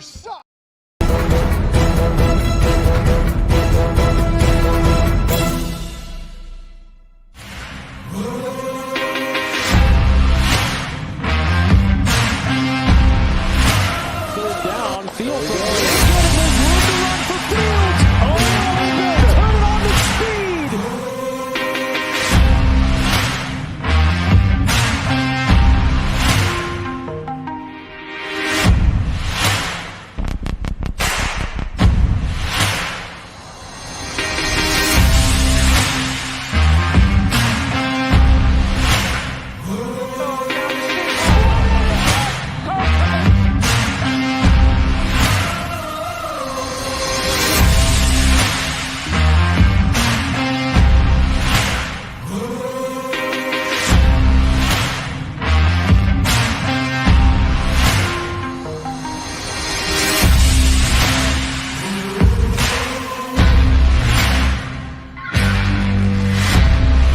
suck. Third down, field goal. There's room to run for Fields. Oh, turn it on to speed.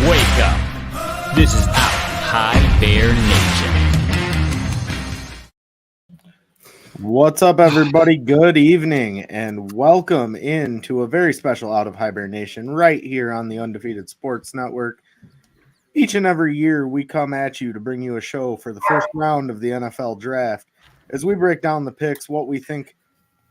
Wake up. This is Out High Bear Nation. What's up, everybody? Good evening, and welcome into a very special Out of High Bear Nation right here on the Undefeated Sports Network. Each and every year, we come at you to bring you a show for the first round of the NFL Draft as we break down the picks, what we think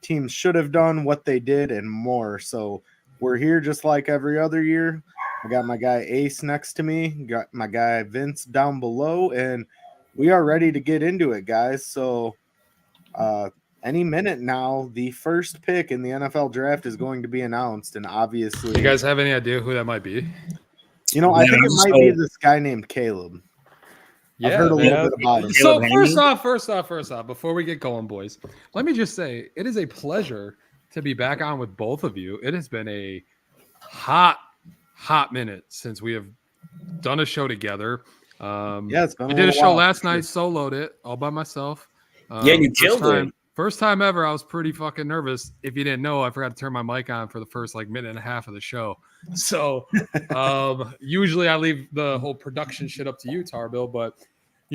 teams should have done, what they did, and more. So we're here just like every other year. I got my guy Ace next to me, got my guy Vince down below, and we are ready to get into it, guys. So any minute now, the first pick in the NFL draft is going to be announced, and obviously, You guys have any idea who that might be? you know, I think it might be this guy named Caleb. I've heard a little bit about him. So first off, before we get going, boys, let me just say it is a pleasure to be back on with both of you. It has been a hot minute since we have done a show together. It's been I did a show while. last night, soloed it all by myself. You killed it. First time ever, I was pretty fucking nervous. If you didn't know, I forgot to turn my mic on for the first minute and a half of the show. So usually I leave the whole production shit up to you, Tarbill. But,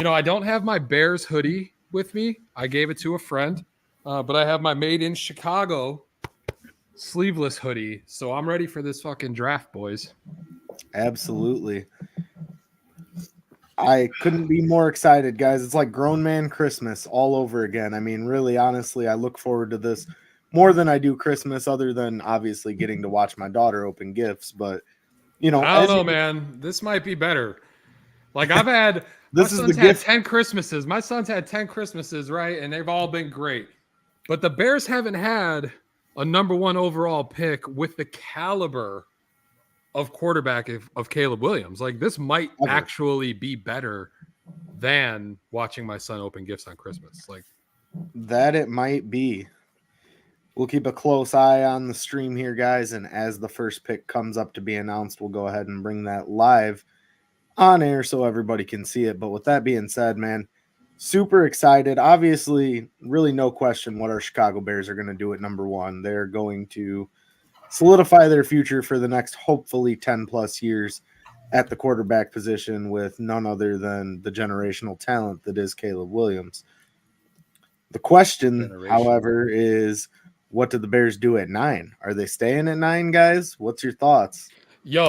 I don't have my Bears hoodie with me. I gave it to a friend. But I have my Made in Chicago sleeveless hoodie. So I'm ready for this fucking draft, boys. Absolutely. I couldn't be more excited, guys. It's like grown man Christmas all over again. I mean, really, honestly, I look forward to this more than I do Christmas, other than obviously getting to watch my daughter open gifts. But, I don't know, man. This might be better. Like I've had this my is son's the had gift. 10 Christmases. My son's had 10 Christmases, right? And they've all been great. But the Bears haven't had a number one overall pick with the caliber of quarterback of Caleb Williams. Like this might actually be better than watching my son open gifts on Christmas. Like that it might be. We'll keep a close eye on the stream here, guys. And as the first pick comes up to be announced, we'll go ahead and bring that live on air so everybody can see it. But with that being said, man, super excited. Obviously, really no question what our Chicago Bears are going to do at number one. They're going to solidify their future for the next, hopefully, 10 plus years at the quarterback position with none other than the generational talent that is Caleb Williams. The question, however, is what do the Bears do at 9? Are they staying at 9, guys? What's your thoughts?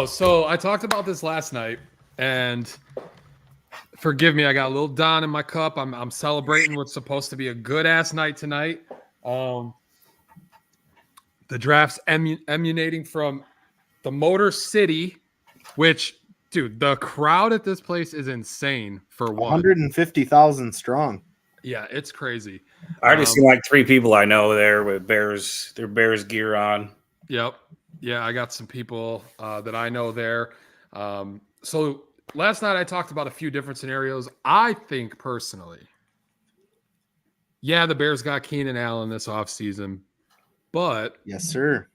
So I talked about this last night, and forgive me, I got a little Don in my cup. I'm celebrating what's supposed to be a good-ass night tonight. The draft's emanating from the Motor City, which, dude, the crowd at this place is insane for one. 150,000 strong. Yeah, it's crazy. I already see like 3 people I know there with their Bears gear on. Yep. Yeah, I got some people that I know there. So last night I talked about a few different scenarios. I think personally, the Bears got Keenan Allen this offseason. But yes, sir,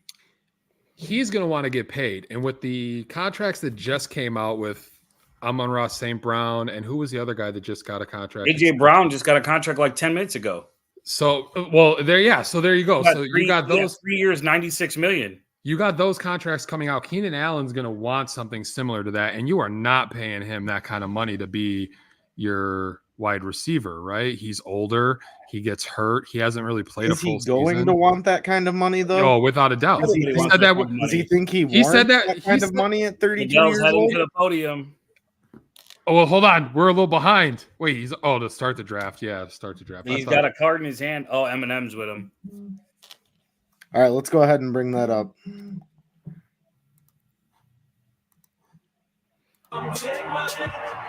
he's going to want to get paid. And with the contracts that just came out with Amon-Ra St. Brown, and who was the other guy that just got a contract? A.J. Brown just got a contract like 10 minutes ago. So, there you go. So you got those 3 years, $96 million. You got those contracts coming out. Keenan Allen's going to want something similar to that, and you are not paying him that kind of money to be your wide receiver, right? He's older. He gets hurt. He hasn't really played a Is he full going season. to want that kind of money though? Oh, without a doubt. Does he Everybody think- wants said that kind of Does he money. think he He warrants said that- that he kind of said- money at 32 Goodell's years heading old? to the podium. Oh, well, hold on. We're a little behind. Wait, he's to start the draft. Yeah, start the draft. He's got a card in his hand. Oh, M&M's with him. All right, let's go ahead and bring that up.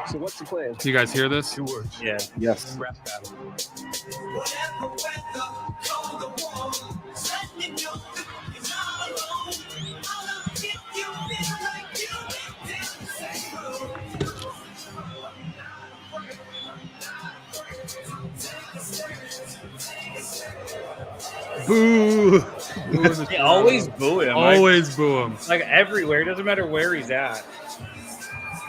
So what's the plan? Do you guys hear this? 2 words. Yeah. Yes. Rap battle. Boo! They always boo him. Always boo him. Like everywhere. It doesn't matter where he's at.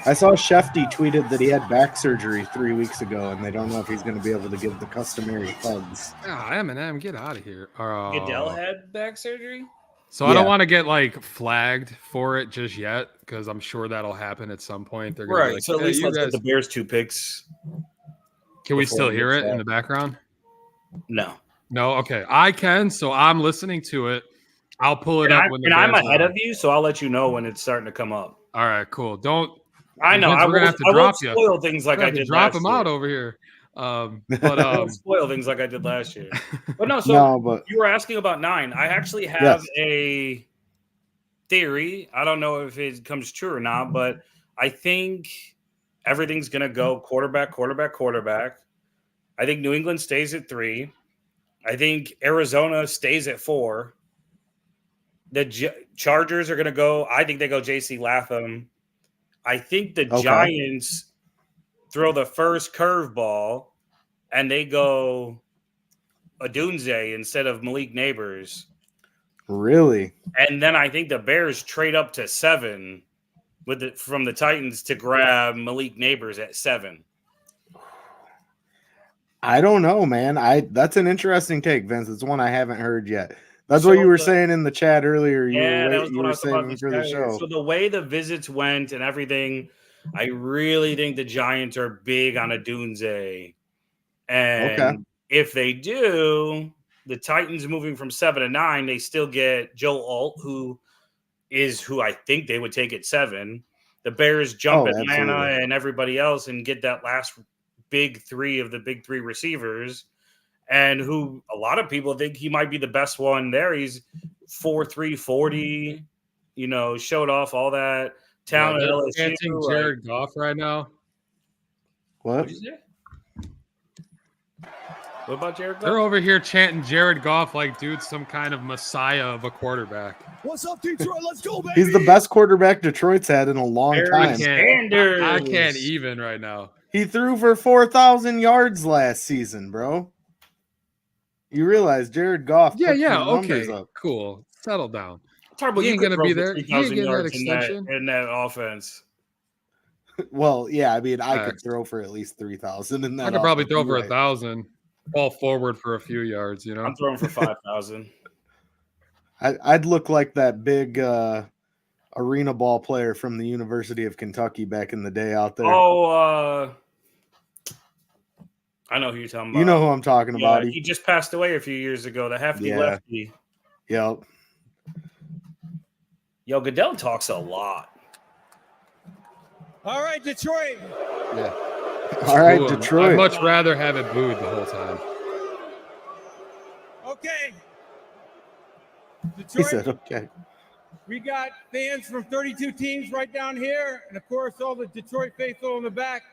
I saw Shefty tweeted that he had back surgery 3 weeks ago, and they don't know if he's going to be able to give the customary thugs. Ah, Eminem, get out of here. Goodell had back surgery? So I don't Yeah. want to get like flagged for it just yet because I'm sure that'll happen at some point. They're gonna be Right. like, So at "Hey, least you let's guys, get the Bears 2 picks. can we before still we hear get it in that. the background?" No. No, okay, I can. So I'm listening to it. I'll pull it And, up when the I'm Bears ahead are of you, so I'll let you know when it's starting to come up. All right, cool. Don't. I know. Vince, I we're gonna won't, have to I won't drop you. spoil things like I I did drop last him year. out over here. But I won't spoil things like I did last year. But no, so No, but you were asking about 9. I actually have Yes. a theory. I don't know if it comes true or not, but I think everything's going to go quarterback, quarterback, quarterback. I think New England stays at 3. I think Arizona stays at 4. The Chargers are going to go. I think they go J.C. Latham. I think the Okay. Giants throw the first curveball and they go Odunze instead of Malik Neighbors. really, And then I think the Bears trade up to 7 from the Titans to grab Malik Neighbors at 7. I don't know, man. That's an interesting take, Vince. It's one I haven't heard yet. That's So what you were saying in the chat earlier. Yeah, that was you what I were was about saving to for the say. show. So the way the visits went and everything, I really think the Giants are big on Odunze. And Okay. if they do, the Titans moving from 7 to 9, they still get Joe Alt, who I think they would take at 7. The Bears jump Oh, Atlanta absolutely. and everybody else and get that last big 3 of the big 3 receivers. And who a lot of people think he might be the best one there. He's 4'3", 40, showed off all that talent at LSU. Chanting Jared Goff right now. What? What'd you say? What about Jared They're Goff? over here chanting Jared Goff like dude's some kind of messiah of a quarterback. What's up, Detroit? Let's go, baby. He's the best quarterback Detroit's had in a long Barry time. Sanders. I can't even right now. He threw for 4,000 yards last season, bro. You realize Jared Goff Yeah, put yeah, some numbers okay, up. cool. Settle down. Terrible. He You ain't could gonna throw be for there. He ain't 3,000 getting that yards extension. in that offense. Well, yeah, I mean, I could Facts. throw for at least 3,000 in that. I could probably offense, throw for you're right. 1,000, fall forward for a few yards. I'm throwing for 5,000. I'd look like that big arena ball player from the University of Kentucky back in the day out there. Oh, I know who you're talking about. You know who I'm talking Yeah, about. he just passed away a few years ago. The hefty Yeah. lefty. Yep. Yo, Goodell talks a lot. All right, Detroit. Yeah. All right, Boo him. Detroit. I'd much rather have it booed the whole time. Okay. He Detroit, said, okay. we got fans from 32 teams right down here, and of course, all the Detroit faithful in the back.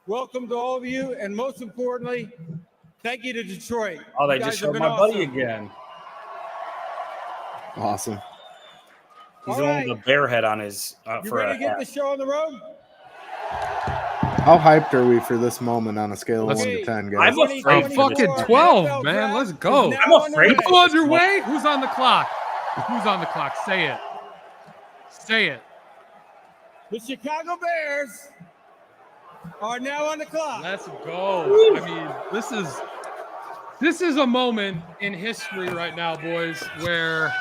Welcome to all of you, and most importantly, thank you to Detroit. Oh, they You just guys have showed been my buddy awesome. again. Awesome. He's All the one right. with the bear head on his You for ready a to get hat. the show on the road? How hyped are we for this moment on a scale of 1 to Okay. 10, guys? I'm afraid I'm for fucking this. 12, man. Let's go. I'm afraid It's for underway. Who's on the clock? Who's on the clock? Say it. Say it. The Chicago Bears are now on the clock. Let's go. I mean, this is a moment in history right now, boys, where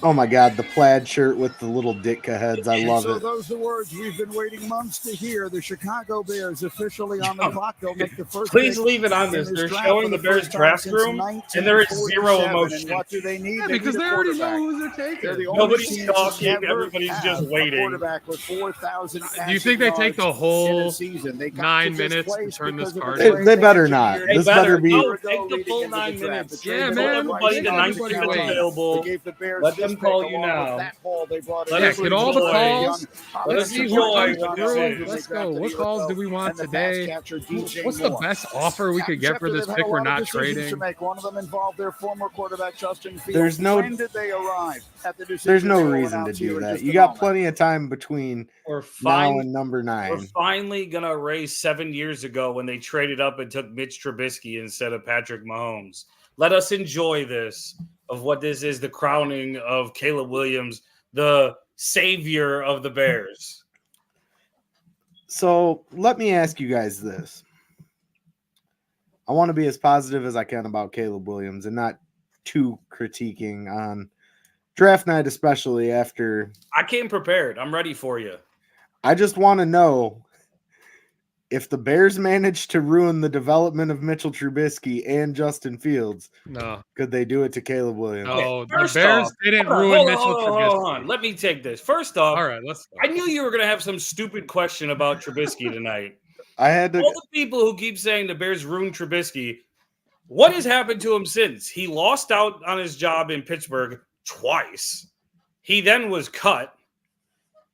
Oh my God, the plaid shirt with the little Ditka heads. I love So it. those are the words we've been waiting months to hear. The Chicago Bears officially on the clock. They'll make the first. Please pick leave it on in this. They're draft showing for the Bears first time draft since room, and there is zero 1947. emotion. And what do they need? Yeah, They because need they a already know quarterback. who they're They're taking. the only Nobody's team to talking. ever Everybody's have just a waiting. quarterback with 4,000 Do you think they take the in a whole season. They got 9 to this minutes to place turn this because of card the in? trade They better not. engineered They This better better be. no, year ago take the leading full into the 9 draft. minutes. The trade Yeah, that Tell man. everybody Rice the Make got 9th everybody pick to is wait. available. They gave the Bears Let this them pick call you along with now. that haul they brought Let in. us Yeah, get all the enjoy. calls. Let Let's us see what enjoy comes what this through. is. Let's go. What calls do we want today? What's the best offer we could get for this pick we're not trading? One of them involved their former quarterback Justin Fields. There's no- When did they arrive at the decision? There's no they will reason to announce here do in that. just You a got moment. plenty of time between We're now fine. and number We're 9. finally gonna erase 7 years ago when they traded up and took Mitch Trubisky instead of Patrick Mahomes. Let us enjoy this of what this is, the crowning of Caleb Williams, the savior of the Bears. So let me ask you guys this. I want to be as positive as I can about Caleb Williams and not too critiquing on draft night, especially after. I came prepared. I'm ready for you. I just want to know if the Bears managed to ruin the development of Mitchell Trubisky and Justin Fields, No. could they do it to Caleb Williams? No, the First Bears off, didn't hold on, ruin hold on, Mitchell hold on, Trubisky. hold on. Let me take this. First off, All right, let's go. I knew you were going to have some stupid question about Trubisky tonight. I had to. All the people who keep saying the Bears ruined Trubisky, what has happened to him since? He lost out on his job in Pittsburgh twice. He then was cut.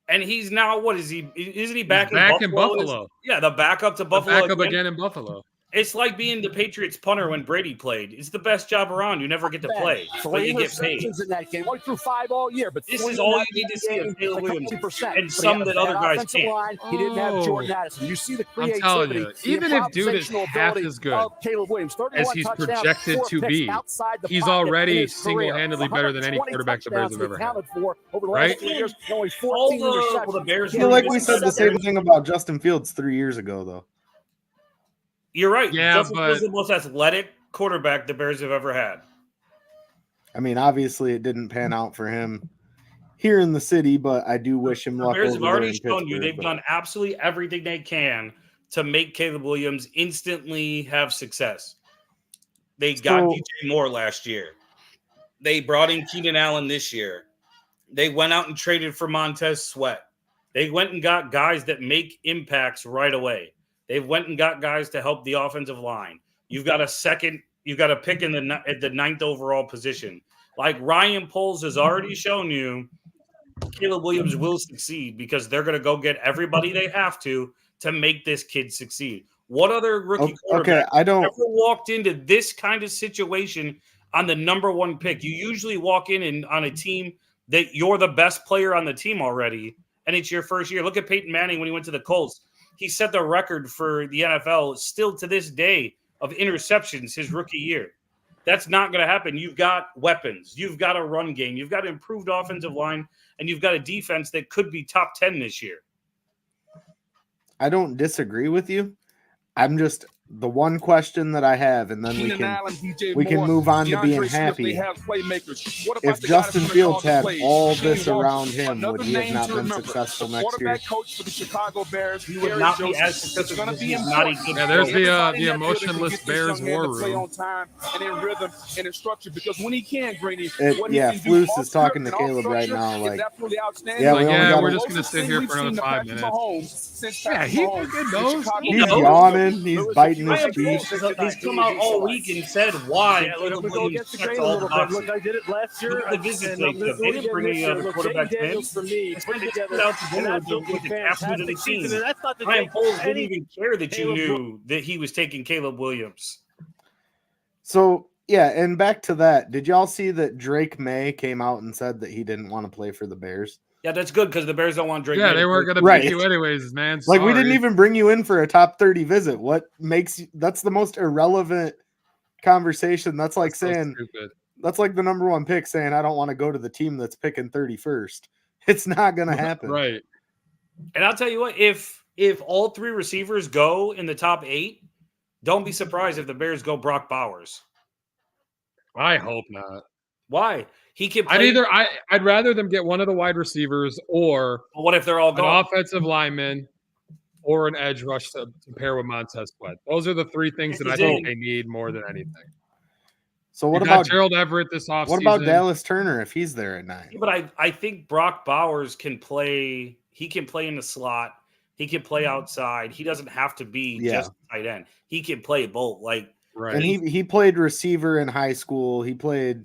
And he's now, what is he? Isn't he back, in Buffalo? Yeah, the backup to The Buffalo. backup again in Buffalo. It's like being the Patriots punter when Brady played. It's the best job around. You never get to play, but you get paid. In that game. Only threw 5 all year, but This is all you need to see of Caleb Williams and some that other guys can't. He didn't have Oh. Jordan Addison. You see the I'm creativity. telling you, the even if dude is improvisational half ability as good of Caleb Williams, 31 as he's touchdowns, projected 4 to picks be, outside the he's pocket already in his career. single-handedly better than any 120 quarterback the Bears have touchdowns ever had. accounted for over the Right? last 3 years. Only All 14 the receptions. Bears I feel like we Bears- said the same thing about Justin Fields 3 years ago, though. You're right. Yeah, Justin but- Fields is the most athletic quarterback the Bears have ever had. I mean, obviously, it didn't pan out for him here in the city, but I do wish him The luck. Bears over have there already in shown you Pittsburgh, they've but- done absolutely everything they can to make Caleb Williams instantly have success. They got So- DJ Moore last year. They brought in Keenan Allen this year. They went out and traded for Montez Sweat. They went and got guys that make impacts right away. They went and got guys to help the offensive line. You've got a pick in at the 9th overall position. Like Ryan Poles has already shown you, Caleb Williams will succeed because they're going to go get everybody they have to make this kid succeed. What other rookie quarterback I don't. ever walked into this kind of situation on the number 1 pick? You usually walk in on a team that you're the best player on the team already, and it's your first year. Look at Peyton Manning when he went to the Colts. He set the record for the NFL still to this day of interceptions his rookie year. That's not going to happen. You've got weapons. You've got a run game. You've got improved offensive line, and you've got a defense that could be top 10 this year. I don't disagree with you. I'm just the one question that I have, and then we can move on to being happy. If Justin Fields had all this around him, would he have not been successful next year? Coach for the Chicago Bears. He would not be as successful because he's not a good Yeah, there's player. the emotionless Bears war room. And in rhythm and in structure, because when he can, Greeny, Yeah, Flus is talking to Caleb right now. Like, yeah, Like, we only yeah, got we're a- just gonna sit here for another 5 minutes. Yeah, he fucking knows. He's yawning. He's biting his Ryan teeth. Poles he's come out all week and said why Caleb Williams checks all the boxes. I did it last year. Look at the visits they took. They didn't bring any other quarterbacks in. For me, It's when they took out to dinner with the captain of the team. Ryan Poles didn't even care that you knew that he was taking Caleb Williams. So yeah, and back to that. Did y'all see that Drake May came out and said that he didn't want to play for the Bears? Yeah, that's good because the Bears don't want Drake. Yeah, May they to weren't play. gonna Right. pick you anyways, man. Like, we didn't Sorry. even bring you in for a top 30 visit. What makes you, that's the most irrelevant conversation. That's like So saying stupid. that's like the number 1 pick saying I don't want to go to the team that's picking 31st. It's not gonna happen. Right. And I'll tell you what, if all 3 receivers go in the top 8, don't be surprised if the Bears go Brock Bowers. I hope not. Why? He can play. I'd rather them get one of the wide receivers or What if they're all an gone? offensive lineman or an edge rush to pair with Montez Sweat. Those are the three things that I So- think they need more than anything. So what You got about Gerald Everett this offseason? what about Dallas Turner if he's there at 9? Yeah, but I think Brock Bowers can play. He can play in the slot. He can play outside. He doesn't have to be just tight end. He can play both. Like, Right. And he played receiver in high school. He played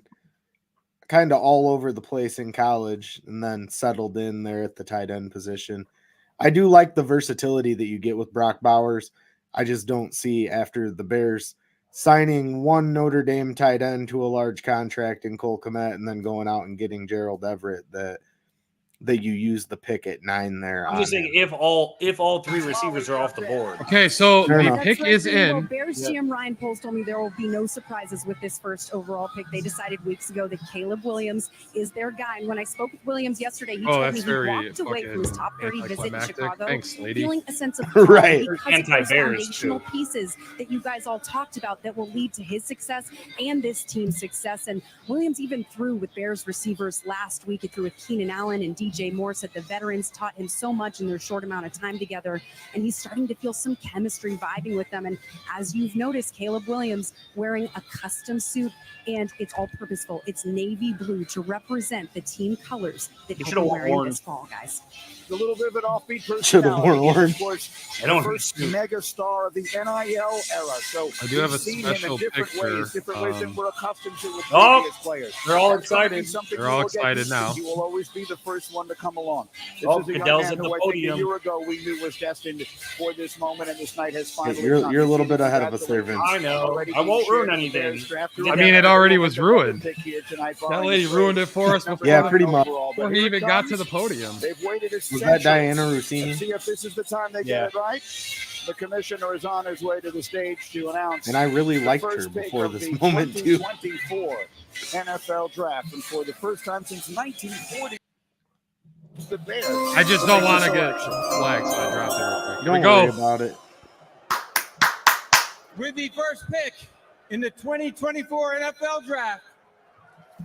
kind of all over the place in college and then settled in there at the tight end position. I do like the versatility that you get with Brock Bowers. I just don't see after the Bears signing one Notre Dame tight end to a large contract in Cole Kmet and then going out and getting Gerald Everett that you use the pick at 9 there. I'm just saying, if all 3 receivers are off the board. Okay, so Fair the enough. pick is in. Bears GM Ryan Poles told me there will be no surprises with this first overall pick. They decided weeks ago that Caleb Williams is their guy. And when I spoke with Williams yesterday, he told me that's he very walked away from his top 30 visit in anticlimactic. Chicago, Thanks, lady. feeling a sense of Right. because of those Anti-Bears, foundational too. pieces that you guys all talked about that will lead to his success and this team's success. And Williams even threw with Bears receivers last week. He threw with Keenan Allen and DJ Moore, said the veterans taught him so much in their short amount of time together, and he's starting to feel some chemistry vibing with them. And as you've noticed, Caleb Williams wearing a custom suit, and it's all purposeful. It's navy blue to represent the team colors that You he'll should've be worn wearing orange. this fall, guys. A little bit of an offbeat Should've worn personality. orange. Of course, I don't the first know. mega star of the NIL era. So I do have we've a seen special him in different picture, ways, different ways than we're accustomed to with Oh, previous players. they're all That's gonna be excited. something They're you all will get excited used to. now. He will always be the first one to come along. This Oh, is a young Goodell's man at the who I think a podium. year ago we knew was destined for this moment, and this night has finally You're come. a little bit ahead of us there, Congratulations. Vince. I know. Already I won't being ruin shared in the anything. Bears draft. I mean, it already was ruined. Pick here tonight, That barring lady the ruined trade. it for us before, Yeah, pretty much. before he even got to the podium. They've waited a Was century. that Diana Let's Rossini? see if this is the time they Yeah. get it right. The commissioner is on his way to the stage to announce. And I really the liked her first pick before of this the moment too. 2024 NFL draft, and for the first time since 1940, the Bears. I just don't want to make the get selection. flagged, so I dropped it real quick. Here we Don't go. worry about it. With the first pick in the 2024 NFL Draft,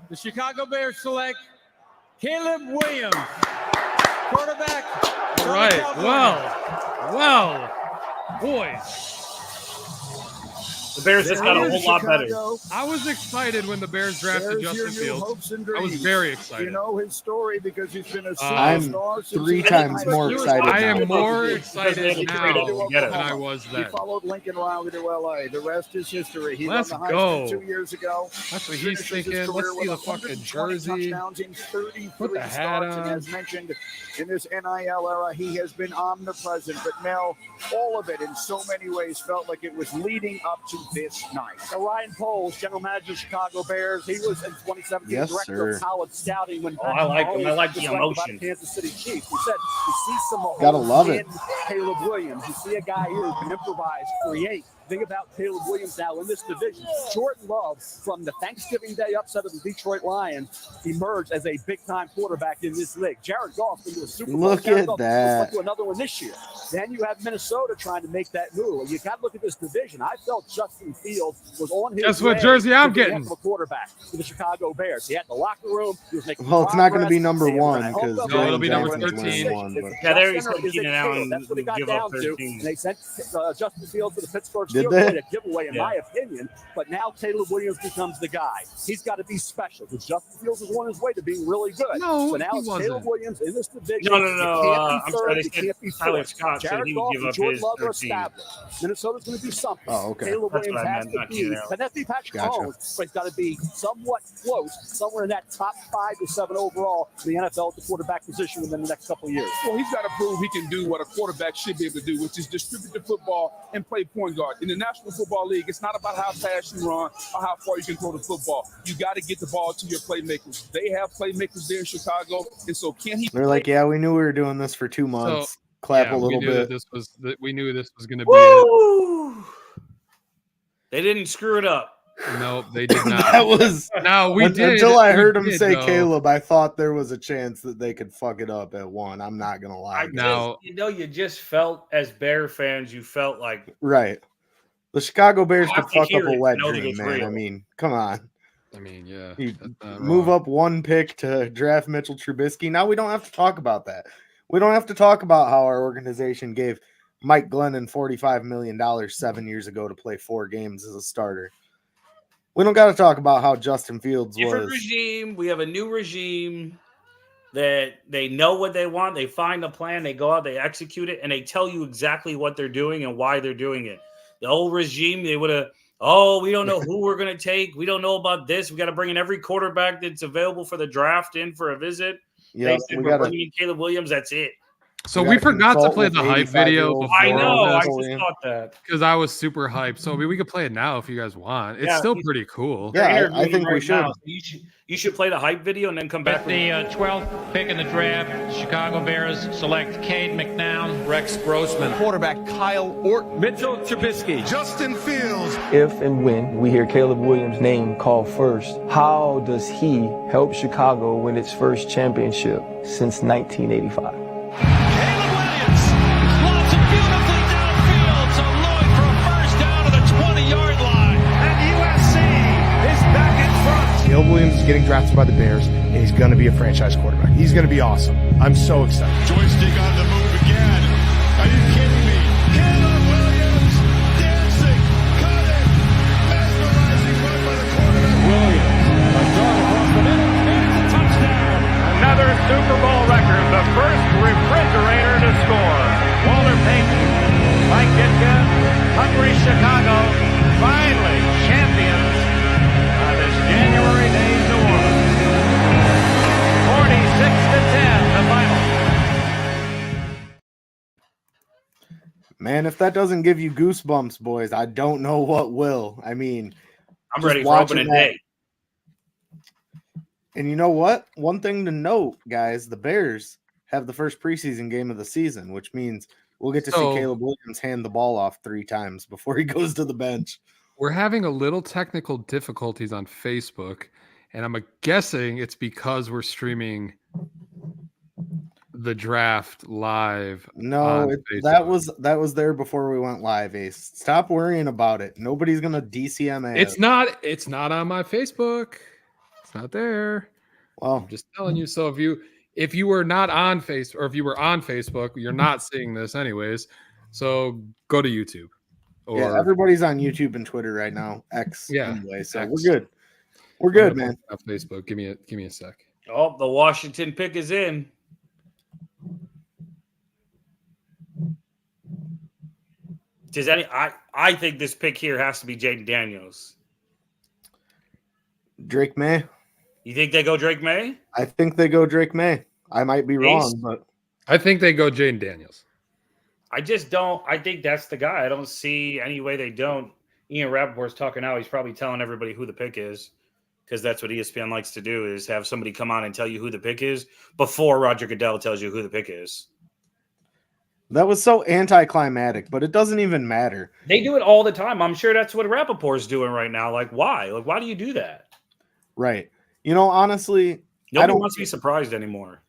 the Chicago Bears select Caleb Williams, quarterback. All right. Well, boys. The Bears just got a There is whole lot better. Chicago. I was excited when the Bears drafted There's your Justin new Fields. hopes and I was dreams. very You excited. know his story because he's been a I'm superstar since 3 he was times in more high school. excited I now. am more Because they excited had to now trade him to get him. than I was He then. followed Lincoln Riley to LA. The rest is history. He Let's won the Heisman go. 2 years ago. That's what he's Finishes his thinking. career Let's see with the fucking 120 jersey. touchdowns in 33 Put the hat starts. And on. as mentioned, in this NIL era, he has been omnipresent. But Mel, all of it in so many ways felt like it was leading up to this night. So Ryan Poles, general manager of Chicago Bears, he was in 2017 Yes, director sir. of college scouting when I like him. I like the was selected by emotion. the Kansas City Chiefs. He said, "You see some Mahomes Gotta love it. in Caleb Williams. You see a guy here who can improvise, create." Think about Caleb Williams now in this division. Jordan Love, from the Thanksgiving Day upset of the Detroit Lions, emerged as a big-time quarterback in this league. Jared Goff into a Super Bowl. Look Jared at Goff that. looks like to another one this year. Then you have Minnesota trying to make that move. You got to look at this division. I felt Justin Fields was on his Guess what way jersey I'm to be a getting? heck of a quarterback for the Chicago Bears. He had the locker room. He was making Well, it's not going to be progress. number He was 1 gonna because help them. No, it'll be number Jackson's 13. winning one. But Yeah, there he Center said is a Keenan killer. Allen That's what he got give up down to. 13. And they sent Justin Fields to the Pittsburgh Did Steelers. they? Made a giveaway, in Yeah. my opinion. But now Caleb Williams becomes the guy. He's got to be special because Justin Fields is on his way to being really good. No, so now he it's wasn't. Caleb Williams in this division. No. You can't be I'm sorry. third, They you said can't be Tyler fourth. Scott said Jared he Goff would give and up Jordan his Love are 13. established. Minnesota's going to do something. Oh, okay. Caleb That's what Williams I has meant, to not be. Keenan Allen. But that be Patrick Gotcha. Mahomes, but he's got to be somewhat close, somewhere in that top 5 to 7 overall in the NFL at the quarterback position within the next couple of years. Well, he's got to prove he can do what a quarterback should be able to do, which is distribute the football and play point guard. In the National Football League, it's not about how fast you run or how far you can throw the football. You got to get the ball to your playmakers. They have playmakers there in Chicago, and so can he? they're like, yeah, we knew we were doing this for 2 months. Clap Yeah, a little we knew bit. we knew this was going to be it. Woo! They didn't screw it up. No, they did not. That was Now we did until I heard we him did, say though. Caleb. I thought there was a chance that they could fuck it up at 1. I'm not gonna lie. Now- You just felt as Bear fans, you felt like Right. The Chicago Bears You could have to fuck up hear a it to wet know that dream, it's man. real. I mean, come on. I mean, yeah. You that's not move wrong. up one pick to draft Mitchell Trubisky. Now we don't have to talk about that. We don't have to talk about how our organization gave Mike Glennon $45 million 7 years ago to play 4 games as a starter. We don't got to talk about how Justin Fields Different was. regime. We have a new regime that they know what they want. They find a plan. They go out, they execute it, and they tell you exactly what they're doing and why they're doing it. The old regime, they would have, we don't know who we're going to take. We don't know about this. We got to bring in every quarterback that's available for the draft in for a visit. Yeah, They said we're bringing in Caleb Williams. That's it. So we forgot to consult play with the hype video 85-year-old before I know. I this just thought that. because I was super hyped. So I mean, we could play it now if you guys want. It's Yeah, still pretty cool. Yeah, They're I think interviewing we right should. now, so you should play the hype video and then come back. At the 12th pick in the draft, Chicago Bears select Cade McNown, Rex Grossman, quarterback Kyle Orton, Mitchell Trubisky, Justin Fields. If and when we hear Caleb Williams' name called first, how does he help Chicago win its first championship since 1985? Caleb Williams lofts it beautifully downfield to Lloyd for a first down to the 20-yard line. and USC is back in front. Caleb Williams is getting drafted by the Bears, and he's going to be a franchise quarterback. He's going to be awesome. I'm so excited. Joystick on the move again. Are you kidding me? Caleb Williams dancing, cutting, mesmerizing run by the quarterback. Williams, a dart across the middle, and it's a touchdown. Another Super Bowl record, the first refrigerator to score. Walter Payton, Mike Ditka, hungry Chicago, finally champions on this January day in New Orleans. 46-10, the final. Man, if that doesn't give you goosebumps, boys, I don't know what will. I mean, I'm just ready for watching opening that- day. And you know what? One thing to note, guys, the Bears have the first preseason game of the season, which means we'll get to So- see Caleb Williams hand the ball off 3 times before he goes to the bench. We're having a little technical difficulties on Facebook, and I'm guessing it's because we're streaming the draft live. No, on that Facebook. was there before we went live, Ace. Stop worrying about it. Nobody's gonna DCMA. It's not on my Facebook. It's not there. Well, I'm just telling you. So if you were not on Facebook, or if you were on Facebook, you're not seeing this anyways. So go to YouTube. Or yeah, everybody's on YouTube and Twitter right now. X, Yeah, anyway, so X. we're good. We're I'm good, gonna man. post it on Facebook. Give me a sec. Oh, the Washington pick is in. Does I think this pick here has to be Jaden Daniels. Drake May. You think they go Drake May? I think they go Drake May. I might be wrong, but I think they go Jaden Daniels. I just don't. I think that's the guy. I don't see any way they don't. Ian Rappaport's talking now. He's probably telling everybody who the pick is because that's what ESPN likes to do is have somebody come on and tell you who the pick is before Roger Goodell tells you who the pick is. that was so anticlimactic, but it doesn't even matter. They do it all the time. I'm sure that's what Rappaport's doing right now. Like, why? Like, why do you do that? Right. You know, honestly, Nobody wants to be surprised anymore.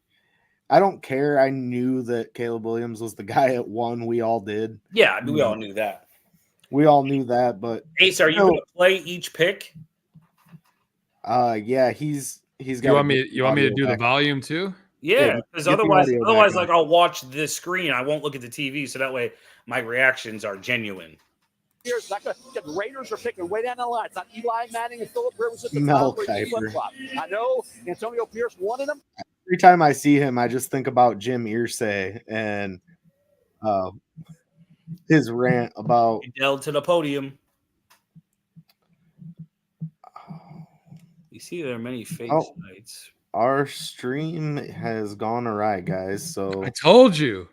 I don't care. I knew that Caleb Williams was the guy at 1. We all did. Yeah, we all knew that. We all knew that, but Ace, are you going to play each pick? yeah, he's got. You want me to do the volume too? Yeah, because get the otherwise, audio back like I'll watch the screen. I won't look at the TV, so that way my reactions are genuine. Here's the Raiders are picking way down the line. It's not Eli Manning and Phillip Rivers at the Mel top. Kiper. I know Antonio Pierce wanted him. Every time I see him, I just think about Jim Irsay and his rant about Adele to the podium. You see, there are many fake nights. our stream has gone awry, guys. So I told you.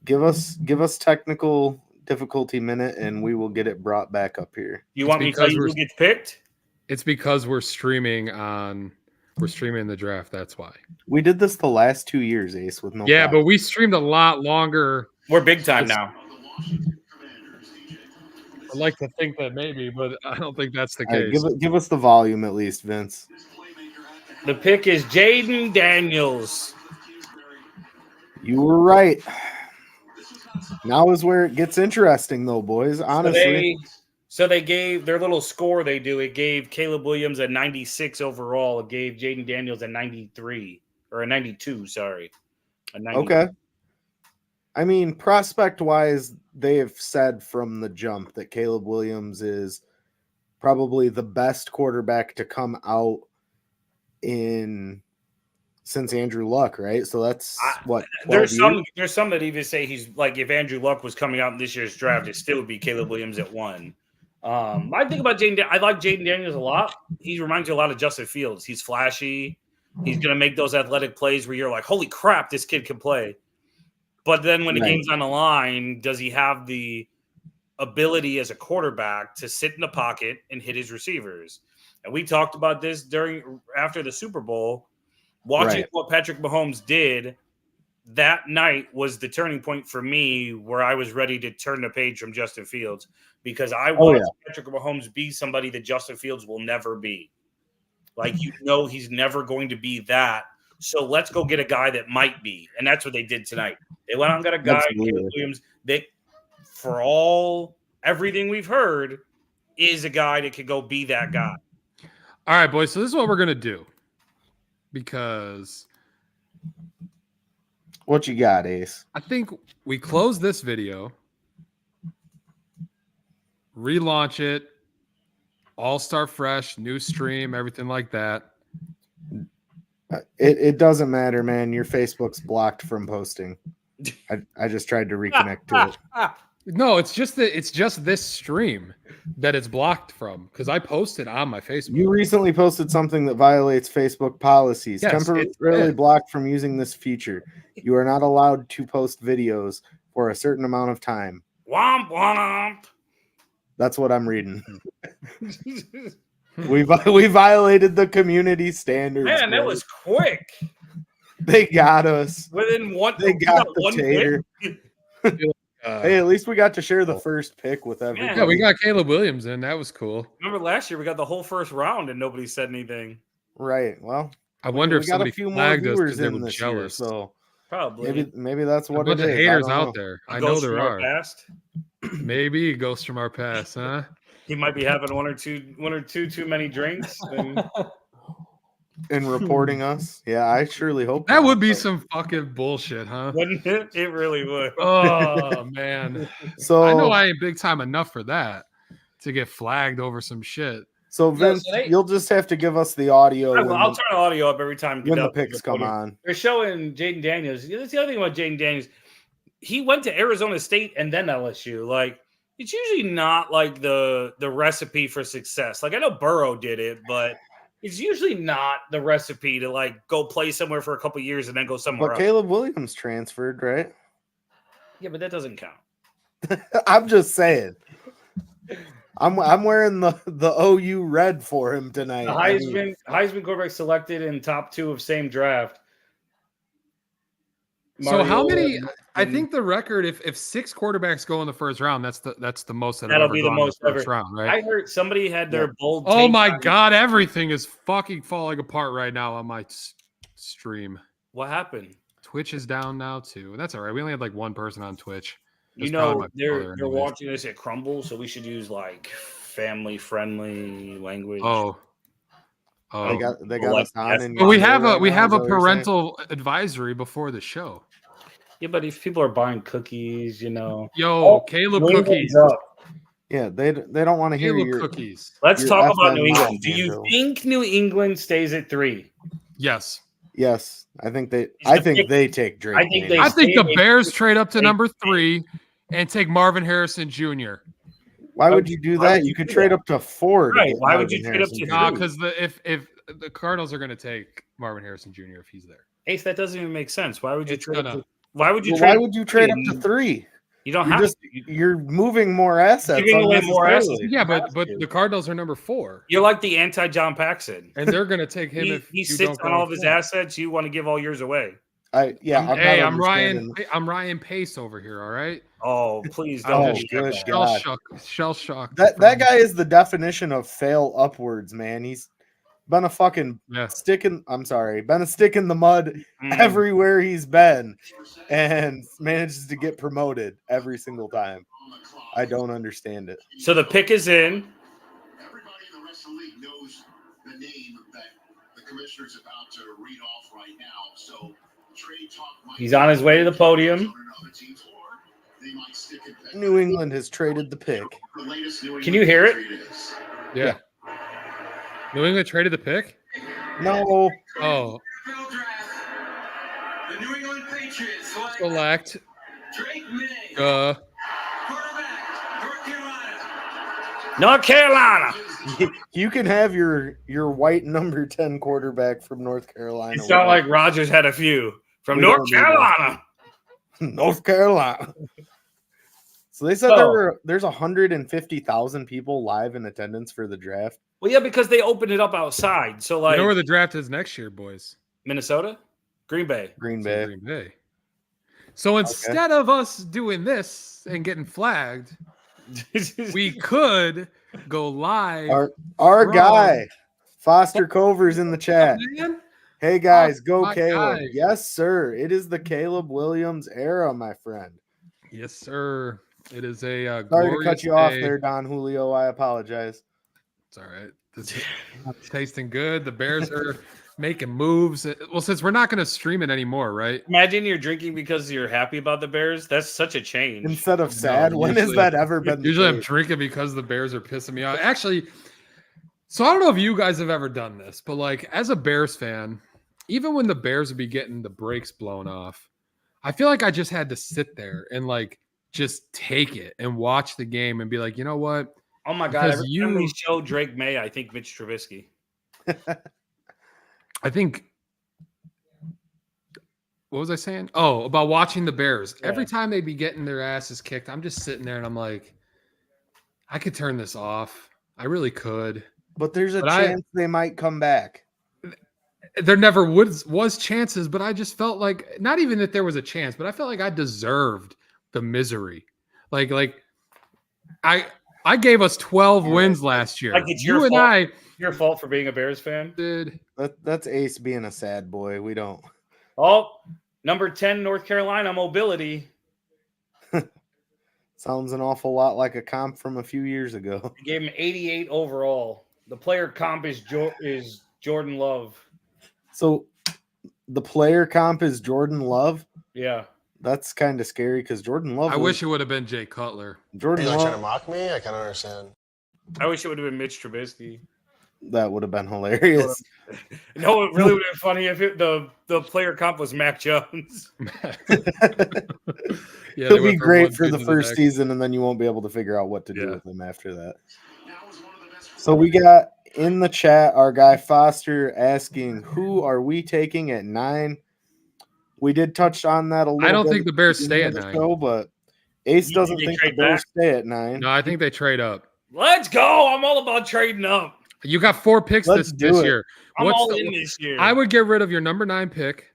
give us technical difficulty minute, and we will get it brought back up here. You want me to tell you who gets picked? It's because we're streaming the draft. That's why. We did this the last 2 years, Ace, with no. Yeah, problem. but we streamed a lot longer. We're big time now. I'd like to think that maybe, but I don't think that's the All right, case. give us the volume at least, Vince. The pick is Jaden Daniels. You were right. Now is where it gets interesting, though, boys. Honestly, So they gave their little score they do. It gave Caleb Williams a 96 overall. It gave Jaden Daniels a 93 or a 92, sorry. A 90. Okay. I mean, prospect-wise, they have said from the jump that Caleb Williams is probably the best quarterback to come out since Andrew Luck, right? So that's what 12 years? There's some that even say he's like if Andrew Luck was coming out in this year's draft, it still would be Caleb Williams at 1. I think about I like Jaden Daniels a lot. He reminds me a lot of Justin Fields. He's flashy. He's going to make those athletic plays where you're like, holy crap, this kid can play. But then when the game's on the line, does he have the ability as a quarterback to sit in the pocket and hit his receivers? And we talked about this after the Super Bowl. Watching what Patrick Mahomes did that night was the turning point for me where I was ready to turn the page from Justin Fields because I watched Patrick Mahomes be somebody that Justin Fields will never be. Like, he's never going to be that. So let's go get a guy that might be. And that's what they did tonight. They went out and got a guy, Caleb Williams, that for everything we've heard is a guy that could go be that guy. All right, boys. So this is what we're going to do. Because what you got, Ace? I think we close this video, relaunch it, all start fresh, new stream, everything like that. It doesn't matter, man. Your Facebook's blocked from posting. I just tried to reconnect to it. No, it's just this stream that it's blocked from because I posted on my Facebook. You recently posted something that violates Facebook policies. Yes, temporarily blocked from using this feature. You are not allowed to post videos for a certain amount of time. Womp womp. That's what I'm reading. We violated the community standards. Man, that was quick. They got us. Within one, they got the one tater. Hey, at least we got to share the first pick with everybody. Yeah, we got Caleb Williams in. That was cool. Remember last year we got the whole first round and nobody said anything. Right. Well, I wonder if got somebody a few more flagged us viewers because they in were this jealous. Year, so probably maybe that's what a bunch it of is. haters I out don't know. there. I know there are. Past. Maybe a ghost from our past, huh? He might be having one or two too many drinks. And reporting us. Yeah, I surely hope that would be some fucking bullshit, huh? Wouldn't it? It really would. Oh man. So I know I ain't big time enough for that to get flagged over some shit. So Vince, you'll just have to give us the audio. I'll turn the audio up every time when the picks come on. They're showing Jaden Daniels. That's the other thing about Jaden Daniels. He went to Arizona State and then LSU. Like, it's usually not like the recipe for success. Like, I know Burrow did it, but it's usually not the recipe to like go play somewhere for a couple years and then go somewhere else. Caleb Williams transferred, right? Yeah, but that doesn't count. I'm just saying. I'm wearing the OU red for him tonight. The Heisman quarterback selected in top 2 of same draft. So how many? I think the record, if 6 quarterbacks go in the first round, that's the most that that'll be the most in the first ever. round, right? I heard somebody had their bold. Oh my god, everything is fucking falling apart right now on my stream. What happened? Twitch is down now too. That's all right. We only had like one person on Twitch. You know they're watching this at Crumble, so we should use like family friendly language. Oh, they got us on. But we have a parental advisory before the show. Yeah, but if people are buying cookies, Caleb cookies. Yeah, they don't want to hear your cookies. Let's talk about New England. Do you think New England stays at 3? Yes. Yes, I think they take Drake. I think the Bears trade up to number 3 and take Marvin Harrison Jr. Why would you do that? You could trade up to 4. Right? Why would you trade up to 3? Because if the Cardinals are going to take Marvin Harrison Jr. if he's there. Ace, that doesn't even make sense. Why would you trade? Why would you trade up to 3? You don't have to. You're moving more assets. Giving away more assets. Yeah, but the Cardinals are number 4. You're like the anti-John Paxson. And they're going to take him if he sits on all of his assets. You want to give all yours away. I'm Ryan Pace over here, all right? Oh, please don't. Shell shock. That guy is the definition of fail upwards, man. He's been a fucking stick in the mud Mm. everywhere he's been, and manages to get promoted every single time. I don't understand it. So the pick is in. Everybody in the rest of the league knows the name that the commissioner's about to read off right now. So trade talk might He's on his way to the podium. New England has traded the pick. Can you hear it? Yeah. New England traded the pick? No. Oh. The New England Patriots Select. Drake May, Quarterback, North Carolina. You can have your white number 10 quarterback from North Carolina. It's not like Rodgers had a few from North Carolina. North Carolina. So they said there's 150,000 people live in attendance for the draft. Well, yeah, because they opened it up outside. So, like, you know where the draft is next year, boys? Minnesota, Green Bay. Green Bay. Green Bay. So instead of us doing this and getting flagged, we could go live. Our guy, Foster Cover's in the chat. Hey guys, go Caleb. Guy. Yes, sir. It is the Caleb Williams era, my friend. Yes, sir. It is a sorry to cut you off day. there, Don Julio. I apologize. It's all right. This is tasting good. The Bears are making moves. Well, since we're not going to stream it anymore, right? Imagine you're drinking because you're happy about the Bears. That's such a change. Instead of sad. When has that ever been? Usually I'm drinking because the Bears are pissing me off. Actually, so I don't know if you guys have ever done this, but like as a Bears fan, even when the Bears would be getting the brakes blown off, I feel like I just had to sit there and like just take it and watch the game and be like, you know what? Oh my God. Every time we show Drake May, I think Mitch Trubisky. I think, what was I saying? Oh, about watching the Bears. Yeah. Every time they'd be getting their asses kicked, I'm just sitting there and I'm like, I could turn this off. I really could. But there's a chance they might come back. There never was chances, but I just felt like, not even that there was a chance, but I felt like I deserved the misery. Like I gave us 12 wins last year. Like it's your fault for being a Bears fan. Dude, that's Ace being a sad boy. We don't. Oh, number 10, North Carolina mobility. Sounds an awful lot like a comp from a few years ago. I gave him 88 overall. The player comp is Jordan Love. So the player comp is Jordan Love? Yeah. That's kind of scary because Jordan Love. I wish it would have been Jay Cutler. Jordan Are you Love trying to mock me? I can't understand. I wish it would have been Mitch Trubisky. That would have been hilarious. No, it really would have been funny if the player comp was Mac Jones. He'll be great for the first season, and then you won't be able to figure out what to do with him after that. So we got in the chat our guy Foster asking, who are we taking at 9? We did touch on that a little bit. I don't think the Bears stay at 9. Show, but Ace doesn't think the Bears stay at 9. No, I think they trade up. Let's go. I'm all about trading up. You got 4 picks this year. I'm all in this year. I would get rid of your number 9 pick,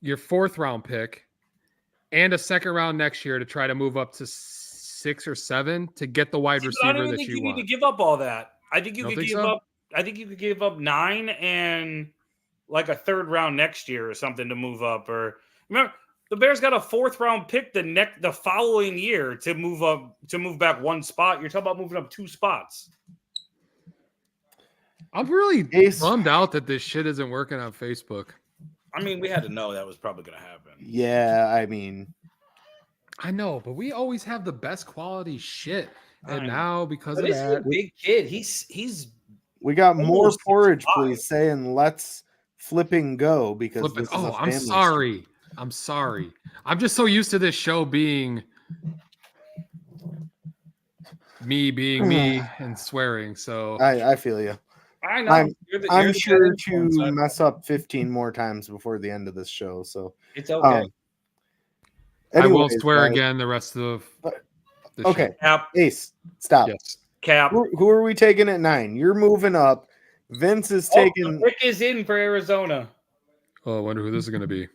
your 4th round pick, and a 2nd round next year to try to move up to 6 or 7 to get the wide receiver I don't that think you you want. need to give up all that. I think you could give so? up. I think you could give up 9 and like a 3rd round next year or something to move up. Or remember, the Bears got a 4th round pick the following year to move back 1 spot. You're talking about moving up 2 spots. I'm really bummed out that this shit isn't working on Facebook. I mean, we had to know that was probably going to happen. Yeah, I mean, I know, but we always have the best quality shit, and now because of he's that, a big kid. He's. We got more porridge, please, saying let's flipping go because this is a I'm sorry. I'm sorry. I'm just so used to this show being being me and swearing. So I feel you. I know. I'm sure to mess up 15 more times before the end of this show. So it's okay. I won't swear again the rest of the okay. Show. Ace, stop. Yes. Cap. Who are we taking at 9? You're moving up. Vince is taking. Rick is in for Arizona. Oh, I wonder who this is going to be.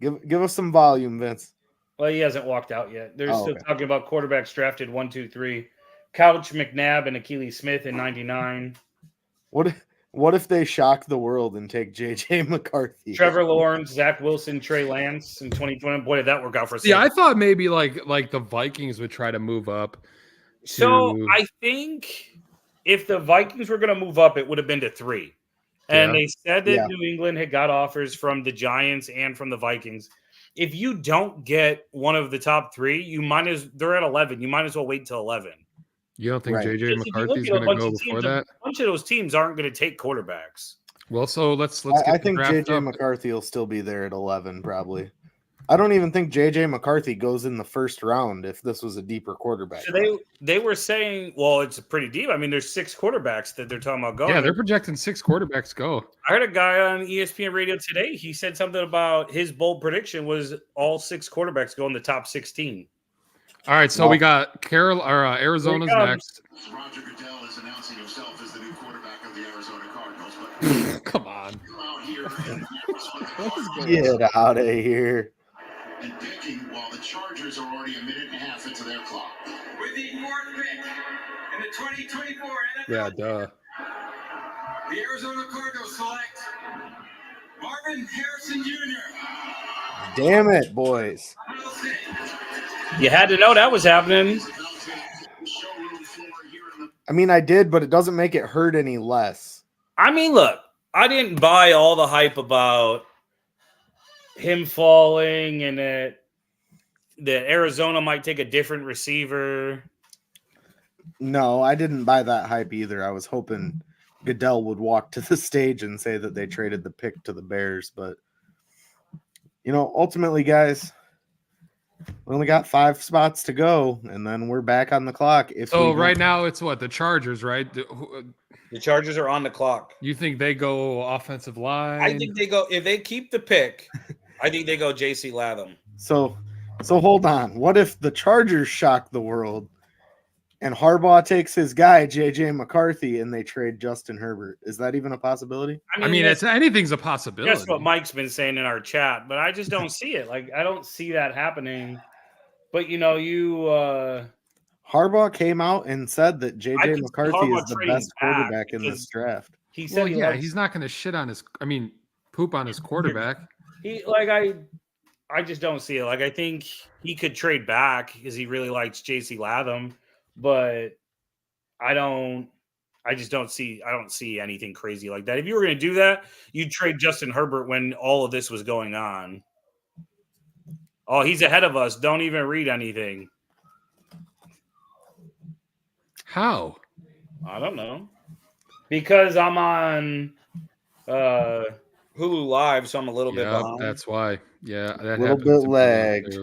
Give us some volume, Vince. Well, he hasn't walked out yet. They're still talking about quarterbacks drafted 1, 2, 3. Couch, McNabb, and Achilles Smith in 99. What What if they shock the world and take JJ McCarthy? Trevor Lawrence, Zach Wilson, Trey Lance in 2020. Boy, did that work out for us. Yeah, I thought maybe like the Vikings would try to move up. So I think if the Vikings were going to move up, it would have been to 3. And they said that New England had got offers from the Giants and from the Vikings. If you don't get one of the top 3, they're at 11. You might as well wait until 11. You don't think JJ McCarthy's going to go before that? A bunch of those teams aren't going to take quarterbacks. Well, so let's get I think JJ McCarthy will still be there at 11, probably. I don't even think JJ McCarthy goes in the first round if this was a deeper quarterback. So they were saying, well, it's pretty deep. I mean, there's 6 quarterbacks that they're talking about going. Yeah, they're projecting 6 quarterbacks go. I heard a guy on ESPN radio today. He said something about his bold prediction was all 6 quarterbacks go in the top 16. All right, so we got Arizona's next. Roger Goodell is announcing himself as the new quarterback of the Arizona Cardinals. Come on. Get out of here. And picking while the Chargers are already a minute and a half into their clock. With the 4th pick in the 2024 NFL Yeah, duh. the Arizona Cardinals select Marvin Harrison Jr. Damn it, boys. You had to know that was happening. I mean, I did, but it doesn't make it hurt any less. I mean, look, I didn't buy all the hype about him falling and that Arizona might take a different receiver. No, I didn't buy that hype either. I was hoping Goodell would walk to the stage and say that they traded the pick to the Bears. But, ultimately, guys, we only got 5 spots to go, and then we're back on the clock. So right now it's what? The Chargers, right? The Chargers are on the clock. You think they go offensive line? I think they go – if they keep the pick, I think they go J.C. Latham. So hold on. What if the Chargers shock the world and Harbaugh takes his guy, J.J. McCarthy, and they trade Justin Herbert? Is that even a possibility? I mean anything's a possibility. That's what Mike's been saying in our chat, but I just don't see it. Like, I don't see that happening. But, Harbaugh came out and said that J.J. McCarthy is the best quarterback in this draft. He said he's not going to poop on his quarterback. I just don't see it. Like, I think he could trade back because he really likes J.C. Latham, but I don't see anything crazy like that. If you were going to do that, you'd trade Justin Herbert when all of this was going on. Oh, he's ahead of us. Don't even read anything. How? I don't know. Because I'm on Hulu Live, so I'm a little bit behind. That's why. Yeah, that a little bit lagged.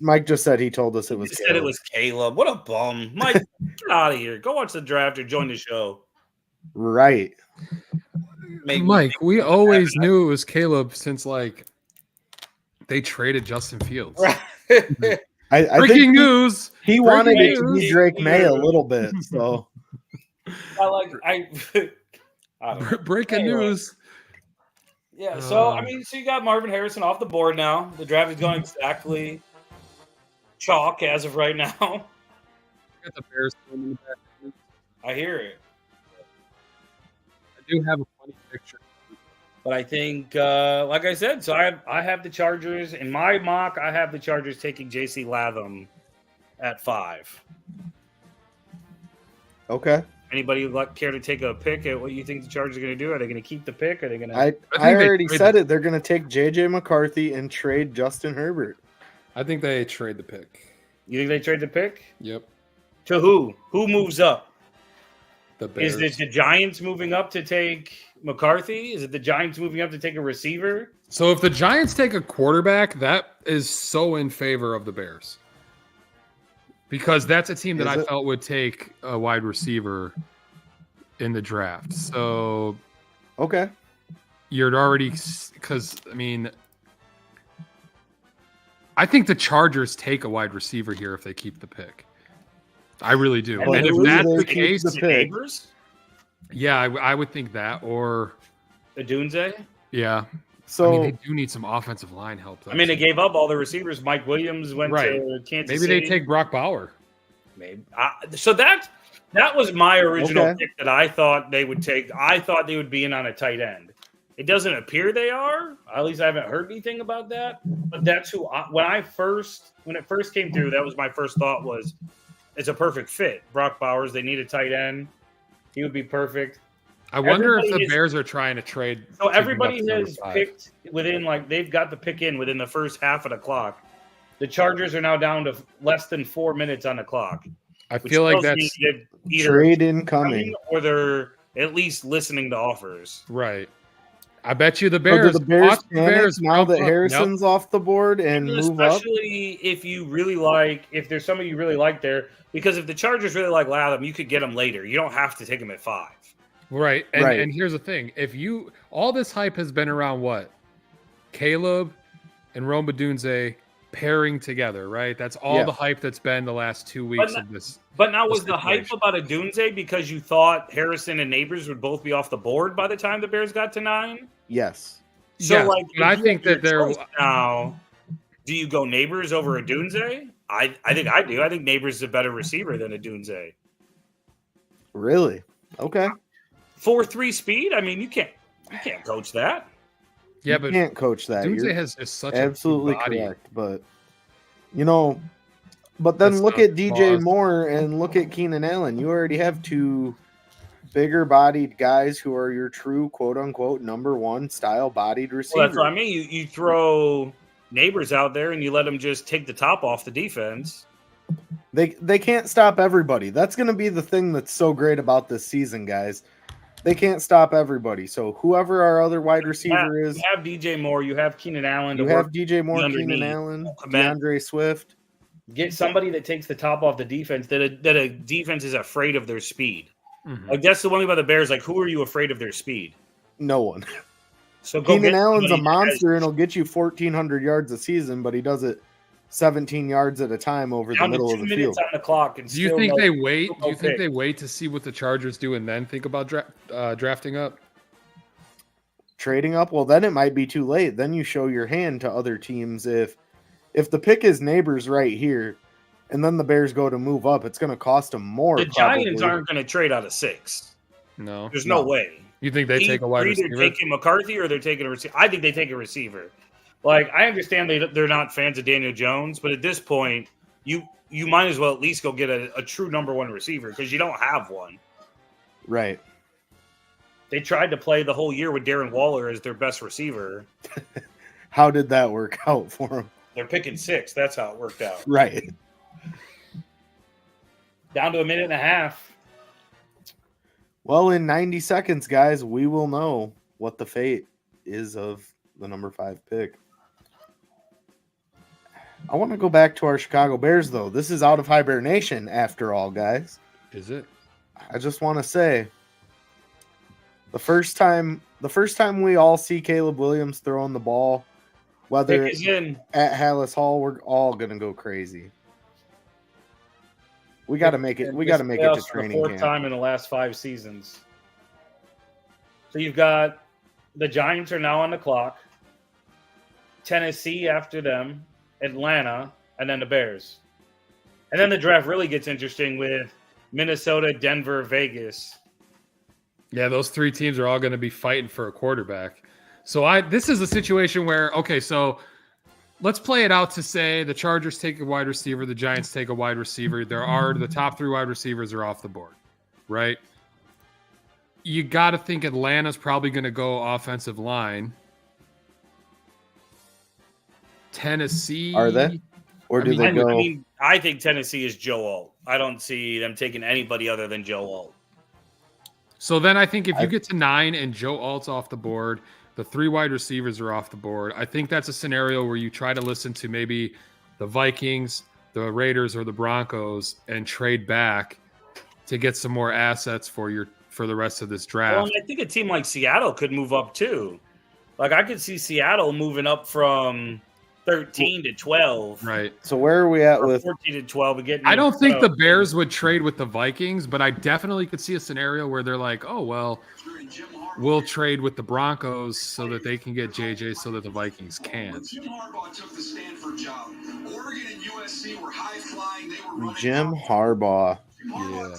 Mike just said he told us it was Caleb. Said it was Caleb. What a bum. Mike, get out of here. Go watch the draft or join the show. Right. Mike, we always knew it was Caleb since they traded Justin Fields. Right. Breaking news. He wanted it to be Drake May a little bit. So breaking news. Yeah, so so you got Marvin Harrison off the board now. The draft is going exactly chalk as of right now. Got the Bears in the back. I hear it. I do have a funny picture. But I think, like I said, so I have the Chargers. In my mock, I have the Chargers taking J.C. Latham at 5. Okay. Anybody care to take a pick at what you think the Chargers are going to do? Are they going to keep the pick? Are they going to? I already said it. They're going to take J.J. McCarthy and trade Justin Herbert. I think they trade the pick. You think they trade the pick? Yep. To who? Who moves up? The Bears. Is it the Giants moving up to take McCarthy? Is it the Giants moving up to take a receiver? So if the Giants take a quarterback, that is so in favor of the Bears. Because that's a team that I felt would take a wide receiver in the draft. So, okay. You're already, because, I think the Chargers take a wide receiver here if they keep the pick. I really do. And if that's the case, yeah, I would think that, or Adunze. Yeah. So they do need some offensive line help. They gave up all the receivers. Mike Williams went to Kansas Maybe City. they take Brock Bauer. Maybe. So that was my original Okay. pick that I thought they would take. I thought they would be in on a tight end. It doesn't appear they are. At least I haven't heard anything about that. But that's who. When it first came through, that was my first thought. Was it's a perfect fit. Brock Bowers. They need a tight end. He would be perfect. I wonder if Everybody the Bears are trying to trade. So to everybody give up has number 5. picked within they've got the pick in within the first half of the clock. The Chargers are now down to less than 4 minutes on the clock. I feel like that's either trade incoming, or they're at least listening to offers. right. I bet you the So do Bears. the Bears watch the panic Bears now pump that up. Harrison's off the board and move up? Especially if you really if there's somebody you really like there, because if the Chargers really like Latham, you could get him later. You don't have to take him at 5. Right. And, Right. and here's the thing. If all this hype has been around what? Caleb and Rome Odunze pairing together, right? That's all Yeah. the hype that's been the last 2 weeks of this. But now was this the hype situation. about Odunze because you thought Harrison and Neighbors would both be off the board by the time the Bears got to 9? Yes. So, Yes, like, but I if you think have that your they're choice now. Do you go Neighbors over Odunze? I think I do. I think Neighbors is a better receiver than Odunze. Really? Okay. 4.3 speed. I mean, you can't coach that. yeah, You but can't coach that. Odunze You're has just such absolutely a big body. correct. But but then That's look not at DJ pause. Moore and look at Keenan Allen. You already have 2 bigger bodied guys who are your true quote unquote number 1 style bodied receivers. Well, that's what I mean. You throw Neighbors out there and you let them just take the top off the defense. They can't stop everybody. That's going to be the thing that's so great about this season, guys. They can't stop everybody. So whoever our other wide receiver is, You have DJ Moore. You have Keenan Allen. you to have work DJ Moore, underneath. Keenan Allen, Command- DeAndre Swift. Get somebody that takes the top off the defense. That a defense is afraid of their speed. Mhm. Like that's the one thing about the Bears. Like, who are you afraid of their speed? No one. So go Keenan get Allen's a somebody that has- monster and he'll get you 1,400 yards a season, but he does it 17 yards at a time over the down to middle 2 of the minutes field. on the clock. And Do you still think no- they wait? no Do you think pick. they wait to see what the Chargers do and then think about drafting up? Trading up? Well, then it might be too late. Then you show your hand to other teams. If the pick is Neighbors right here, and then the Bears go to move up, it's going to cost them more. The Giants probably. aren't going to trade out of 6. No. There's no way. You think they take a wide They're either receiver? taking McCarthy or they're taking a receiver. I think they take a receiver. Like, I understand they're not fans of Daniel Jones, but at this point, you might as well at least go get a true number 1 receiver because you don't have one. Right. They tried to play the whole year with Darren Waller as their best receiver. How did that work out for them? They're picking 6. That's how it worked out. Right. Down to a minute and a half. Well, in 90 seconds, guys, we will know what the fate is of the number 5 pick. I want to go back to our Chicago Bears, though. This is out of hibernation after all, guys. Is it? I just want to say the first time we all see Caleb Williams throwing the ball, whether Pick is in. at Hallis Hall, we're all gonna go crazy. We got to make it. We got to make it to Playoffs for the training 4th camp. time in the last 5 seasons. So you've got the Giants are now on the clock. Tennessee after them, Atlanta, and then the Bears. And then the draft really gets interesting with Minnesota, Denver, Vegas. Yeah, those 3 teams are all going to be fighting for a quarterback. So this is a situation where, okay, so let's play it out to say the Chargers take a wide receiver, the Giants take a wide receiver. The top 3 wide receivers are off the board, right? You got to think Atlanta's probably going to go offensive line. Tennessee. Are they? Or do they go? I think Tennessee is Joe Alt. I don't see them taking anybody other than Joe Alt. So then I think if you get to 9 and Joe Alt's off the board, the 3 wide receivers are off the board. I think that's a scenario where you try to listen to maybe the Vikings, the Raiders, or the Broncos and trade back to get some more assets for the rest of this draft. Well, and I think a team like Seattle could move up too. Like I could see Seattle moving up from 13 to 12. Right. So where are we at Or with 14 to 12 and getting I don't think the Bears would trade with the Vikings, but I definitely could see a scenario where they're like, oh, well, will trade with the Broncos so that they can get JJ so that the Vikings can't. Jim Harbaugh took the Stanford job. Oregon and USC were high flying. They were running Jim Harbaugh. Yeah.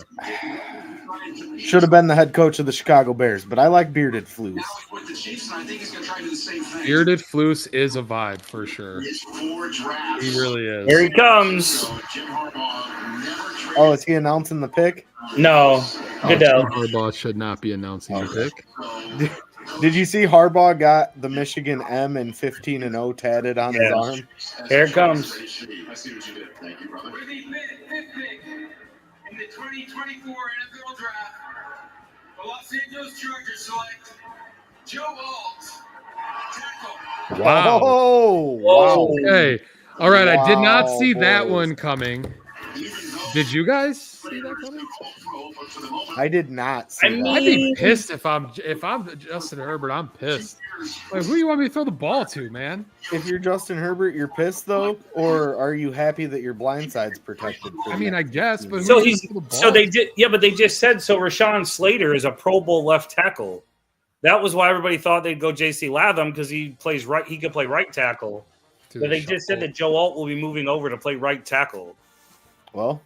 Should have been the head coach of the Chicago Bears, but I like bearded flues. with the Chiefs, and I think he's going to try to do the same thing. Bearded Floose is a vibe for sure. He really is. Here he comes. Oh, is he announcing the pick? No, Goodell. Jim Harbaugh should not be announcing the pick. Did you see Harbaugh got the Michigan M and 15-0 tatted on his arm? Here it comes. I see what you did. Thank you, brother. With the fifth pick in the 2024 NFL Draft, the Los Angeles Chargers select Joe Alt, tackle. Wow. Wow. Okay. All right. I did not Wow, see that boys. one coming. Did you guys see that coming? I did not see that. I'd be pissed if I'm Justin Herbert. I'm pissed. Like, who do you want me to throw the ball to, man? If you're Justin Herbert, you're pissed though, or are you happy that your blind side's protected? I mean, I guess, but So who's gonna throw the ball? so they did, yeah, but they just said so. Rashawn Slater is a Pro Bowl left tackle. That was why everybody thought they'd go J.C. Latham because he plays right. He could play right tackle. But they just said that Joe Alt will be moving over to play right tackle. Well,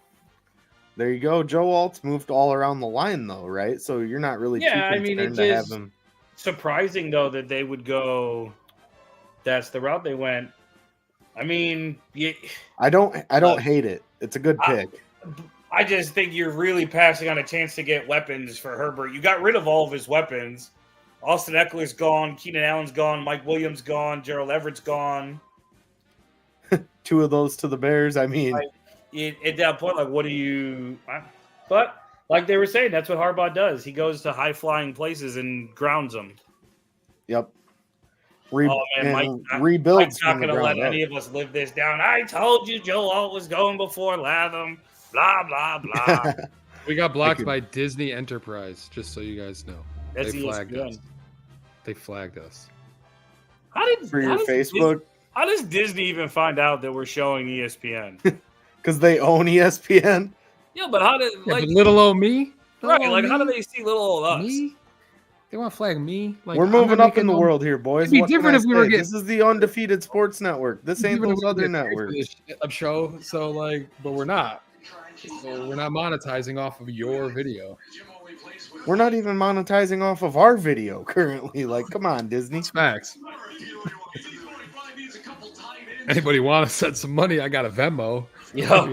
there you go. Joe Alt's moved all around the line though, right? So you're not really too concerned to have him. Surprising though that they would go. That's the route they went. I mean, I don't hate it. It's a good pick. I just think you're really passing on a chance to get weapons for Herbert. You got rid of all of his weapons. Austin Eckler's gone. Keenan Allen's gone. Mike Williams gone. Gerald Everett's gone. Two of those to the Bears. I mean, At that point, like, what do you? But like they were saying, that's what Harbaugh does. He goes to high flying places and grounds them. Yep. Rebuilds. Mike's not going to let any of us live this down. I told you Joe Alt was going before Latham. Blah blah blah. We got blocked by Disney Enterprise, just so you guys know. That's they flagged ESPN. us. They flagged us. How did For your Facebook? How does Disney even find out that we're showing E ESPN? Because they own ESPN. Yeah, but how did like little old me? Right, Little like old how do me? they see little old us? Me? They want to flag me? Like, We're I'm moving not up in the making world here, boys. It'd be What can different I if we were say? getting. This is the Undefeated Sports Network. This ain't those other networks. A show, so like, but we're not. So we're not monetizing off of your video. We're not even monetizing off of our video currently. Like, come on, Disney. It's facts. Anybody want to send some money? I got a Venmo. Yeah.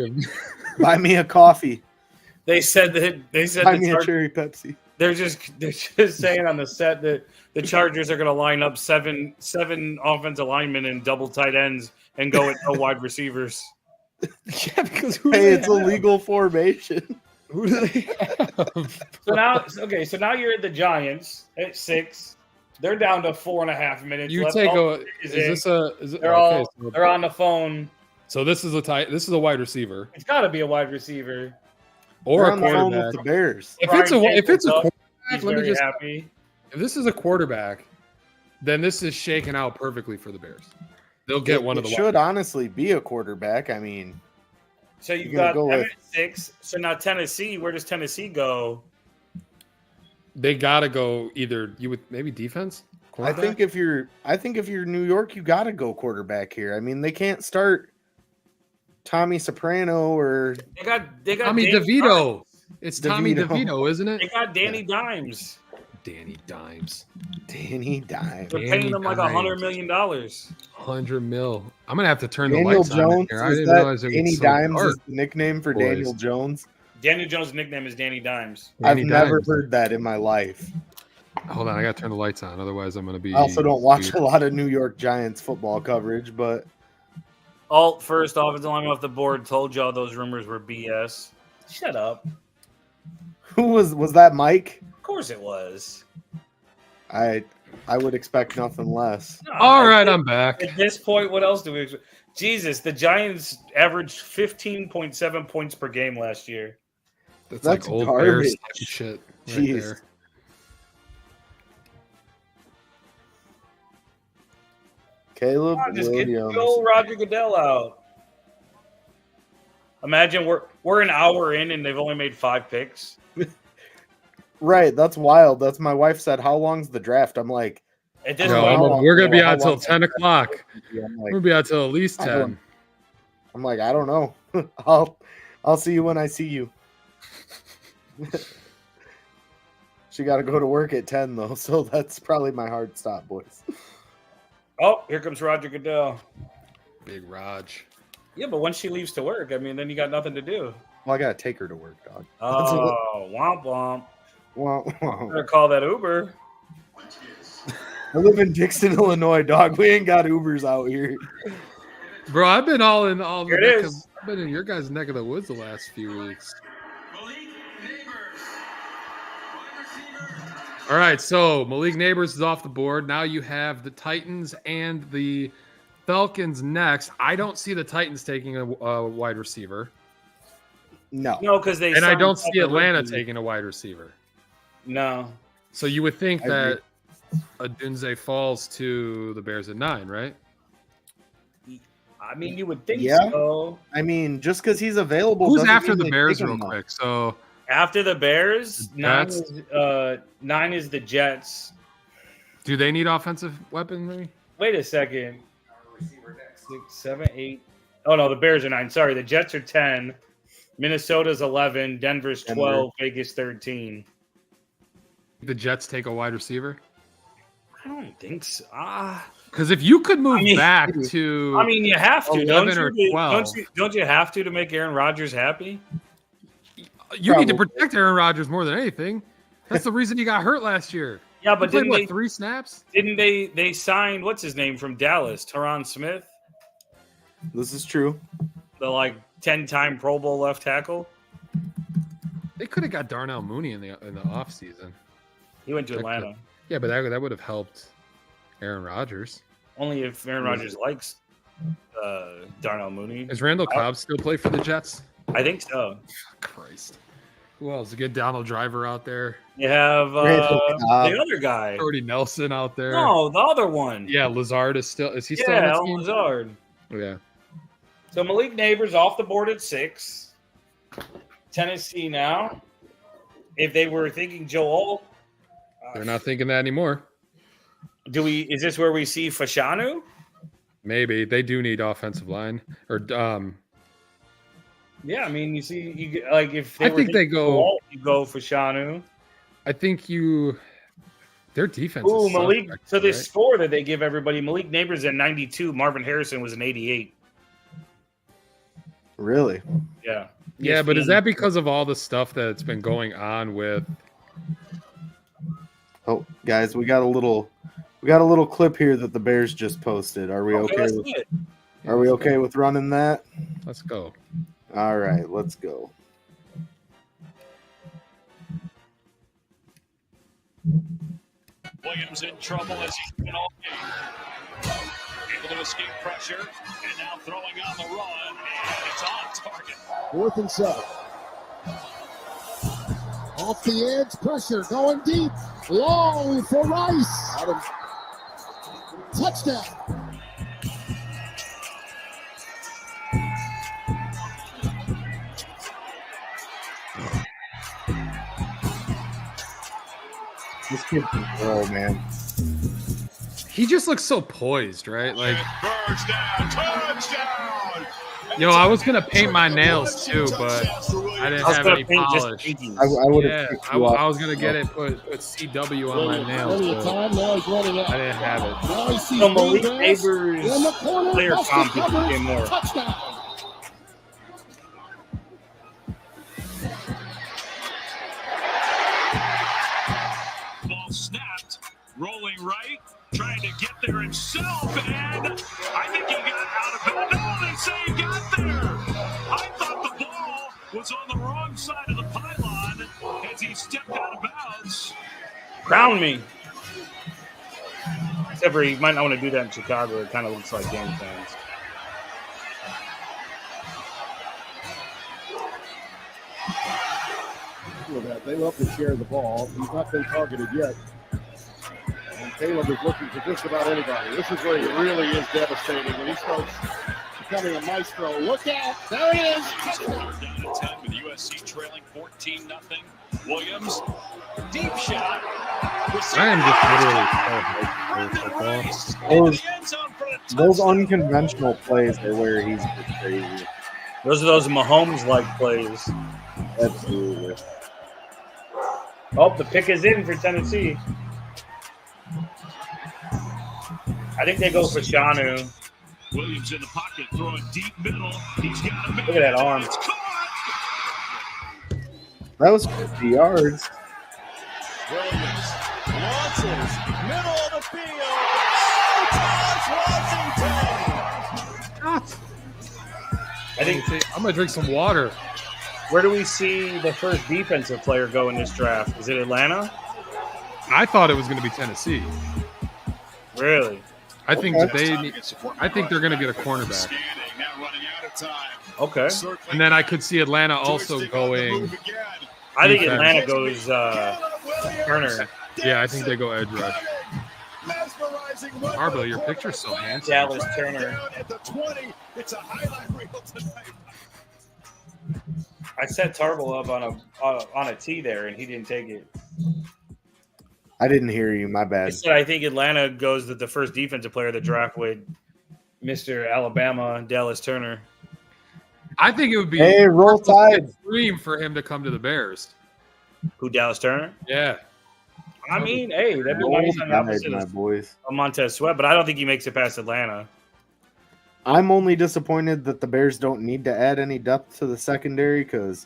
Buy me a coffee. They said Buy me a cherry Pepsi. They're just saying on the set that the Chargers are going to line up seven offensive linemen and double tight ends and go with no wide receivers. Yeah, because it's a legal formation. Who do they have? So now you're at the Giants at 6. They're down to 4.5 minutes. You left. take Oh, they're on the phone. So this is a wide receiver. It's got to be a wide receiver. Or They're a on the phone with quarterback. the Bears. If it's a quarterback, He's let me very just. happy. If this is a quarterback, then this is shaken out perfectly for the Bears. They'll get one of the. It should honestly be a quarterback. I mean, So you've You're got gonna go them with- at 6. So now Tennessee. Where does Tennessee go? They gotta go either. You would maybe defense. I think if you're New York, you got to go quarterback here. I mean, they can't start Tommy Soprano or They got Tommy Danny DeVito. Dimes. It's Tommy DeVito, isn't it? They got Danny Dimes. Danny Dimes. Danny Dimes. They're paying them like $100 million. $100 million. I'm gonna have to turn Daniel the lights on Jones. here. I Is didn't that realize it was Danny so Dimes dark. is the nickname for Boys. Daniel Jones? Daniel Jones' nickname is Danny Dimes. I've Danny never Dimes. heard that in my life. Hold on, I gotta turn the lights on. Otherwise, I'm gonna be. I also don't watch weird. a lot of New York Giants football coverage, but Alt first offensive lineman off the board told y'all those rumors were BS. Shut up. who was that? Mike? Of course it was. I would expect nothing less. No, All right, I'm back. At this point, what else do we expect? Jesus, the Giants averaged 15.7 points per game last year. That's That's like old garbage. Bears type of shit right Jeez. there. Caleb Just get Williams. go Roger Goodell out. Imagine we're an hour in and they've only made 5 picks. Right, that's wild. That's my wife said, "How long's the draft?" I'm like, At this No, point, we're gonna be how out till long's the 10 draft? o'clock. I'm We're like, gonna be out till at least I 10. don't- I'm like, I don't know. I'll see you when I see you. She got to go to work at 10 though, so that's probably my hard stop, boys. oh, here comes Roger Goodell. Big Raj. Yeah, but once she leaves to work, I mean, then you got nothing to do. Well, I gotta take her to work, dog. Oh, womp womp. Well, I'm gonna call that Uber. I live in Dixon, Illinois, dog. We ain't got Ubers out here. Bro, I've been all in all the Here it neck of, is. I've been in your guys' neck of the woods the last few weeks. All right, so Malik Neighbors is off the board. Now you have the Titans and the Falcons next. I don't see the Titans taking a wide receiver. No. No, because they And I signed don't see Tucker Atlanta Ricky. taking a wide receiver. No. So you would think I that Adunze falls to the Bears at 9, right? I mean, you would think Yeah. so. I mean, just because he's available. Who's doesn't after mean the they Bears take him, real though. quick? So After the Bears, The nine Jets. is, 9 is the Jets. do they need offensive weaponry? Wait a second. 6, 7, 8. Oh, no, the Bears are 9. Sorry, the Jets are 10. Minnesota's 11. Denver's 12. Vegas 13. The Jets take a wide receiver? I don't think so. Because if you could move I mean- back to I mean, you have to, 11 or don't you? 12. Don't you have to make Aaron Rodgers happy? You need to protect Aaron Rodgers more than anything. That's the reason he got hurt last year. Yeah, He but played, didn't what, they 3 snaps? Didn't they signed what's his name from Dallas, Tyron Smith, This is true. the 10-time Pro Bowl left tackle? They could have got Darnell Mooney in the offseason. He went to Atlanta. Yeah, but that would have helped Aaron Rodgers. Only if Aaron Rodgers likes Darnell Mooney. Is Randall Cobb still play for the Jets? I think so. Christ. Who else? Get Donald Driver out there. You have Randall Cobb. the other guy. Cody Nelson out there. No, the other one. Yeah, Lazard is still. Is he still on Yeah, that Alan team? Lazard. Yeah. So Malik Neighbors off the board at 6. Tennessee now. If they were thinking Joe Alt, They're not thinking that anymore. is this where we see Fashanu? Maybe they do need offensive line or Yeah, I mean, if they I were think thinking they go- Joe Alt, you go Fashanu. I think their defense. Ooh, is Malik. suspect, So this right? score that they give everybody, Malik Neighbors at 92, Marvin Harrison was an 88. Really? Yeah. Yeah, but is ESPN. that because of all the stuff that's been going on with? Oh, guys, we got a little clip here that the Bears just posted. Are we okay? let's With, see it. are we okay with running that? Let's go. All right, let's go. Williams in trouble as he's been all game. Able to escape pressure, and now throwing on the run, and it's on target. 4th and 7. Off the edge, pressure going deep. Long for Rice. Touchdown. This kid can throw, man. He just looks so poised, right? Like, First down, touchdown. yo, I was gonna paint my nails too, but I didn't I was have gonna any paint just polish. pinkies. I would have Yeah, kicked I you off. was gonna get it, put CW on my nails, Plenty of but time. Now he's running out. I didn't have it. Now he sees So Malik Green Bass. Neighbors In the corner, player Buster comp is covers. getting more. Touchdown. Ball snapped, rolling right, trying to get there himself, and I think he got out of it. No, they say he got there. I thought the ball was on the wrong side of the pylon as he stepped out of bounds. Crown me. Except for he might not want to do that in Chicago. It kind of looks like game fans. That. They love to share the ball. He's not been targeted yet. And Caleb is looking for just about anybody. This is where he really is devastating when he starts becoming a maestro. Look out! There he is! Down to 10 with USC trailing 14-0. Williams, deep shot. I am just literally so hyped for Those unconventional plays are where he's just crazy. Those are those Mahomes-like plays. Absolutely. Oh, the pick is in for Tennessee. I think they go for Shanu. Williams in the pocket, throwing deep middle. He's got a man. Look at that arm. It's caught. That was 50 yards. Williams launches, middle of the field. Washington. I think I'm gonna drink some water. Where do we see the first defensive player go in this draft? Is it Atlanta? I thought it was going to be Tennessee. Really? I think that I think they're going to get a cornerback. Okay. And then I could see Atlanta also going. I think defense. Atlanta goes Turner. Yeah, I think they go edge rush. Arbo, your picture's so handsome. Dallas Turner. I set Tarble up on a tee there, and he didn't take it. I didn't hear you. My I bad. said I think Atlanta goes with the first defensive player of the draft with Mr. Alabama, Dallas Turner. I think it would be Roll Tide. Dream for him to come to the Bears. Who, Dallas Turner? Yeah. I mean, hey, that'd be Roll nice on the Tide, opposite my of boys. Montez Sweat, but I don't think he makes it past Atlanta. I'm only disappointed that the Bears don't need to add any depth to the secondary because,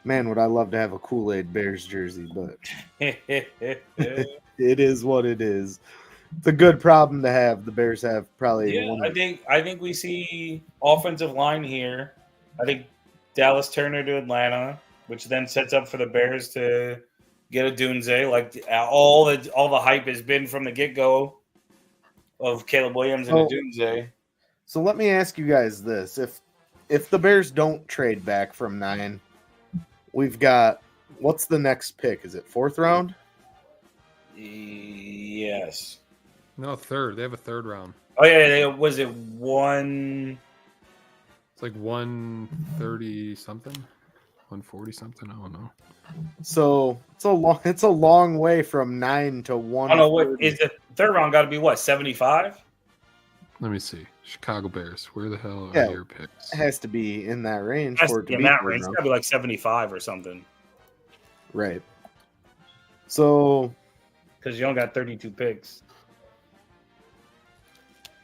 man, would I love to have a Kool-Aid Bears jersey, but it is what it is. It's a good problem to have. The Bears have probably Yeah, one. I think we see offensive line here. I think Dallas Turner to Atlanta, which then sets up for the Bears to get a Dunze. Like all the hype has been from the get-go of Caleb Williams and a Dunze. So let me ask you guys this: if the Bears don't trade back from 9, we've got what's the next pick? Is it 4th round? Yes. No, 3rd. They have a 3rd round. Oh yeah, was it one? It's like 130 something, 140 something. I don't know. So it's a long way from 9 to 1. I don't know what is the 3rd round. Got to be what 75? Let me see. Chicago Bears. Where the hell are Yeah, your picks? it has to be in that range Has for to it be to in be that 3rd range. It's round. got to be like 75 or something. Right. So because you only got 32 picks.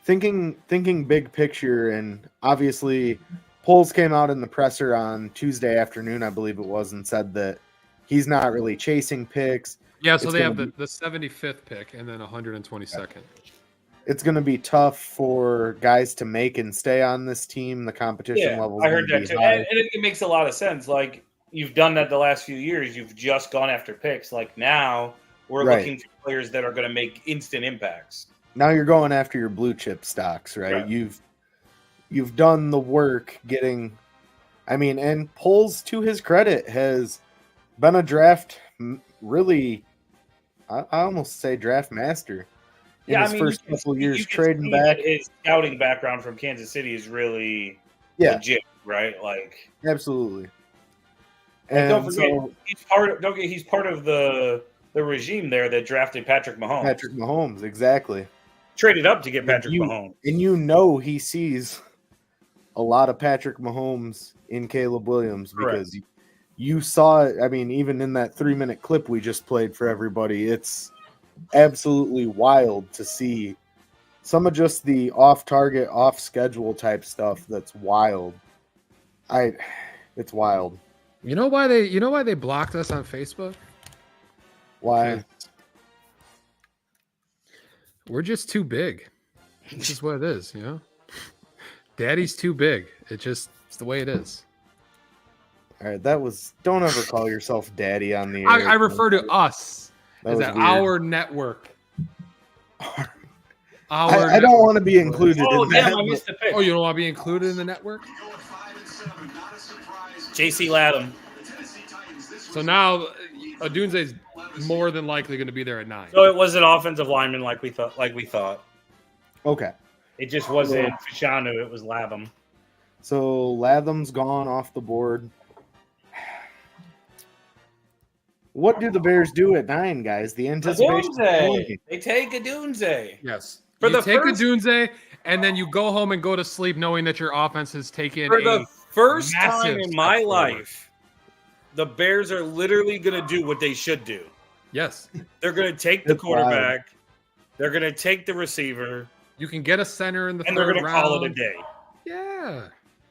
Thinking big picture, and obviously Poles came out in the presser on Tuesday afternoon, I believe it was, and said that he's not really chasing picks. Yeah, so It's they gonna have the 75th pick and then 122nd. It's going to be tough for guys to make and stay on this team. The competition level. I heard that too, and it makes a lot of sense. Like you've done that the last few years. You've just gone after picks. Like now we're Right. looking for players that are going to make instant impacts. Now you're going after your blue chip stocks, right? Right. You've done the work getting. I mean, and Poles, to his credit, has been a draft really. I almost say draft master. In his first couple years you can trading see back. that his scouting background from Kansas City is really legit, right? Like Absolutely. and don't And forget, so he's part of the regime there that drafted Patrick Mahomes. Patrick Mahomes, exactly. Traded up to get Patrick Mahomes. And he sees a lot of Patrick Mahomes in Caleb Williams because you saw it. I mean, even in that 3-minute clip we just played for everybody, it's absolutely wild to see some of just the off-target, off-schedule type stuff. That's wild. It's wild. You know why they blocked us on Facebook? Why? We're just too big. This is what it is, you know? Daddy's too big. It's the way it is. All right, don't ever call yourself daddy on the air. I refer to us as was that weird. our network. I don't want to be included in that. I missed the pick. Oh, you don't want to be included in the network? JC Latham. So now Adunze is more than likely going to be there at 9. So it was an offensive lineman like we thought. Okay. It just wasn't Fashanu, it was Latham. So Latham's gone off the board. What do the Bears do at 9, guys? The anticipation. Dunze. They take a Dunze. Yes. For you the take first, a Dunze, and then you go home and go to sleep knowing that your offense has taken for the first time massive in step my forward. life, the Bears are literally going to do what they should do. Yes. They're going to take the It's wild. quarterback. They're going to take the receiver. You can get a center in the And third they're going to round. call it a day. Yeah.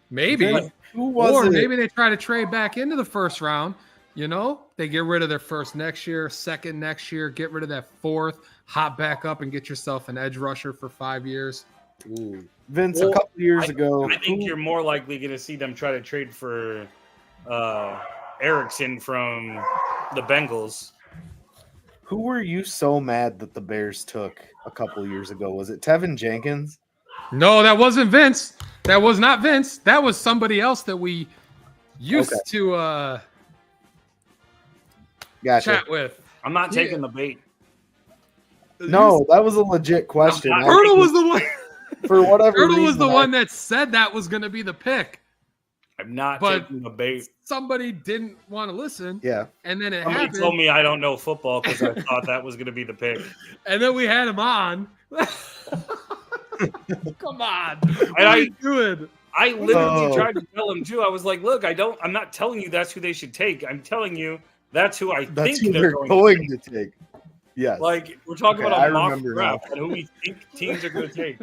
Maybe. Vince, who was Or it? maybe they try to trade back into the first round. You know, they get rid of their first next year, second next year, get rid of that fourth, hop back up and get yourself an edge rusher for 5 years. Ooh. Vince, Well, a couple years ago. I think you're more likely going to see them try to trade for Erickson from the Bengals. Who were you so mad that the Bears took a couple years ago? Was it Tevin Jenkins? No, that wasn't Vince. That was not Vince. That was somebody else that we used to Gotcha. chat with. I'm not taking the bait. No, that was a legit question. I Turtle think was the one. for whatever Turtle was reason, the one that said that was going to be the pick. I'm not But taking the bait. somebody didn't want to listen. Yeah. And then it Somebody happened. told me I don't know football because I thought that was going to be the pick. And then we had him on. Come on. What And are you doing? I literally Oh. tried to tell him too. I was like, "Look, I'm not telling you that's who they should take. I'm telling you that's who I That's think who they're they're going, going to take. Yes. Like we're talking Okay, about I a mock remember draft now. and who we think teams are going to take.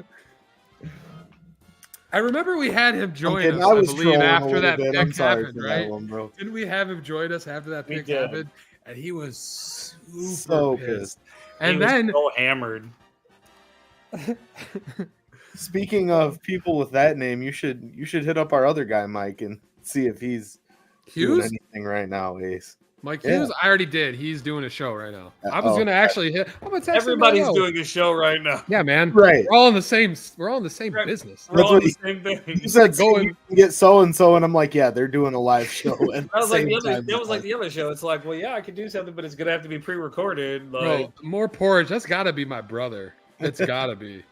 I remember we had him join Okay, us, now I I was believe, trolling a after little that bit. I'm pick sorry happened, for that right? one, bro. Didn't we have him join us after that We pick did. happened? And he was super So pissed. pissed. And He was then so hammered. Speaking of people with that name, you should hit up our other guy, Mike, and see if he's doing Hughes? anything right now, Ace. Mike Yeah. Hughes, I already did. He's doing a show right now. I was Oh. gonna actually hit. I'm gonna text Everybody's him right now. doing a show right now. Yeah, man. Right. We're all in the same. We're all in the same Right. business. We're That's all what on the same thing. You said Going- you can get so and so, and I'm like, yeah, they're doing a live show. At That was the like same the other. time. That was like the other show. It's like, well, yeah, I could do something, but it's gonna have to be pre-recorded. Like, Bro, more porridge. That's got to be my brother. It's got to be.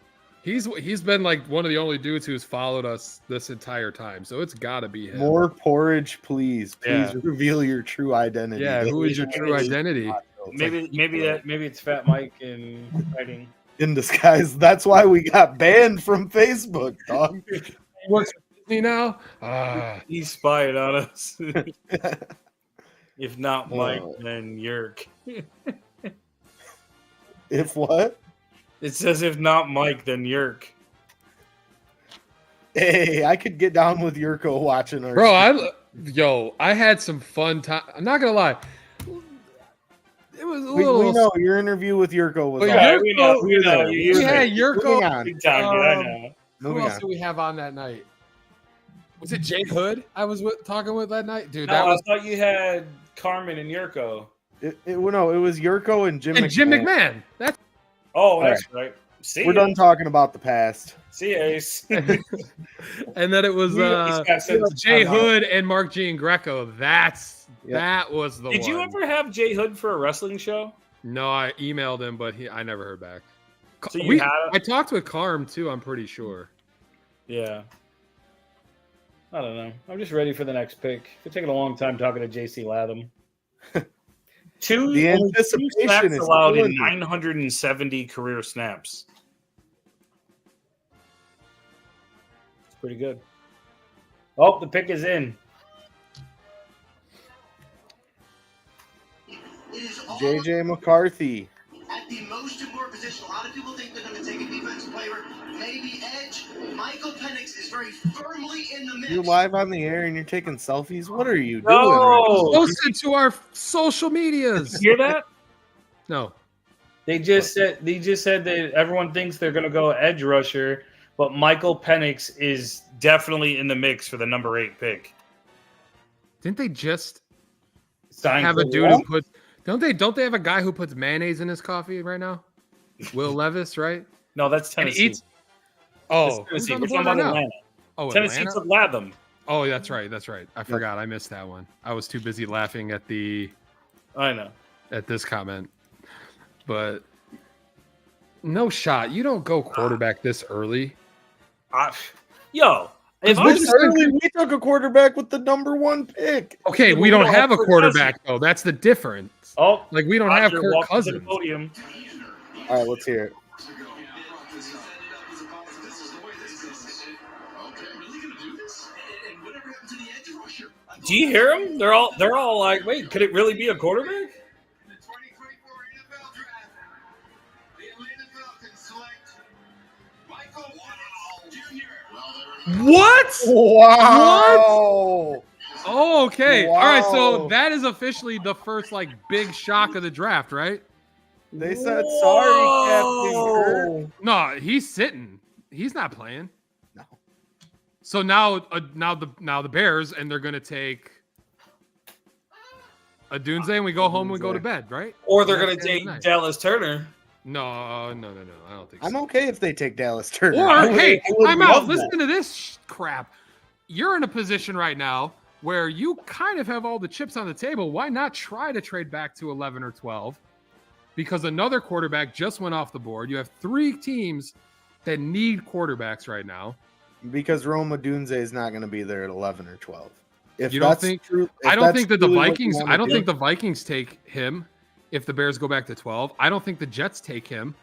He's been like one of the only dudes who's followed us this entire time, so it's got to be him. More porridge, please. Please Yeah. reveal your true identity. Yeah, who is your true identity? maybe it's Fat Mike in hiding. In disguise. That's why we got banned from Facebook, dog. He works for Disney now. Ah, He's spying on us. If not Mike, Oh. then Yerk. If what? It says if not Mike, then Yerk. Hey, I could get down with Yurko watching our bro, I had some fun time. I'm not gonna lie. It was a we little. know your interview with Yurko was But awesome. Yeah, we know. We know. We You we used had it. Yurko. Moving on. Big time, dude. I know. Who Moving else on. did we have on that night? Was it Jay Hood I was talking with that night? Dude, No, that I was thought you had Carmen and Yurko. It was Yurko and Jim and McMahon. Jim McMahon. That's Oh, that's right. See We're ya. done talking about the past. See ya, Ace. and then it was He's got sense of Jay time. Hood and Mark Jean Greco. That was the Did one. you ever have Jay Hood for a wrestling show? No, I emailed him, but I never heard back. So you had- I talked with Carm too. I'm pretty sure. Yeah. I don't know. I'm just ready for the next pick. It's taking a long time talking to JC Latham. The Only two anticipation snaps is allowed in killing me. 970 career snaps. It's pretty good. Oh, the pick is in. JJ McCarthy. At the most important position, a lot of people think they're going to take a defensive player, maybe edge. Michael Penix is very firmly in the mix. You're live on the air and you're taking selfies. What are you doing? No! Post it to our social medias. You hear that? No. They just said that everyone thinks they're going to go edge rusher, but Michael Penix is definitely in the mix for the number 8 pick. Didn't they just Signed have a for dude what? who put? Don't they have a guy who puts mayonnaise in his coffee right now? Will Levis, right? No, that's And Tennessee. eats. Oh, That's who's Tennessee. on the We're board talking right about now? Atlanta. Oh, Tennessee Atlanta? took Latham. Oh, that's right. I forgot. I missed that one. I was too busy laughing at I know. this comment. But no shot. You don't go quarterback this early. Yo, if We're I just Early, we took a quarterback with the number 1 pick. Okay, we don't have a quarterback though. That's the difference. Oh, Like we don't have Roger Kirk walked to the Cousins. podium. All right, let's hear it. Do you hear them? They're all like, wait, could it really be a quarterback? What? Wow. What? Oh, okay. Wow. All right, so that is officially the first like big shock of the draft, right? They said sorry, Captain Kirk. No, he's sitting. He's not playing. No. So now the Bears, and they're gonna take a Dunze, and we go home and we go to bed, right? Or they're going That's to the end take of the night. Dallas Turner. No. I don't think so. I'm okay if they take Dallas Turner. Or hey, I'm out. love Listen that. to this crap. You're in a position right now where you kind of have all the chips on the table. Why not try to trade back to 11 or 12? Because another quarterback just went off the board. You have 3 teams that need quarterbacks right now. Because Roma Dunze is not going to be there at 11 or 12. If You don't that's think? true, I don't think that the Vikings. I don't do, think the Vikings take him. If the Bears go back to 12, I don't think the Jets take him.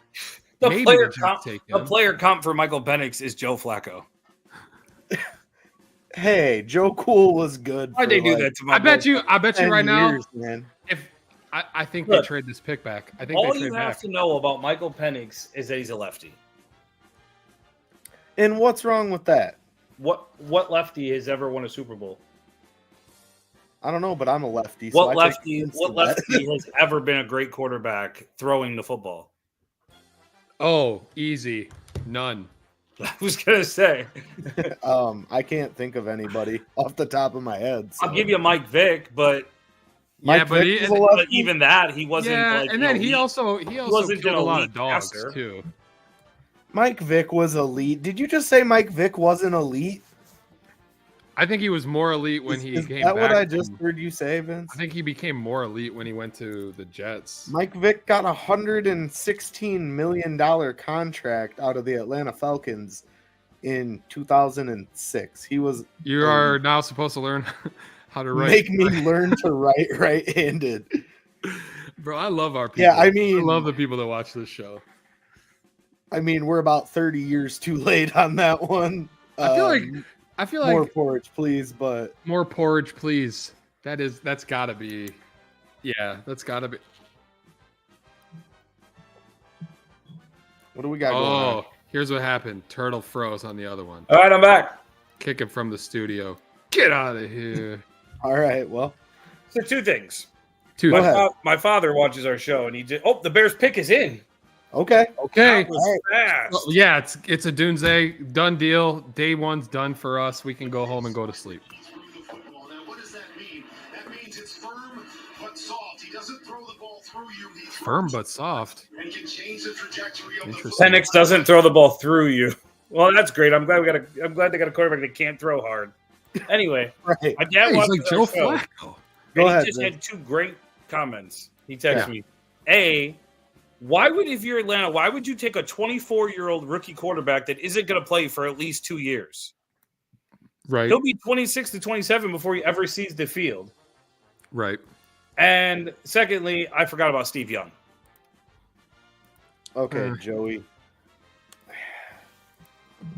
Maybe the Jets take him. The player comp for Michael Penix is Joe Flacco. Hey, Joe Cool was good. Why'd they do that to my I bet boy? you. I bet you 10 right now. years, man. If I think Look, they trade this pick back. I think All they you trade have back. to know about Michael Penix is that he's a lefty. And what's wrong with that? What lefty has ever won a Super Bowl? I don't know, but I'm a lefty. What so I take lefty? offense What to that. lefty has ever been a great quarterback throwing the football? Oh, easy. None. I was gonna say. I can't think of anybody off the top of my head. So. I'll give you Mike Vick, but Mike but Vick was a but lefty? even that he wasn't. Yeah, like, and then an he elite- also wasn't killed an a lot elite of dogs passer. too. Mike Vick was elite. Did you just say Mike Vick wasn't elite? I think he was more elite when he Is came that back. what I just heard you say, Vince? I think he became more elite when he went to the Jets. Mike Vick got a $116 million contract out of the Atlanta Falcons in 2006. He was. You are now supposed to learn how to write. Make me learn to write right-handed. Bro, I love our people. Yeah, I mean, I love the people that watch this show. I mean, we're about 30 years too late on that one. I feel like more porridge, please. But more porridge, please. That's gotta be. Yeah, that's gotta be. what do we got going on? Oh, here's what happened. Turtle froze on the other one. All right, I'm back. Kick it from the studio. Get out of here. All right, well, So 2 things. Two. My father watches our show, and he did. Oh, the Bears pick is in. Okay. Okay. That was fast. Well, yeah, it's a Dunze done deal. Day 1's done for us. We can go home and go to sleep. Now, what does that mean? That means it's firm but soft. He doesn't throw the ball through you. He Firm but soft. and can change the trajectory of the Interesting. Penix doesn't throw the ball through you. Well, that's great. I'm glad they got a quarterback that can't throw hard. Anyway, Right. my dad Yeah, he's watched like our Joe show, Flacco. Go and ahead, he just Vince. had 2 great comments. He texted me, if you're Atlanta, why would you take a 24-year-old rookie quarterback that isn't going to play for at least 2 years? Right. He'll be 26 to 27 before he ever sees the field. Right. And secondly, I forgot about Steve Young. Okay, Joey.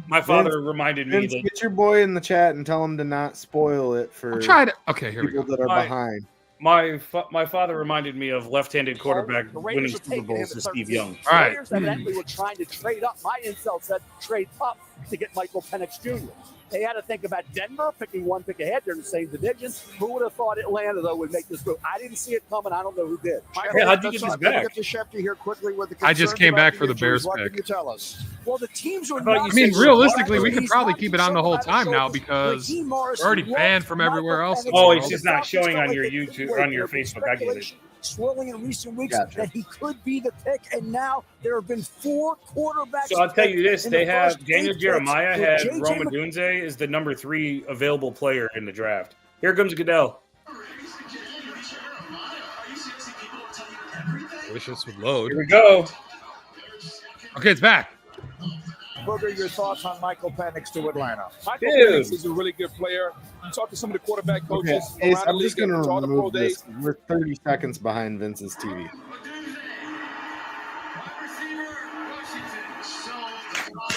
My father reminded me Vince, that get your boy in the chat and tell him to not spoil it for Try to. Okay, here we people go. that are My- behind. my father reminded me of left-handed quarterback The winning Raiders are Super taking him Bowls at to Steve 13. Young. All right. Raiders evidently were trying to trade up. My intel said trade up to get Michael Penix Jr. They had to think about Denver picking 1 pick ahead. They're in the same division. Who would have thought Atlanta, though, would make this move? I didn't see it coming. I don't know who did. Yeah, how'd you get this back? Get to Shefty here quickly with the I just concerns came about back for the injuries. Bears What pick. can you tell us? Well, the teams are I thought not. you I mean, said- realistically, we could probably keep it on the whole time now because Raheem Morris we're already loves banned from everywhere Michael else. Penix. Oh, it's The just not Falcons showing felt on like your they could YouTube, do it. on your There was Facebook. I get it. speculation swirling in recent weeks Gotcha. that he could be the pick, and now there have been 4 quarterbacks. So I'll tell you this: in the they have first Daniel 8 Jeremiah picks, had with Roma J.J. Dunze is the number 3 available player in the draft. Here comes Goodell. Wish this would load. Here we go. Okay, it's back. Booger, your thoughts on Michael Penix to Atlanta? Michael Penix is a really good player. You talk to some of the quarterback Okay, coaches Ace, around the I'm league just going that to all the pro remove days. this. We're 30 seconds behind Vince's TV.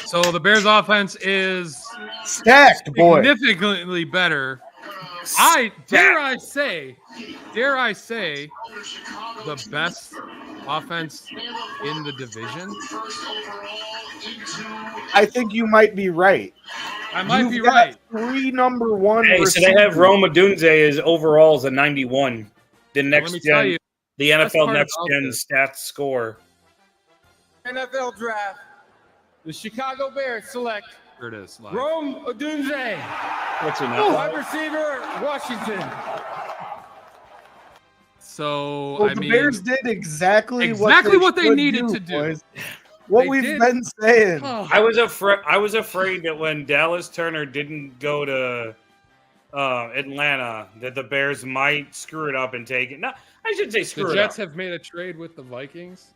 So the Bears offense is stacked, boy. Significantly better. Dare I say, the best offense in the division. I think you might be right. I might be got right. 3 number 1 Hey, so they have Rome Odunze as overalls a 91. The next let me tell gen, you, the best NFL part next about gen this- stats score. NFL draft. The Chicago Bears select Here it is. Live. Rome Odunze, What's your wide receiver, Washington. So Well, I the mean, Bears did exactly what they should needed to do. boys. What They we've did- been saying. Oh. I was afraid that when Dallas Turner didn't go to Atlanta, that the Bears might screw it up and take it. No, I shouldn't say screw The it Jets up. have made a trade with the Vikings.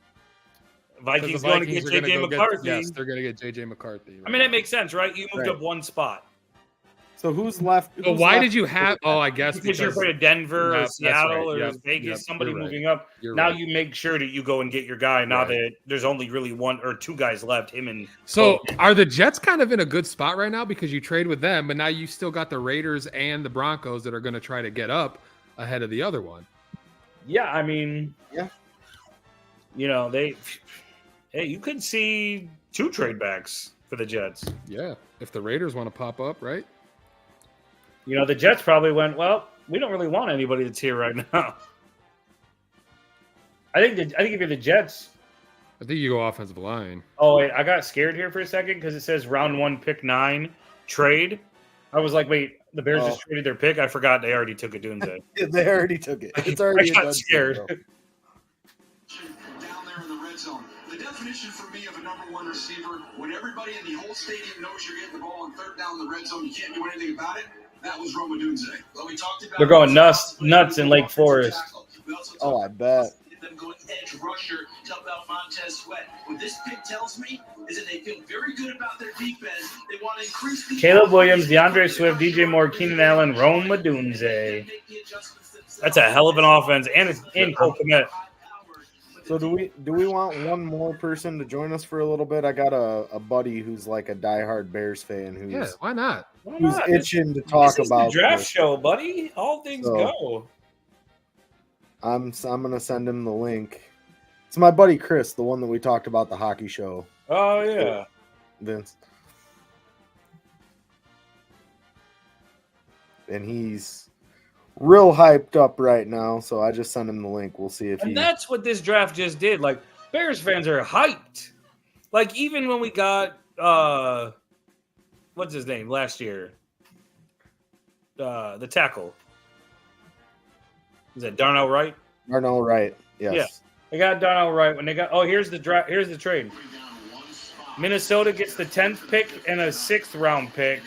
Vikings The going to get Vikings are JJ gonna go McCarthy. yes, they're going to get JJ McCarthy. I mean, that makes sense, right? You moved Right. up one spot. So who's left? But who's why left did you have? Oh, I guess Because you're afraid of Denver or Seattle or Vegas, somebody moving up. You're Now right. you make sure that you go and get your guy. Now Right. that there's only really 1 or 2 guys left, him and So Cole. are the Jets kind of in a good spot right now because you trade with them, but now you still got the Raiders and the Broncos that are going to try to get up ahead of the other one. Yeah, I mean, Yeah. You know, you could see 2 trade backs for the Jets. Yeah, if the Raiders want to pop up, right? You know, the Jets probably went, well, we don't really want anybody that's here right now. I think if you're the Jets. I think you go offensive line. Oh, wait, I got scared here for a second because it says round 1, pick 9, trade. I was like, wait, the Bears just traded their pick? I forgot they already took a Dunze. They already took it. It's already I got done. scared. Down there in the red zone. The definition for me of a number 1 receiver, when everybody in the whole stadium knows you're getting the ball on 3rd down in the red zone, you can't do anything about it. That was Rome Odunze. Well, we talked about They're going nuts in Lake Forest. Oh, I bet. Them going edge rusher to help out Montez Sweat. What this pick tells me is that they feel very good about their defense. They want to increase the Caleb Williams, DeAndre Swift, DJ Moore, Keenan Allen, Rome Odunze. That's a hell of an offense, and it's in Cole Kmet. So do we want one more person to join us for a little bit? I got a buddy who's like a diehard Bears fan who's Yeah, why not? who's itching to talk This is about the draft this. show, buddy. All things So- go. I'm gonna send him the link. It's my buddy Chris, the one that we talked about the hockey show. Oh yeah. Vince. And he's real hyped up right now, so I just sent him the link. We'll see if And he that's what this draft just did. Like, Bears fans are hyped. Like, even when we got what's his name last year? The tackle. Is that Darnell Wright? Darnell Wright. Yes. Yeah. They got Darnell Wright when they got here's the trade. Minnesota gets the 10th pick and a 6th round pick.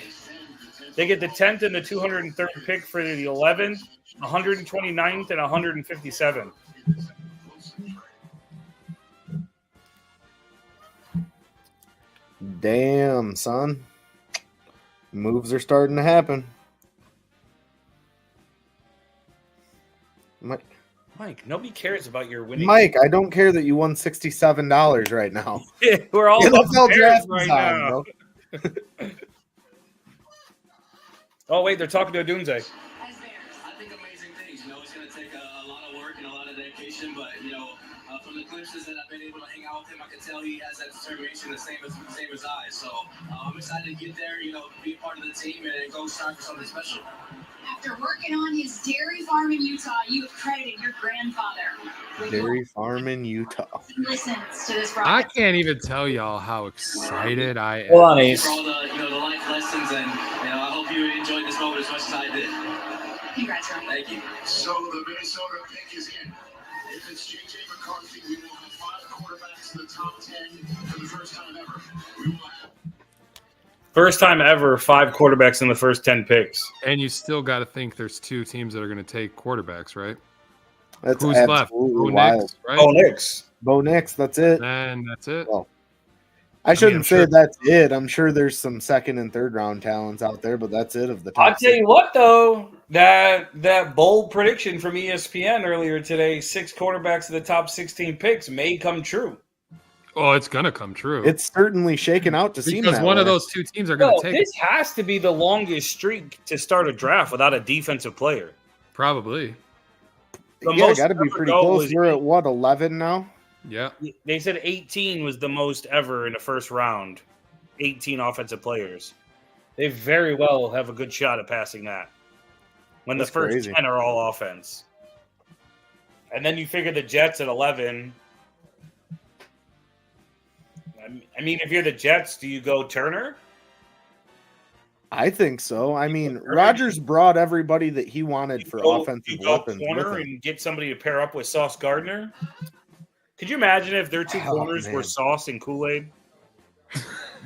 They get the 10th and the 203rd pick for the 11th, 129th, and 157th. Damn, son. Moves are starting to happen. Mike, nobody cares about your winning. Mike, I don't care that you won $67 right now. We're all NFL Bears draft right is now. on, bro. Oh wait, they're talking to Odunze. I think amazing things. You know, it's going to take a lot of work and a lot of dedication, but you know, from the glimpses that I've been able to hang out with him, I can tell he has that determination the same as I. So I'm excited to get there. You know, be a part of the team and go strive for something special. After working on his dairy farm in Utah, you have credited your grandfather. Dairy farm in Utah. Listens to this I broadcast. can't even tell y'all how excited I am. Hold on, Ace. For all the the life lessons, and I hope you enjoyed this moment as much as I did. Congrats, Ryan. Thank you. So the Minnesota pick is in. If it's JJ McCarthy, we will have 5 quarterbacks in the top 10 for the first time ever. We will have First time ever, 5 quarterbacks in the first 10 picks. And you still got to think there's 2 teams that are going to take quarterbacks, right? That's Who's left? absolutely Bo wild. Nix, right? Bo Nix. Bo Nix, that's it. And that's it. Well, I shouldn't I'm say sure- that's it. I'm sure there's some second and third round talents out there, but that's it of the top. I'll tell you what, though, that bold prediction from ESPN earlier today, 6 quarterbacks of the top 16 picks may come true. Oh, it's gonna come true. It's certainly shaken out to seem because that one of way. those two teams are gonna take this has to be the longest streak to start a draft without a defensive player. Probably. The Yeah, most got to be ever pretty go close. was- We're at what, 11 now? Yeah. They said 18 was the most ever in the first round. 18 offensive players. They very well have a good shot at passing that. When That's the first crazy. 10 are all offense. And then you figure the Jets at 11. I mean, if you're the Jets, do you go Turner? I think so. I mean, Rodgers brought everybody that he wanted for offensive You go weapons with corner him. and get somebody to pair up with Sauce Gardner? Could you imagine if their two corners were man. Sauce and Kool-Aid?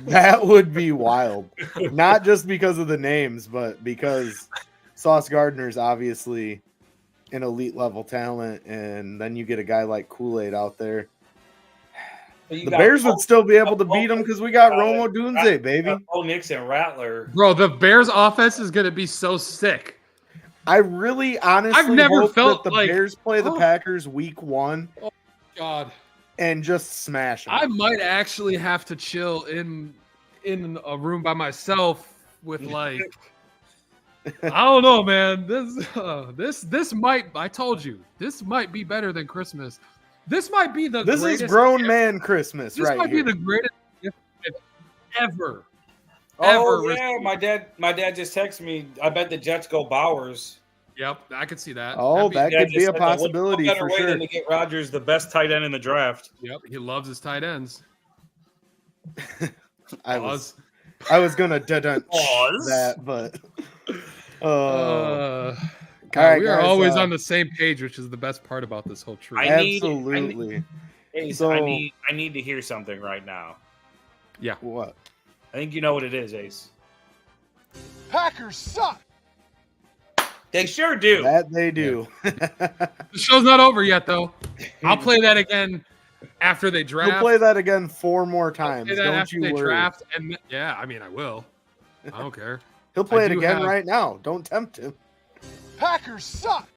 That would be wild. Not just because of the names, but because Sauce Gardner's obviously an elite level talent, and then you get a guy like Kool-Aid out there. But you The got Bears would still be able to Bo- beat them because we got uh, Romo Dunze, baby. Bo Nix and Rattler. Bro, the Bears offense is gonna be so sick. I really honestly I've never hope felt that the like- Bears play the Oh. Packers week 1 God. and just smash them. I might actually have to chill in a room by myself with like I don't know, man. This might, I told you, this might be better than Christmas. This might be the This greatest is grown gift. man Christmas This right might here. be the greatest gift ever. Oh, ever yeah. My dad just texted me. I bet the Jets go Bowers. Yep, I could see that. Oh, that Yeah, could be just a said, what possibility better for way sure. than to get Rodgers the best tight end in the draft. Yep, he loves his tight ends. I was gonna Pause. that, but God, all right, we are guys, always on the same page, which is the best part about this whole tree. absolutely. Ace, So- I need to hear something right now. Yeah. What? I think you know what it is, Ace. Packers suck. They sure do. That they do. The show's not over yet, though. I'll play that again after they draft. You'll play that again 4 more I'll times. play that Don't after you they worry. draft, and yeah, I mean, I will. I don't care. He'll play I it do again have- right now. Don't tempt him. Packers suck.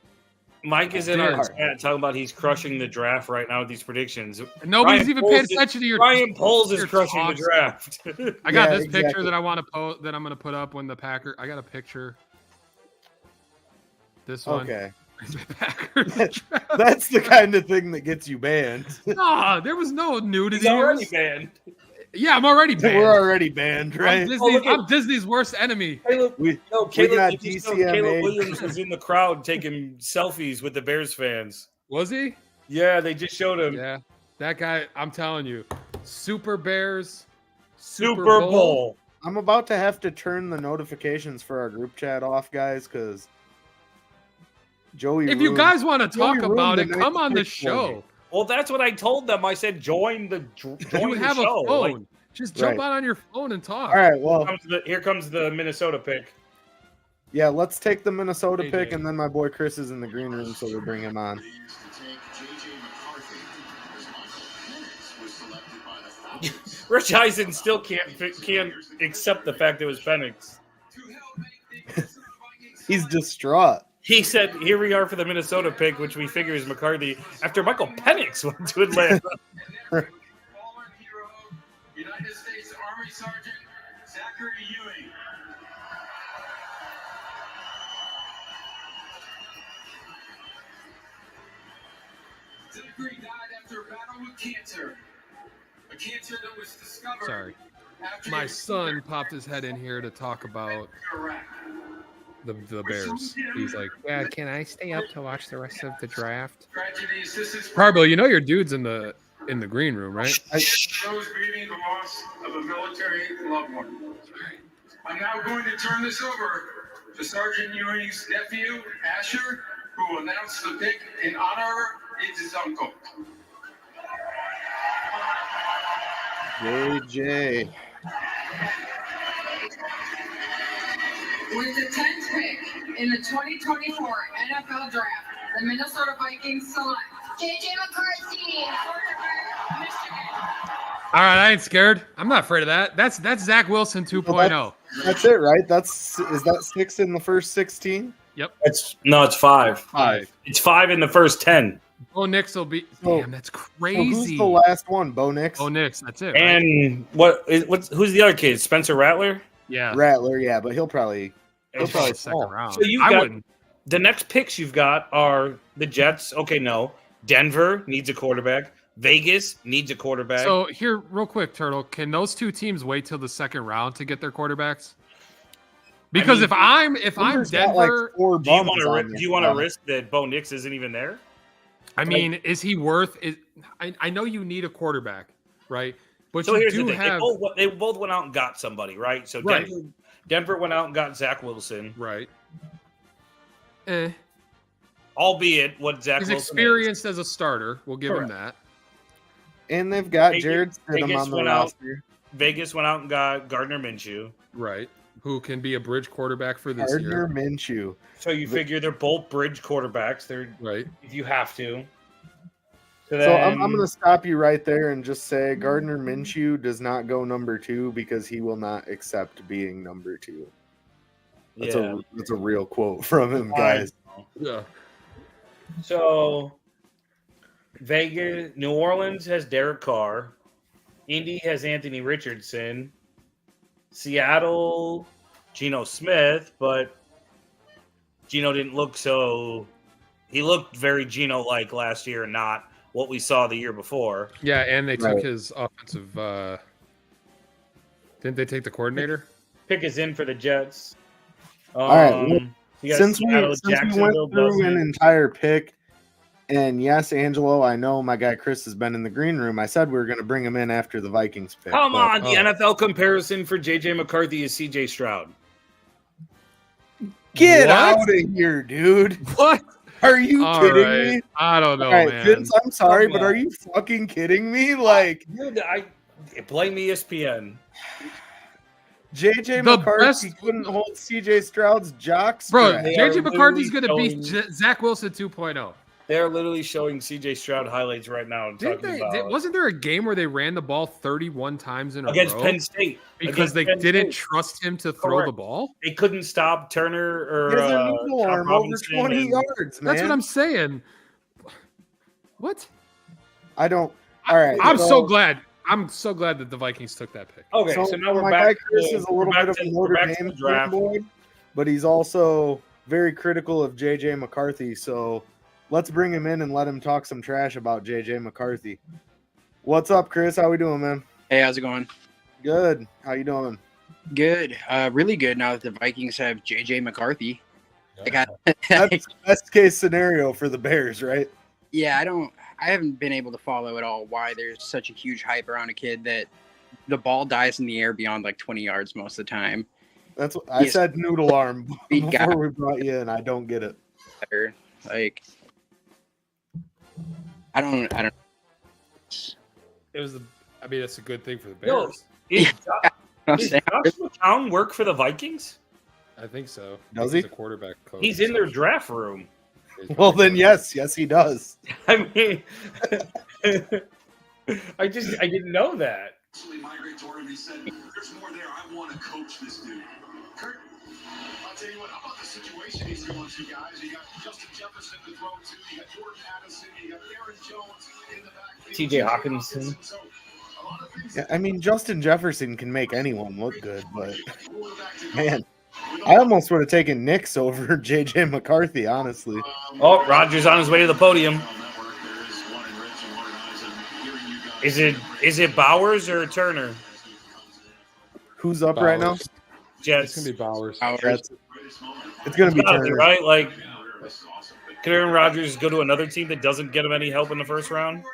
Mike is in our Dude. chat talking about he's crushing the draft right now with these predictions. Nobody's Ryan even Poles paying is- attention to your. Ryan Poles is your crushing the talks. draft. I got Yeah, this picture exactly. that I want to post that I'm going to put up when the Packer. I got a picture. This one. Okay. Packers. That's the kind of thing that gets you banned. Nah, there was no nudity. He's already It was- banned. Yeah, I'm already banned. We're already banned, right? I'm Disney's worst enemy. Caleb, We Caleb, got they just showed DCMA. Caleb Williams was in the crowd taking selfies with the Bears fans. Was he? Yeah, they just showed him. Yeah. That guy, I'm telling you, Super Bears, Super Bowl. I'm about to have to turn the notifications for our group chat off, guys, because Joey. If you ruined- guys want to Joey talk ruined about the it, night come on the for me. show. Well, that's what I told them. I said, join the You show. have a phone. Like, Just jump Right. on your phone and talk. All right, well, here comes the Minnesota pick. yeah, let's take the Minnesota AJ. pick, and then my boy Chris is in the green room, so we'll bring him on. Rich Eisen still can't accept the fact it was Penix. He's distraught. He said, "Here we are for the Minnesota pick, which we figure is McCarthy after Michael Penix went to Atlanta." United States Army Sergeant Zachary Ewing. Zachary died after a battle with cancer. A cancer that was discovered Sorry. after My he son popped his head in here to talk about Iraq. the Bears. He's like, yeah, can I stay up to watch the rest of the draft? Tragedies. This is Carbo, you know your dude's in the green room, right? those grieving the loss of a military loved one. I'm now going to turn this over to Sergeant Ewing's nephew, Asher, who will announce the pick in honor of his uncle. JJ. With the 10th pick in the 2024 NFL Draft, the Minnesota Vikings select J.J. McCarthy, quarterback, Michigan. All right, I ain't scared. I'm not afraid of that. That's Zach Wilson 2.0. That's it, right? Is that 6 in the first 16? Yep. It's 5. 5. It's 5 in the first 10. Bo Nix will be. So- Damn, that's So crazy. who's the last one? Bo Nix? Bo Nix. That's it. Right? And who's the other kid? Spencer Rattler? Yeah. Rattler, yeah, but he'll probably second fall. round. So you I got wouldn't. the next picks you've got are the Jets. Okay, no. Denver needs a quarterback. Vegas needs a quarterback. So here, real quick, Turtle, can those two teams wait till the second round to get their quarterbacks? Because if I'm Denver's got, Denver, like, 4 do you bums on this want to guy. risk that Bo Nix isn't even there? I mean, is he worth it? I know you need a quarterback, right? But So you here's do the thing: have they both went out and got somebody, right? So Right. Denver went out and got Zach Wilson, right. albeit what Zach He's Wilson experienced as a starter. We'll give him that. And they've got Vegas- Jared Stidham Vegas on the went out. roster. Vegas went out and got Gardner Minshew. Right. Who can be a bridge quarterback for this Gardner year. Minshew. So you figure they're both bridge quarterbacks. They're right. if you have to. So I'm going to stop you right there and just say Gardner Minshew does not go number 2 because he will not accept being number 2. That's a real quote from him, guys. Yeah. So Vegas, New Orleans has Derek Carr. Indy has Anthony Richardson. Seattle, Geno Smith, but Geno didn't look so. He looked very Geno-like last year, not what we saw the year before. Yeah, and they took Right. his offensive. Didn't they take the coordinator? Pick is in for the Jets. All right. Well, you got since we Seattle, went Jacksonville, through an Bills. entire pick, and yes, Angelo, I know my guy Chris has been in the green room. I said we were going to bring him in after the Vikings pick. Come but- on, the NFL comparison for J.J. McCarthy is C.J. Stroud. Get What? out of here, dude. What? Are you All kidding right. me? I don't know, All right, man. Vince, I'm sorry, Come but on. are you fucking kidding me? Like, Dude, I blame ESPN. JJ The McCarthy best- couldn't hold CJ Stroud's jock Bro, strap. They JJ are McCarthy's going to literally beat showing- Zach Wilson 2.0. They're literally showing C.J. Stroud highlights right now. And Didn't talking they? about Wasn't there a game where they ran the ball 31 times in a against row Penn State because Against they Penn didn't State. trust him to throw the Correct. ball? They couldn't stop Turner or He has a Chop noodle arm over Robinson 20 and- yards, man. That's what I'm saying. What? I don't. All right. I'm so glad. I'm so glad that the Vikings took that pick. Okay, so now we're my back. guy Chris to, is a we're little back bit of to- a we're Notre back to Dame the draft. fanboy, but he's also very critical of JJ McCarthy. So let's bring him in and let him talk some trash about JJ McCarthy. What's up, Chris? How we doing, man? Hey, how's it going? Good. How you doing? Good. Really good now that the Vikings have JJ McCarthy. That's best case scenario for the Bears, right? Yeah, I haven't been able to follow at all why there's such a huge hype around a kid that the ball dies in the air beyond like 20 yards most of the time. That's what I Yes. said. Noodle arm Big guy. before we brought you in. I don't get it. Like, I don't. It was. I mean, it's a good thing for the Yo, Bears. Does Josh McCown work for the Vikings? I think so. Does He's he? a quarterback coach. He's in their draft room. Well, then yes, he does. I mean, I didn't know that. Migrate toward him. He said, "There's more there. I want to coach this dude." Kurt, I'll tell you what. How about the situation he's going to, guys? You got Justin Jefferson to throw to. You got Jordan Addison. You got Aaron Jones in the backfield. T.J. Hawkinson. So, a lot of things. Yeah, I mean, Justin Jefferson can make anyone look good, but man, I almost would have taken Knicks over JJ McCarthy, honestly. Oh, Rodgers on his way to the podium. Is it Bowers or Turner? Who's up right now? Jets. It's gonna be Bowers. It's gonna be Gotta Turner. right. Like, could Aaron Rodgers go to another team that doesn't get him any help in the first round?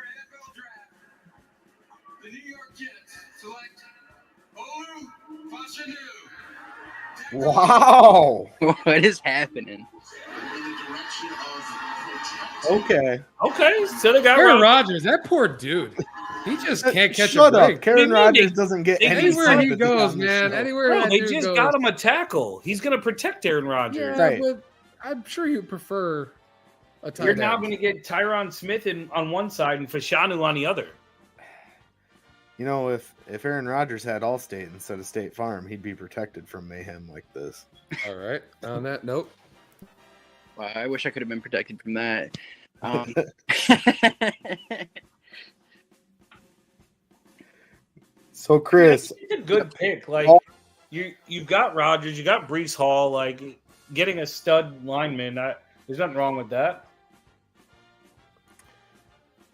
Wow. What is happening? Okay. Okay. So they got Aaron Rodgers. Rodgers, that poor dude. He just can't catch Shut a up. break. Karen Rodgers doesn't get any Anywhere he sympathy goes, on this man. show. Anywhere Bro, that they dude just goes. got him a tackle. He's going to protect Aaron Rodgers. Yeah, Right. but I'm sure you prefer a tight You're end. now going to get Tyron Smith on one side and Fashanu on the other. You know, if Aaron Rodgers had Allstate instead of State Farm, he'd be protected from mayhem like this. All right. On that note, Well, I wish I could have been protected from that. So, Chris, It's a good pick. Like you got Rodgers, you got Brees Hall. Like getting a stud lineman, there's nothing wrong with that.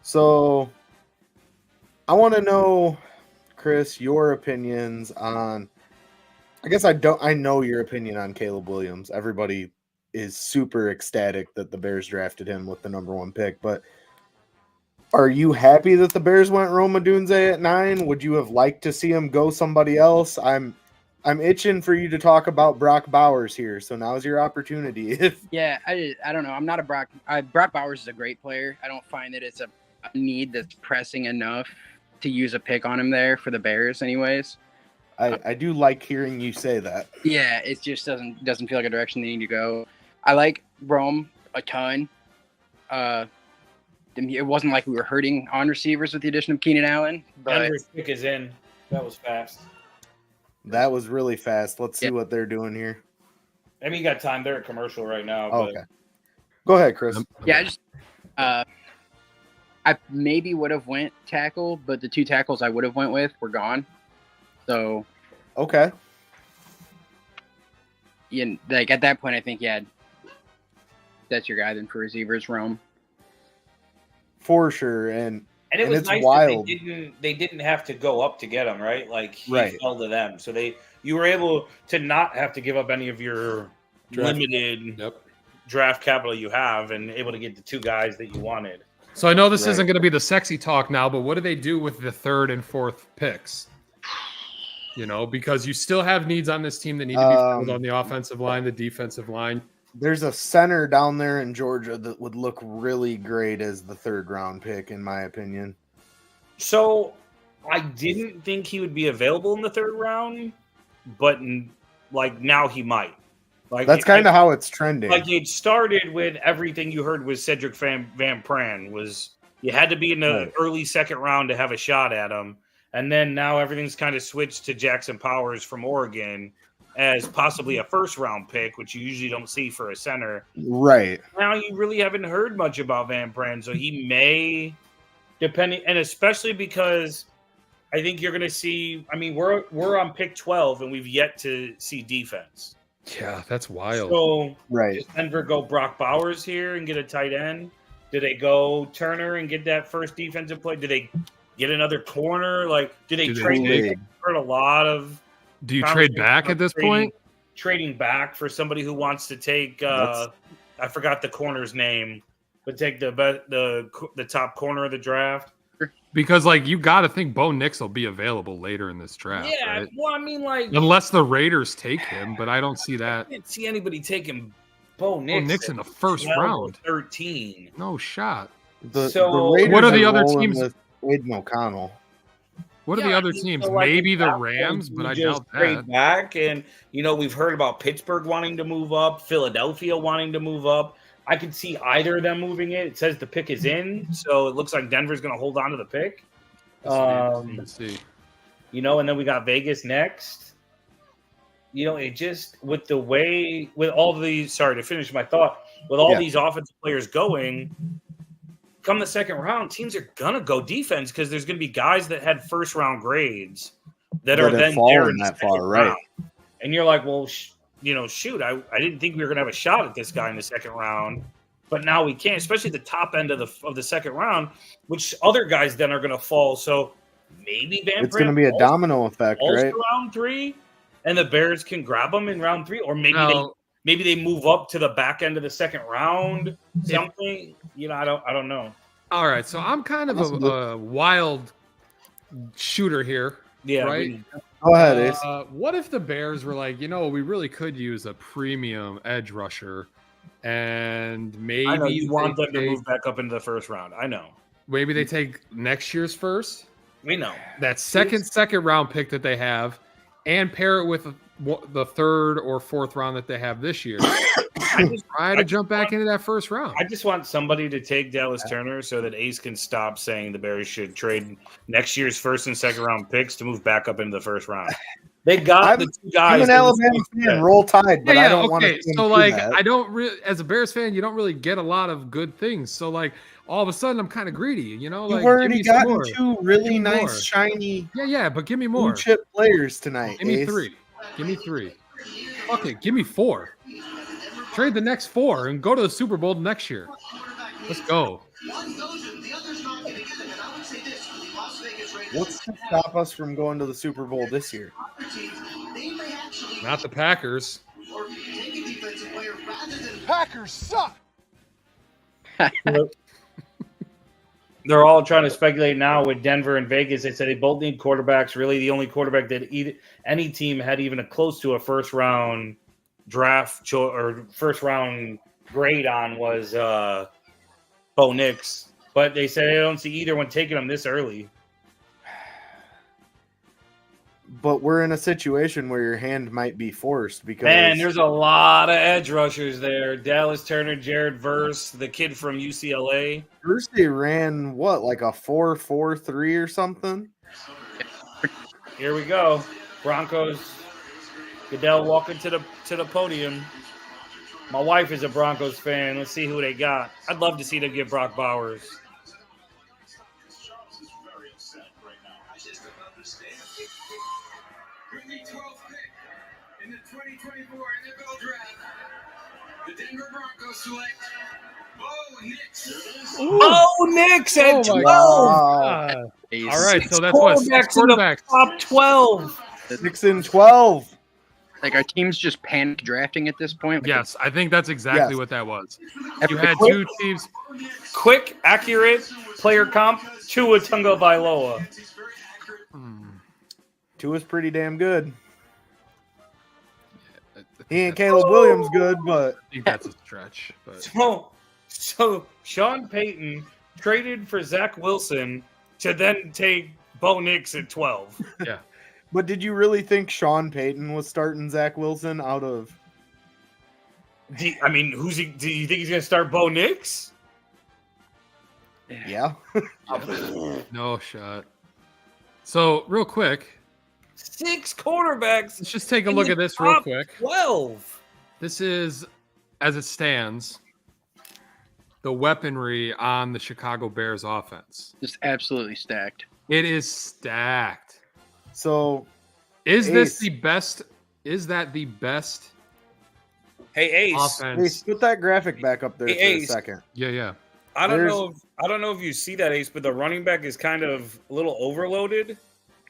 So I want to know, Chris, your opinions on. I guess I know your opinion on Caleb Williams. Everybody is super ecstatic that the Bears drafted him with the number 1 pick, but are you happy that the Bears went Rome Odunze at 9? Would you have liked to see him go somebody else? I'm itching for you to talk about Brock Bowers here, so now's your opportunity. Yeah, I don't know. I'm not a Brock. Brock Bowers is a great player. I don't find that it's a need that's pressing enough to use a pick on him there for the Bears, anyways. I do like hearing you say that. Yeah, it just doesn't feel like a direction they need to go. I like Rome a ton. It wasn't like we were hurting on receivers with the addition of Keenan Allen. But Denver's pick is in. That was fast. That was really fast. Let's see what they're doing here. I mean, you got time. They're at commercial right now. Okay. Go ahead, Chris. Yeah, I maybe would have went tackle, but the 2 tackles I would have went with were gone. So okay. Yeah, like at that point, I think that's your guy then for receivers, Rome. For sure, and it was it's nice wild. that they didn't have to go up to get him, right? Like he Right. fell to them, so you were able to not have to give up any of your limited draft capital you have, and able to get the 2 guys that you wanted. so I know this isn't going to be the sexy talk now, but what do they do with the 3rd and 4th picks? You know, because you still have needs on this team that need to be filled on the offensive line, the defensive line. There's a center down there in Georgia that would look really great as the 3rd round pick, in my opinion. So I didn't think he would be available in the 3rd round, but like now he might. Like That's kind of how it's trending. Like it started with everything you heard was Cedric Van Pran was you had to be in the early 2nd round to have a shot at him, and then now everything's kind of switched to Jackson Powers from Oregon as possibly a 1st round pick, which you usually don't see for a center. Right. Now you really haven't heard much about Van Pran, so he may, depending, and especially because I think you're going to see. I mean, we're on pick 12, and we've yet to see defense. Yeah, that's wild. So, right. Does Denver go Brock Bowers here and get a tight end? Do they go Turner and get that first defensive play? Do they get another corner? Like, do they trade? Heard a lot of. Do you trade back at this point? Trading back for somebody who wants to take. I forgot the corner's name, but take the top corner of the draft. Because like you got to think Bo Nix will be available later in this draft. Yeah, right? well, I mean, like unless the Raiders take him, but I don't see that. I didn't see anybody taking Bo Nix in the 1st round, 13. No shot. The Raiders what are the other rolling teams? with Aiden O'Connell. What are the other teams? So, like, Maybe the at that Rams, point, but you I just doubt trade that. back, and we've heard about Pittsburgh wanting to move up, Philadelphia wanting to move up. I could see either of them moving it. It says the pick is in, so it looks like Denver's going to hold on to the pick. Let's see. And then we got Vegas next. It just with all these. Sorry to finish my thought. With all these offensive players going, come the 2nd round, teams are gonna go defense because there's gonna be guys that had 1st round grades that are then there in that the far, 2nd right? round. And you're like, well, shoot, I didn't think we were gonna have a shot at this guy in the 2nd round, but now we can, especially the top end of the 2nd round, which other guys then are gonna fall. So maybe It's going to be a domino effect, right? Round 3, and the Bears can grab them in round 3, or maybe they move up to the back end of the 2nd round. Something, I don't know. All right, so I'm kind of a wild shooter here. Yeah, right. Go ahead, Ace. What if the Bears were like, we really could use a premium edge rusher, and maybe I know you want them to move back up into the 1st round. I know. Maybe they take next year's first. We know that second round pick that they have, and pair it with the third or fourth round that they have this year. Try to jump back into that first round. I just want somebody to take Dallas Turner so that Ace can stop saying the Bears should trade next year's first and second round picks to move back up into the first round. They got the two guys. I'm an Alabama fan, roll tide, but I don't want to. So like, I don't really, as a Bears fan, you don't really get a lot of good things. So like, all of a sudden, I'm kind of greedy, you know. Like, you've already gotten two really nice, shiny, but give me more blue chip players tonight. Give me Ace. 3. Give me 3. Okay, give me 4. Trade the next 4 and go to the Super Bowl next year. Let's go. What's to stop us from going to the Super Bowl this year? Not the Packers. Packers suck. They're all trying to speculate now with Denver and Vegas. They said they both need quarterbacks. Really, the only quarterback that any team had even a close to a first round draft or first round grade on was Bo Nix. But they said they don't see either one taking them this early. But we're in a situation where your hand might be forced because There's a lot of edge rushers there. Dallas Turner, Jared Verse, the kid from UCLA. First they ran like a 4.43 or something. Here we go. Broncos. Goodell walking to the podium. My wife is a Broncos fan. Let's see who they got. I'd love to see them get Brock Bowers. With the 12th pick in the 2024 NFL Draft, the Denver Broncos select Bo Nix. Bo Nix at 12. All right, so that's what 6 quarterbacks. Top 12. 6 and 12. Like, our team's just panic drafting at this point. Yes, I think that's exactly what that was. You had Quick- 2 teams. Quick, accurate player comp, Tua Tagovailoa. Tua's pretty damn good. He ain't Caleb Williams good, but I think that's a stretch. But So Sean Payton traded for Zach Wilson to then take Bo Nix at 12. Yeah. But did you really think Sean Payton was starting Zach Wilson out of? Do you think he's going to start Bo Nix? Yeah. No shot. So real quick, 6 quarterbacks. let's just take a look at this real quick. 12. This is, as it stands, the weaponry on the Chicago Bears offense. Just absolutely stacked. It is stacked. So, is this Ace. the best? Is that the best Hey Ace. offense? Ace, put that graphic back up there Hey, for a Ace. second. Yeah. I don't know if you see that, Ace, but the running back is kind of a little overloaded.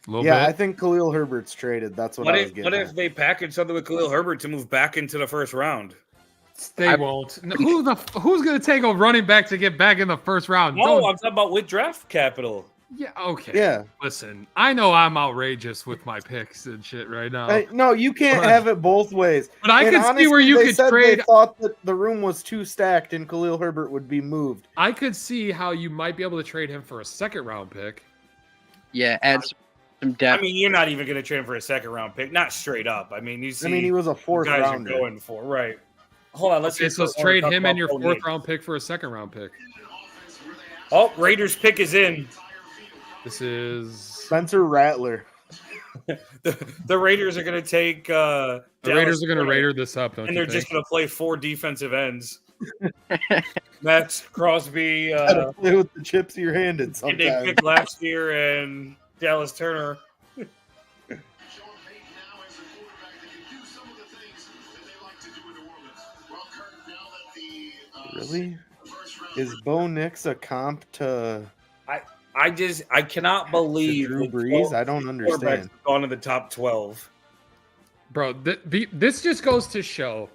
Yeah, I think Khalil Herbert's traded. That's what I was getting What at. if they package something with Khalil Herbert to move back into the first round? They won't. No, who's going to take a running back to get back in the first round? No, Don't- I'm talking about with draft capital. Yeah, okay. Yeah. Listen, I know I'm outrageous with my picks and shit right now. Hey, no, you can't But- have it both ways. But I And could see where honestly, you they could said trade- They thought that the room was too stacked and Khalil Herbert would be moved. I could see how you might be able to trade him for a second round pick. Yeah, add some depth. I mean, you're not even going to trade him for a second round pick, not straight up. I mean, you see, he was a fourth guys rounder. are going for right. Hold on, let's Okay, see. so let's trade him and your fourth round pick for a second round pick. Oh, Raiders pick is in. This is Spencer Rattler. The Raiders are going to take. The Raiders are going to Raider this up, don't and you they're think? just going to play 4 defensive ends. Max Crosby. Gotta play with the chips you're handed And sometimes. they picked last year, and Dallas Turner. Really? Is Bo Nix a comp to I cannot believe Drew that Brees? 12 I don't quarterbacks understand. have gone to the top 12. Bro, this just goes to show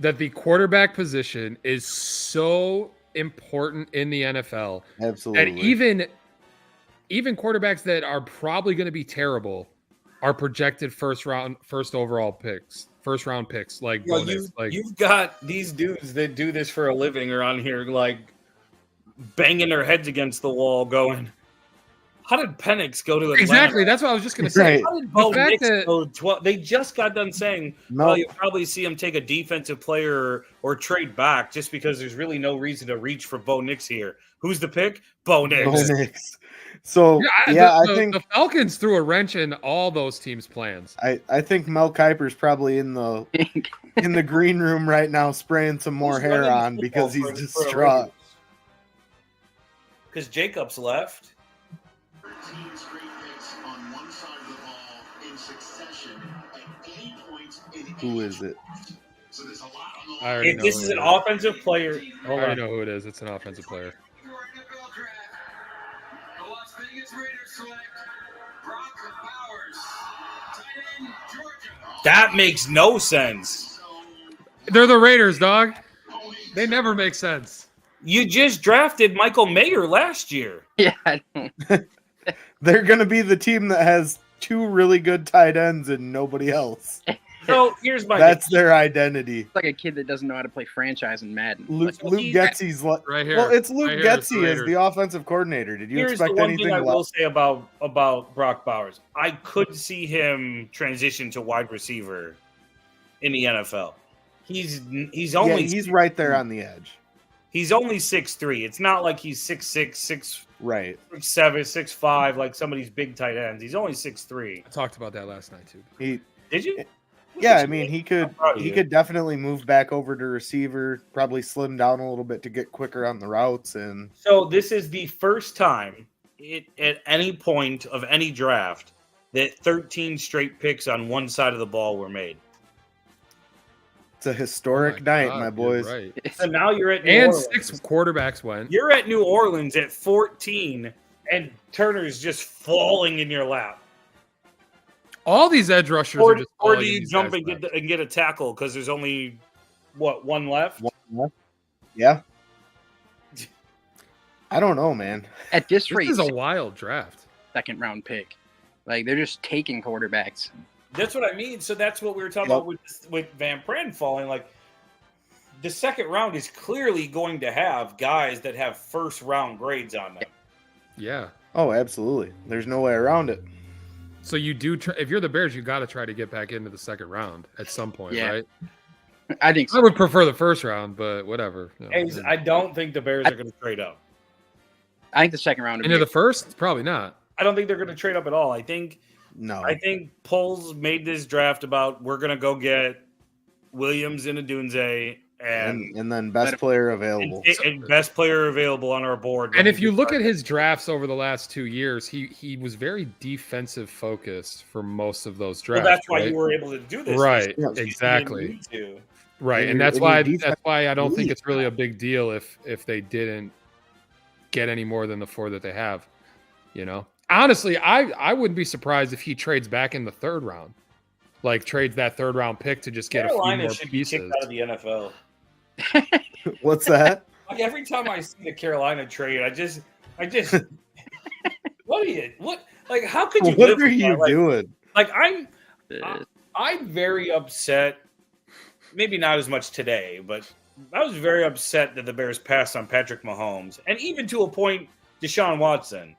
that the quarterback position is so important in the NFL. Absolutely. And even quarterbacks that are probably going to be terrible are projected first round picks like Yo, Bo Nix. Like, you've got these dudes that do this for a living are on here like banging their heads against the wall going, How did Penix go to Atlanta? Exactly. That's what I was just going to say. How did Bo The fact Nix that go 12? They just got done saying, well, you'll probably see him take a defensive player or trade back just because there's really no reason to reach for Bo Nix here. Who's the pick? Bo Nix. Bo Nix. So, I think the Falcons threw a wrench in all those teams' plans. I think Mel Kiper's probably in the green room right now spraying some more hair on because he's distraught. Because Jacobs left. 13 straight picks on one side of the ball in succession at any point in Who is it? So there's a lot on the I already If know this who is it an offensive player, I hold already on. know who it is. It's an offensive player. The Las Vegas Raiders select Brock Bowers, tight end, Georgia. That makes no sense. They're the Raiders, dog. They never make sense. You just drafted Michael Mayer last year. Yeah, I don't. They're going to be the team that has two really good tight ends and nobody else. So here's my That's their identity. It's like a kid that doesn't know how to play franchise in Madden. Luke Getsy's right here. Well, it's Luke Right here, it's the Getsy as Raiders. the offensive coordinator. Did you Here's expect the one anything thing I will less? say about Brock Bowers. I could see him transition to wide receiver in the NFL. He's only he's right there on the edge. He's only 6'3". It's not like he's 6'6", Right. 6'7", 6'5", like some of these big tight ends. He's only 6'3". I talked about that last night too. Did you? Yeah, I mean he could proud of he you. could definitely move back over to receiver, probably slim down a little bit to get quicker on the routes and So this is the first time at any point of any draft that 13 straight picks on one side of the ball were made. it's a historic night, my boys. Right. So now you're at New And Orleans. 6 quarterbacks went. You're at New Orleans at 14, and Turner's just falling in your lap. All these edge rushers Or are just do falling in you these jump guys' and laps. get a tackle because there's only one left? Yeah. I don't know, man. At this This rate, is a wild draft. second round pick. Like they're just taking quarterbacks. That's what I mean. So that's what we were talking Yep. about with Van Pran falling. Like the second round is clearly going to have guys that have first round grades on them. Yeah. Oh, absolutely. There's no way around it. So you do if you're the Bears, you got to try to get back into the second round at some point, Yeah. right? I think I so. would prefer the first round, but whatever. You know, Hey, I don't think the Bears are going to trade up. I think the second round would into be the first, probably not. I don't think they're going to trade up at all. I think Poles made this draft about we're going to go get Williams and Adunze and then best player available. and best player available on our board. And if you look at his drafts over the last 2 years, he was very defensive focused for most of those well, drafts. that's why right? you were able to do this. Right, You didn't exactly. need to. Right, and that's why I don't think it's really a big deal if they didn't get any more than the 4 that they have. You know, honestly, I wouldn't be surprised if he trades back in the third round, like trades that third round pick to just get a few Carolina more should be pieces. kicked out of the NFL. What's that? Like every time I see the Carolina trade, I just like how could you What live are with you that? Like, doing? Like I'm very upset. Maybe not as much today, but I was very upset that the Bears passed on Patrick Mahomes, and even to a point, Deshaun Watson.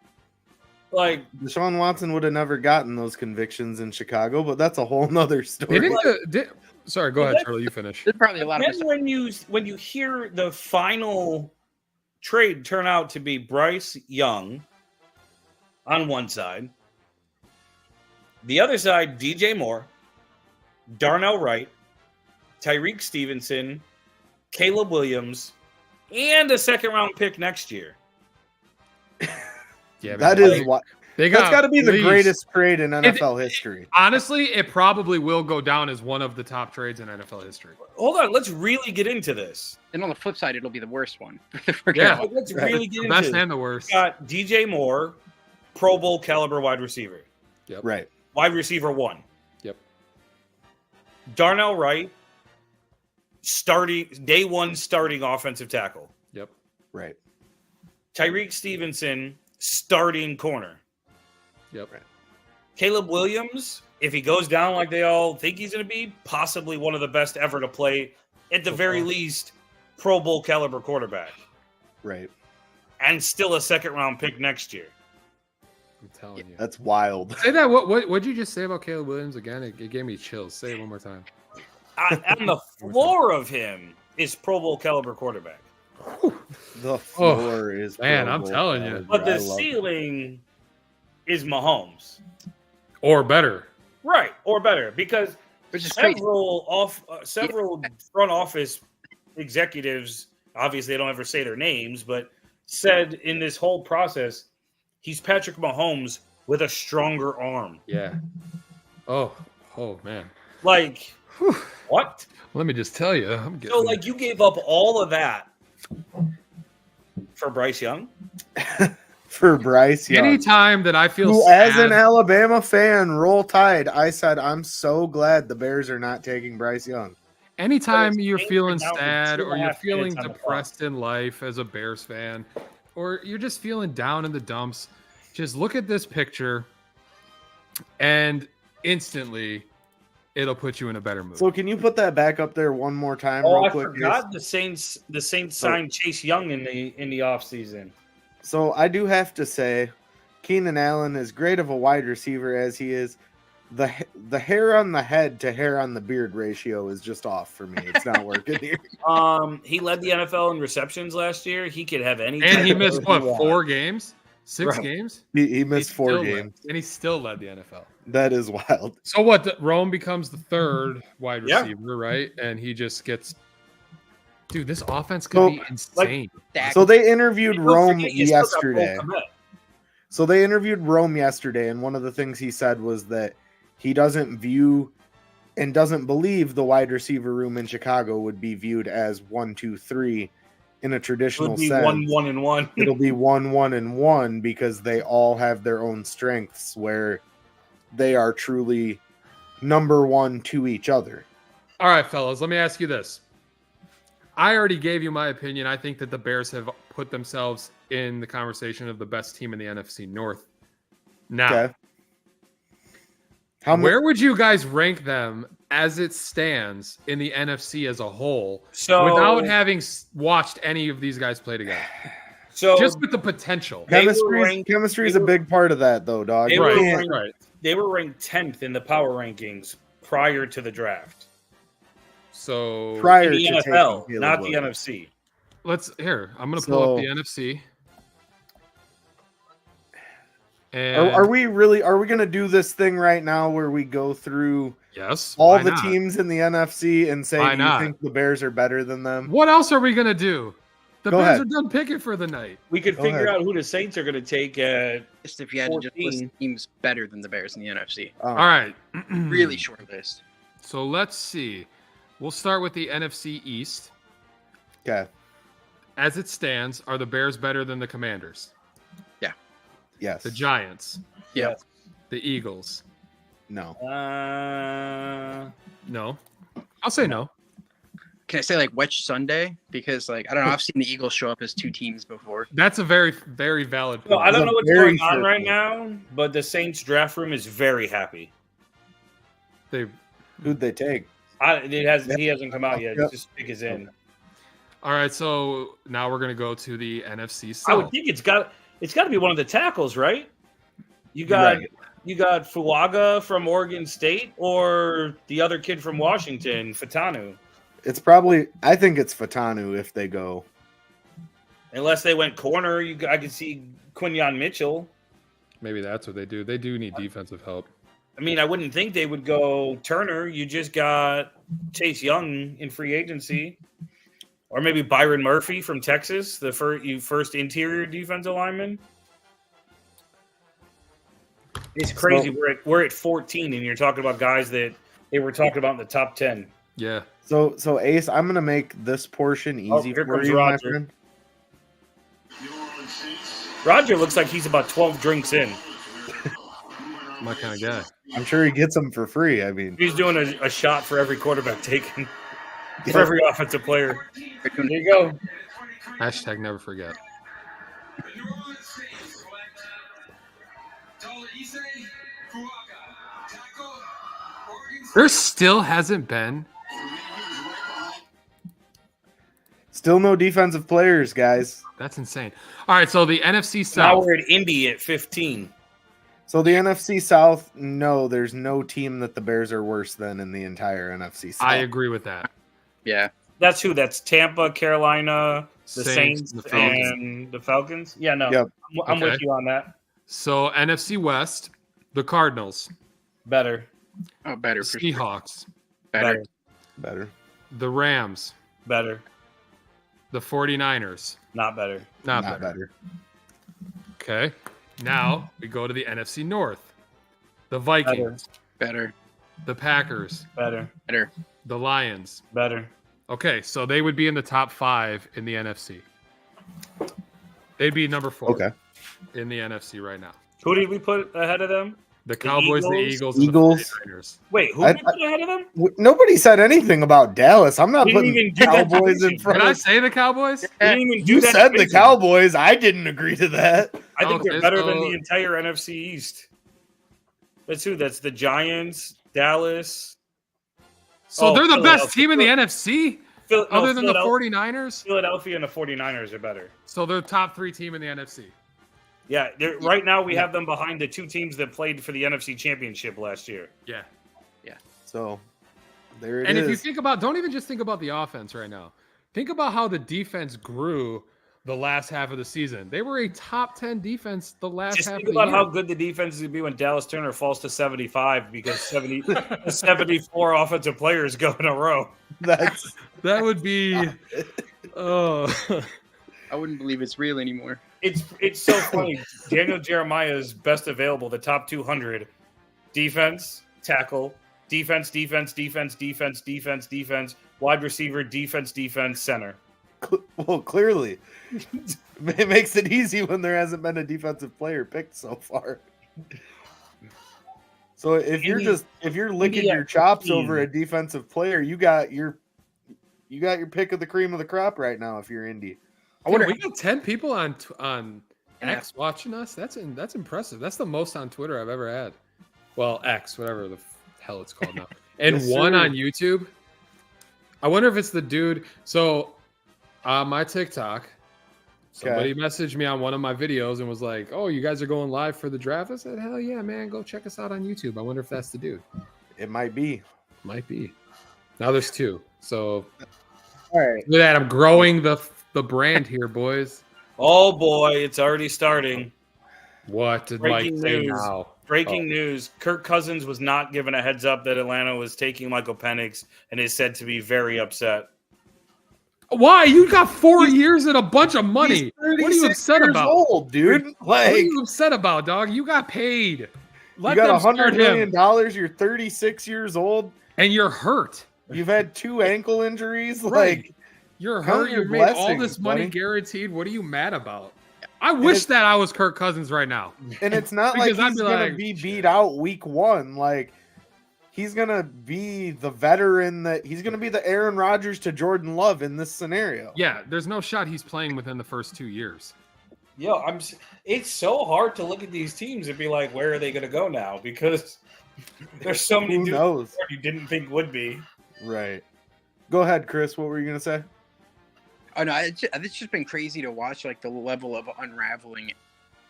Like Deshaun Watson would have never gotten those convictions in Chicago, but that's a whole nother story. Sorry, go ahead, Charlie. You finish. There's probably a lot of then when you hear the final trade turn out to be Bryce Young on one side, the other side DJ Moore, Darnell Wright, Tyreek Stevenson, Caleb Williams, and a second round pick next year. Yeah, That man, is what. they That's got to be the least- greatest trade in NFL history. Honestly, it probably will go down as one of the top trades in NFL history. Hold on, let's really get into this. And on the flip side, it'll be the worst one. Yeah, Like, let's really get the into best this. and the worst. We got DJ Moore, Pro Bowl caliber wide receiver. Yep. Right. Wide receiver 1. Yep. Darnell Wright, day 1 starting offensive tackle. Yep. Right. Tyreek Stevenson, starting corner. Yep. Caleb Williams, if he goes down like they all think he's going to be, possibly one of the best ever to play, at the very least, Pro Bowl caliber quarterback. Right. And still a second round pick next year. I'm telling you. That's wild. Say that. What'd you just say about Caleb Williams again? It gave me chills. Say it one more time. On the floor of him is Pro Bowl caliber quarterback. The floor is man. Pro I'm Bowl telling caliber. you. But I the love it. ceiling is Mahomes. Or better. Right, or better, because Which is crazy. several front office executives, obviously they don't ever say their names, but said in this whole process, he's Patrick Mahomes with a stronger arm. Yeah. Oh man. Like, what? Let me just tell you. I'm getting So, like, you gave up all of that for Bryce Young? For Bryce Young. Anytime that I feel Who, sad, as an Alabama fan, roll tide, I said, I'm so glad the Bears are not taking Bryce Young. anytime you're Saints feeling are down to sad 2.5 or you're feeling minutes on the clock. depressed in life as a Bears fan, or you're just feeling down in the dumps, just look at this picture and instantly it'll put you in a better mood. So can you put that back up there one more time Oh, real I quick? forgot the Saints signed Chase Young in the offseason. So I do have to say, Keenan Allen, as great of a wide receiver as he is, the hair on the head to hair on the beard ratio is just off for me. It's not working here. He led the NFL in receptions last year. He could have any. And he type missed of what, he wants. 4 games? 6 Right. games? He missed 4 still games. and he still led the NFL. That is wild. So what? Rome becomes the 3rd wide Yeah. receiver, right? And he just gets. Dude, this offense could be insane. So they interviewed Don't Rome forget, you still got yesterday. Cole Kmet. So they interviewed Rome yesterday, and one of the things he said was that he doesn't view and doesn't believe the wide receiver room in Chicago would be viewed as 1, 2, 3 in a traditional It'll be sense. 1, 1, and 1. It'll be 1, 1, and 1 because they all have their own strengths where they are truly number 1 to each other. All right, fellas, let me ask you this. I already gave you my opinion. I think that the Bears have put themselves in the conversation of the best team in the NFC North. Now, where would you guys rank them as it stands in the NFC as a whole without having watched any of these guys play together? So just with the potential. Chemistry is a big part of that, though, dog. They You were, can't- ranked, they were ranked 10th in the power rankings prior to the draft. So Prior in the to NFL, taking not Caleb the Williams. NFC. I'm going to pull up the NFC. And Are we going to do this thing right now where we go through all why the not? teams in the NFC and say, Why do you not? think the Bears are better than them? What else are we going to do? The Go Bears ahead. are done picking for the night. We could Go figure ahead. out who the Saints are going to take at Just if you had to just 14. list teams better than the Bears in the NFC. All right. Really short list. So let's see. We'll start with the NFC East. Okay. As it stands, are the Bears better than the Commanders? Yeah. Yes. The Giants? Yeah. The Eagles? No. No. I'll say no. Can I say like which Sunday? Because like I don't know, I've seen the Eagles show up as 2 teams before. That's a very, very valid point. No, I don't know what's very going on fair right point. now, but the Saints draft room is very happy. Who'd they take? He hasn't come out yet. Yep. Just pick is in. All right, so now we're gonna go to the NFC South. I would think it's got to be one of the tackles, right? You got Fuaga from Oregon State or the other kid from Washington, Fatanu. It's probably, I think it's Fatanu if they go. Unless they went corner, I could see Quinyon Mitchell. Maybe that's what they do. They do need defensive help. I mean, I wouldn't think they would go Turner. You just got Chase Young in free agency. Or maybe Byron Murphy from Texas, the first interior defensive lineman. It's crazy. We're at 14, and you're talking about guys that they were talking about in the top 10. Yeah. So Ace, I'm gonna make this portion easy here for comes you, my Roger. friend. Roger looks like he's about 12 drinks in. My kind of guy. I'm sure he gets them for free. I mean, He's doing a shot for every quarterback taken, for every offensive player. There you go. Hashtag never forget. There still hasn't been. still no defensive players, guys. That's insane. All right, so the NFC Now South. we're at Indy at 15. So the NFC South, no, there's no team that the Bears are worse than in the entire NFC South. I agree with that. Yeah. That's who? That's Tampa, Carolina, the Saints, the Falcons. and the Falcons. Yeah, no, Yep. I'm with Okay. you on that. So NFC West, the Cardinals, Better, Oh, better for sure. Seahawks, Better. Better. the Rams, better, the 49ers. not better. Not Not better. better. Okay. Now we go to the NFC North. The Vikings, Better. the Packers, Better, Better. the Lions. better. Okay, so they would be in the top 5 in the NFC. They'd be number 4 Okay. in the NFC right now. Who did we put ahead of them? The Cowboys, the Eagles, Eagles. and the 49ers. Wait, who I- did we put ahead of them? Nobody said anything about Dallas. I'm not We didn't putting even do that Cowboys in division. front Did I of. say the Cowboys? We didn't even do You that said the division. Cowboys. I didn't agree to that. I think Okay, they're better than so- the entire NFC East. That's who? That's the Giants, Dallas. So Oh, they're the best Philadelphia. team in the NFC, No, other than the Philadelphia- 49ers. Philadelphia and the 49ers are better. So they're top 3 team in the NFC. Yeah, right now we have them behind the 2 teams that played for the NFC Championship last year. Yeah. So there it And is. if you think about, don't even just think about the offense right now. Think about how the defense grew the last half of the season. They were a top 10 defense the last Just half think of the about year. how good the defense is going to be when Dallas Turner falls to 75 because 74 offensive players go in a row. That's That would be. Oh, I wouldn't believe it's real anymore. It's so funny. Daniel Jeremiah's best available, the top 200 defense, tackle, defense, wide receiver, defense, center. well, clearly, it makes it easy when there hasn't been a defensive player picked so far. So if you're licking Indy your at chops 15. over a defensive player, you got your pick of the cream of the crop right now. If you're Indy, I wonder. We got 10 people on X watching us. That's impressive. That's the most on Twitter I've ever had. Well, X, whatever the hell it's called now, and Yes, one sir. on YouTube. I wonder if it's the dude. So on my TikTok, somebody messaged me on one of my videos and was like, "Oh, you guys are going live for the draft?" I said, "Hell yeah, man! Go check us out on YouTube." I wonder if that's the dude. it might be. Might be. Now there's 2. So All right. look at that. I'm growing the brand here, boys. Oh boy, it's already starting. What did Breaking Mike say news. now? Breaking news. Kirk Cousins was not given a heads up that Atlanta was taking Michael Penix and is said to be very upset. Why? You got 4 years and a bunch of money. What are you upset years about? old, dude. What are Like you upset about, dog? You got paid. Let you got them start $100 million. him. You're 36 years old. And you're hurt. You've had 2 ankle injuries. Right. Like You're count hurt. your You made all blessings, this money buddy. guaranteed. What are you mad about? I wish that I was Kirk Cousins right now. And it's not like Because I'd he's be gonna like, be beat out week 1. Like he's gonna be the veteran that he's gonna be the Aaron Rodgers to Jordan Love in this scenario. Yeah, there's no shot he's playing within the first 2 years. Yo, it's so hard to look at these teams and be like, where are they going to go now? Because there's so many Who dudes knows? you didn't think would be. Right. Go ahead, Chris. What were you gonna say? Oh no, it's just been crazy to watch, like the level of unraveling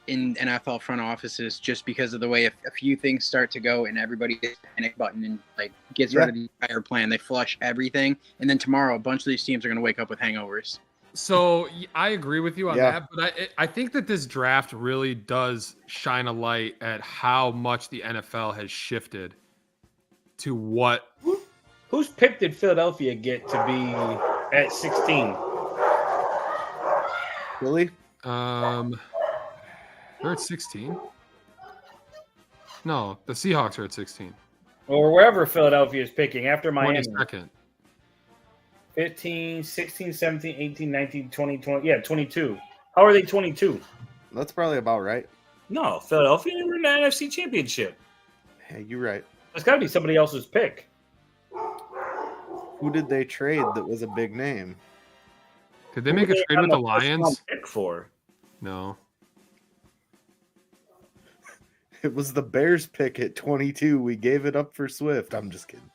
in NFL front offices, just because of the way a few things start to go and everybody gets a panic button and like gets rid of the entire plan. They flush everything, and then tomorrow a bunch of these teams are going to wake up with hangovers. So I agree with you on Yeah. that, but I think that this draft really does shine a light at how much the NFL has shifted to what. Whose pick did Philadelphia get to be at 16? Really? They're at 16. No, the Seahawks are at 16. Or wherever Philadelphia is picking after Miami. 22nd. 15, 16, 17, 18, 19, 20, 20. Yeah, 22. How are they 22? That's probably about right. No, Philadelphia, they were in the NFC Championship. Hey, you're right. It's got to be somebody else's pick. Who did they trade that was a big name? Did they make a trade with the Lions? Pick for? No. It was the Bears pick at 22. We gave it up for Swift. I'm just kidding.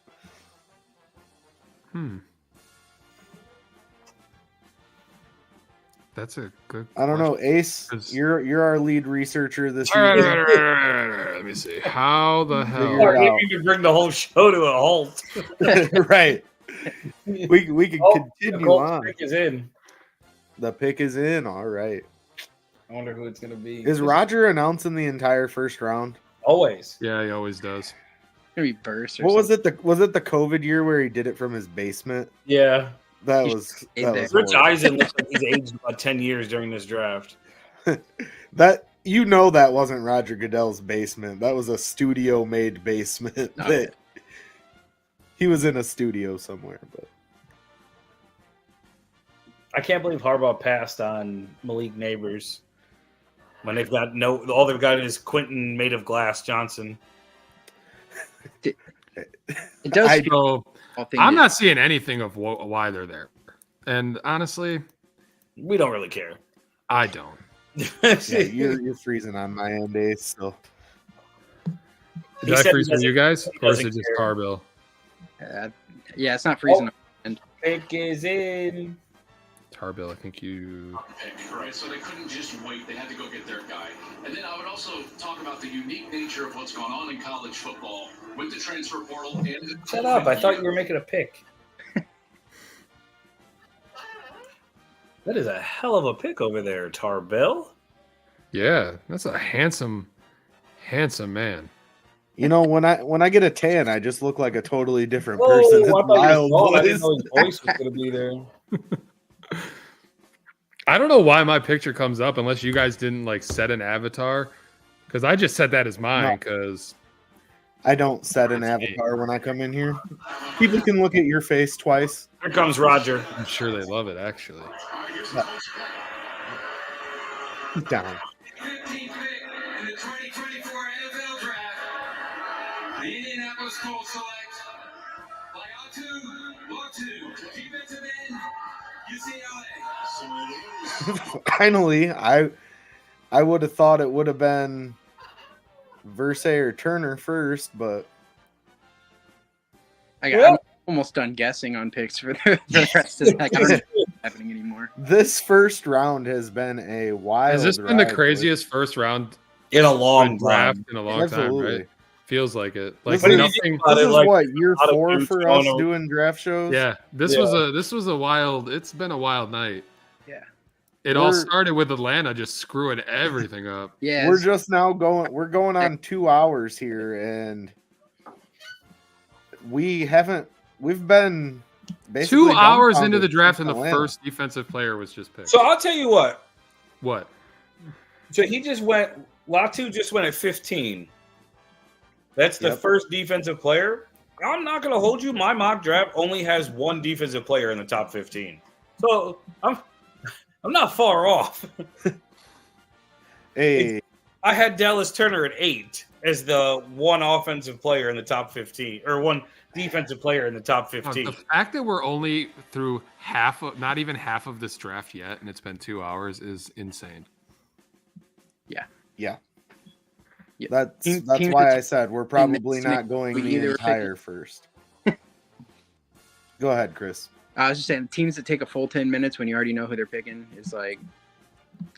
That's a good. I don't know, Ace. You're our lead researcher this evening. Let me see. How the hell? Figure it out. You can bring the whole show to a halt. Right. We can continue Colts on. pick is in. The pick is in. All right. I wonder who it's gonna be. Is Roger announcing the entire first round? Always. Yeah, he always does. Maybe burst. What was it? Was it the COVID year where he did it from his basement? Yeah. That was Rich horrible. Eisen looks like he's aged about 10 years during this draft. That that wasn't Roger Goodell's basement. That was a studio made basement. That he was in a studio somewhere, but I can't believe Harbaugh passed on Malik Neighbors when they've got all they've got is Quentin made of glass Johnson. It does. I'm not seeing anything of why they're there, and honestly, we don't really care. I don't. yeah, you're freezing on my end, Ace. So did I freeze for you guys, or is it just Carbill? Yeah, it's not freezing. Pick is in. Tarbill, I think you. Right, so they couldn't just wait. They had to go get their guy. And then I would also talk about the unique nature of what's going on in college football with the transfer portal and the Shut up! I thought you were making a pick. That is a hell of a pick over there, Tarbell. Yeah, that's a handsome man. You know, when I get a tan, I just look like a totally different Whoa, person. I It's thought he was wild, bald. I boys. didn't know his voice was going to be there. I don't know why my picture comes up unless you guys didn't like set an avatar, because I just set that as mine because I don't set an avatar when I come in here. People can look at your face twice. Here comes Roger. I'm sure they love it actually. Down. 15th pick in the 2024 NFL Draft, the Indianapolis Colts select Latu, defensive end, UCLA. Finally, I would have thought it would have been Verse or Turner first, but I'm almost done guessing on picks for the rest of the I don't know what's happening anymore. this first round has been a wild. Has this been the ride, craziest first round in a long draft time? in a long Absolutely. time, right? Feels like it. Like This is, nothing. this is like, what year out of 4 bounds for going us over. doing draft shows. Yeah, this was a wild. It's been a wild night. Yeah. It all started with Atlanta just screwing everything up. Yeah, We're just now going. We're going on 2 hours here, and we've been basically 2 hours into dumbfounded the draft, and the Atlanta. first defensive player was just picked. So I'll tell you what. What? So he just went. Latu just went at 15. That's the first defensive player. I'm not going to hold you. My mock draft only has one defensive player in the top 15. So I'm not far off. Hey, I had Dallas Turner at 8 as the one offensive player in the top 15, or one defensive player in the top 15. The fact that we're only through not even half of this draft yet, and it's been 2 hours, is insane. yeah. That's why I said we're probably not going the entire first. Go ahead, Chris. I was just saying, teams that take a full 10 minutes when you already know who they're picking is like.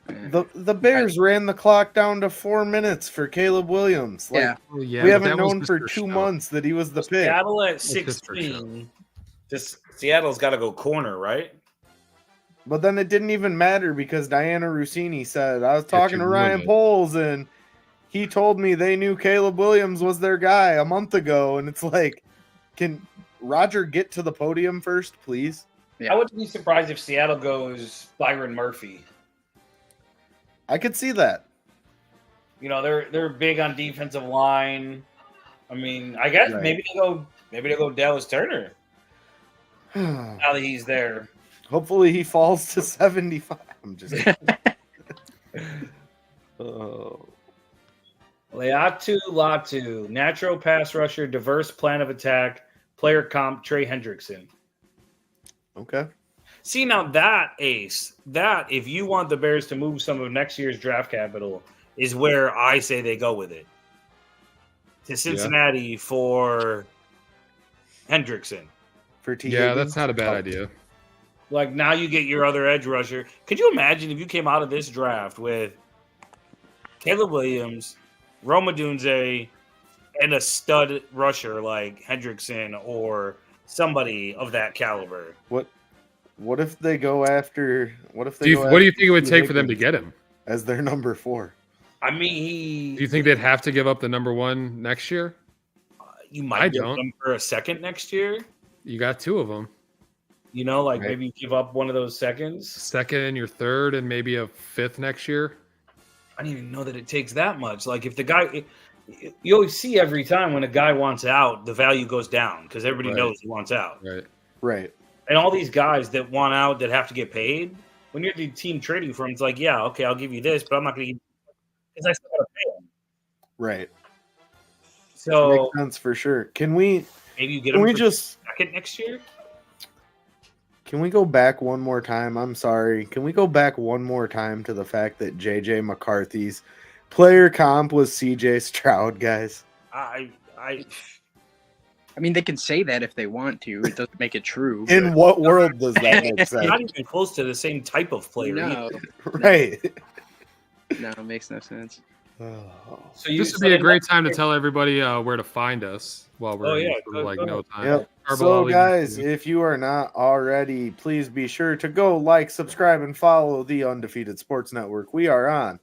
The Bears ran the clock down to 4 minutes for Caleb Williams. Like, we haven't known for 2 months that he was the pick. Seattle at 16. Seattle's got to go corner, right? But then it didn't even matter because Diana Rossini said, I was talking to Ryan Poles and he told me they knew Caleb Williams was their guy a month ago. And it's like, can Roger get to the podium first, please? I wouldn't be surprised if Seattle goes Byron Murphy. I could see that. You know, they're big on defensive line. I mean, I guess maybe they go Dallas Turner. Now that he's there. Hopefully he falls to 75. I'm just kidding. Oh. Latu, natural pass rusher, diverse plan of attack, player comp, Trey Hendrickson. Okay. See, now that, Ace, that if you want the Bears to move some of next year's draft capital is where I say they go with it. To Cincinnati for Hendrickson. For TJ. Yeah, that's not a bad idea. Like now you get your other edge rusher. Could you imagine if you came out of this draft with Caleb Williams, Roma Dunze, and a stud rusher like Hendrickson or somebody of that caliber? What if they go after? What if they? What do you think it would take for them to get him as their number 4? I mean, do you think they'd have to give up the number 1 next year? You might give them for a second next year. You got 2 of them. You know, like maybe you give up one of those seconds. Second and your third, and maybe a 5th next year. I don't even know that it takes that much. Like if the guy, you always see every time when a guy wants out, the value goes down because everybody knows he wants out. Right. And all these guys that want out that have to get paid, when you're the team trading for them, it's like, yeah, okay, I'll give you this, but I'm not going to give you because I still got to pay them. Right. So makes sense for sure. Can we? Maybe you get Can them we for just? second next year? Can we go back one more time? I'm sorry. Can we go back one more time to the fact that JJ McCarthy's player comp was CJ Stroud, guys? I mean, they can say that if they want to. It doesn't make it true. In what world does that make sense? Not even close to the same type of player. No. Either. Right. No, it makes no sense. So this would be a great time to tell everybody where to find us while we're in no time. Yep. So, guys, if you are not already, please be sure to go like, subscribe, and follow the Undefeated Sports Network. We are on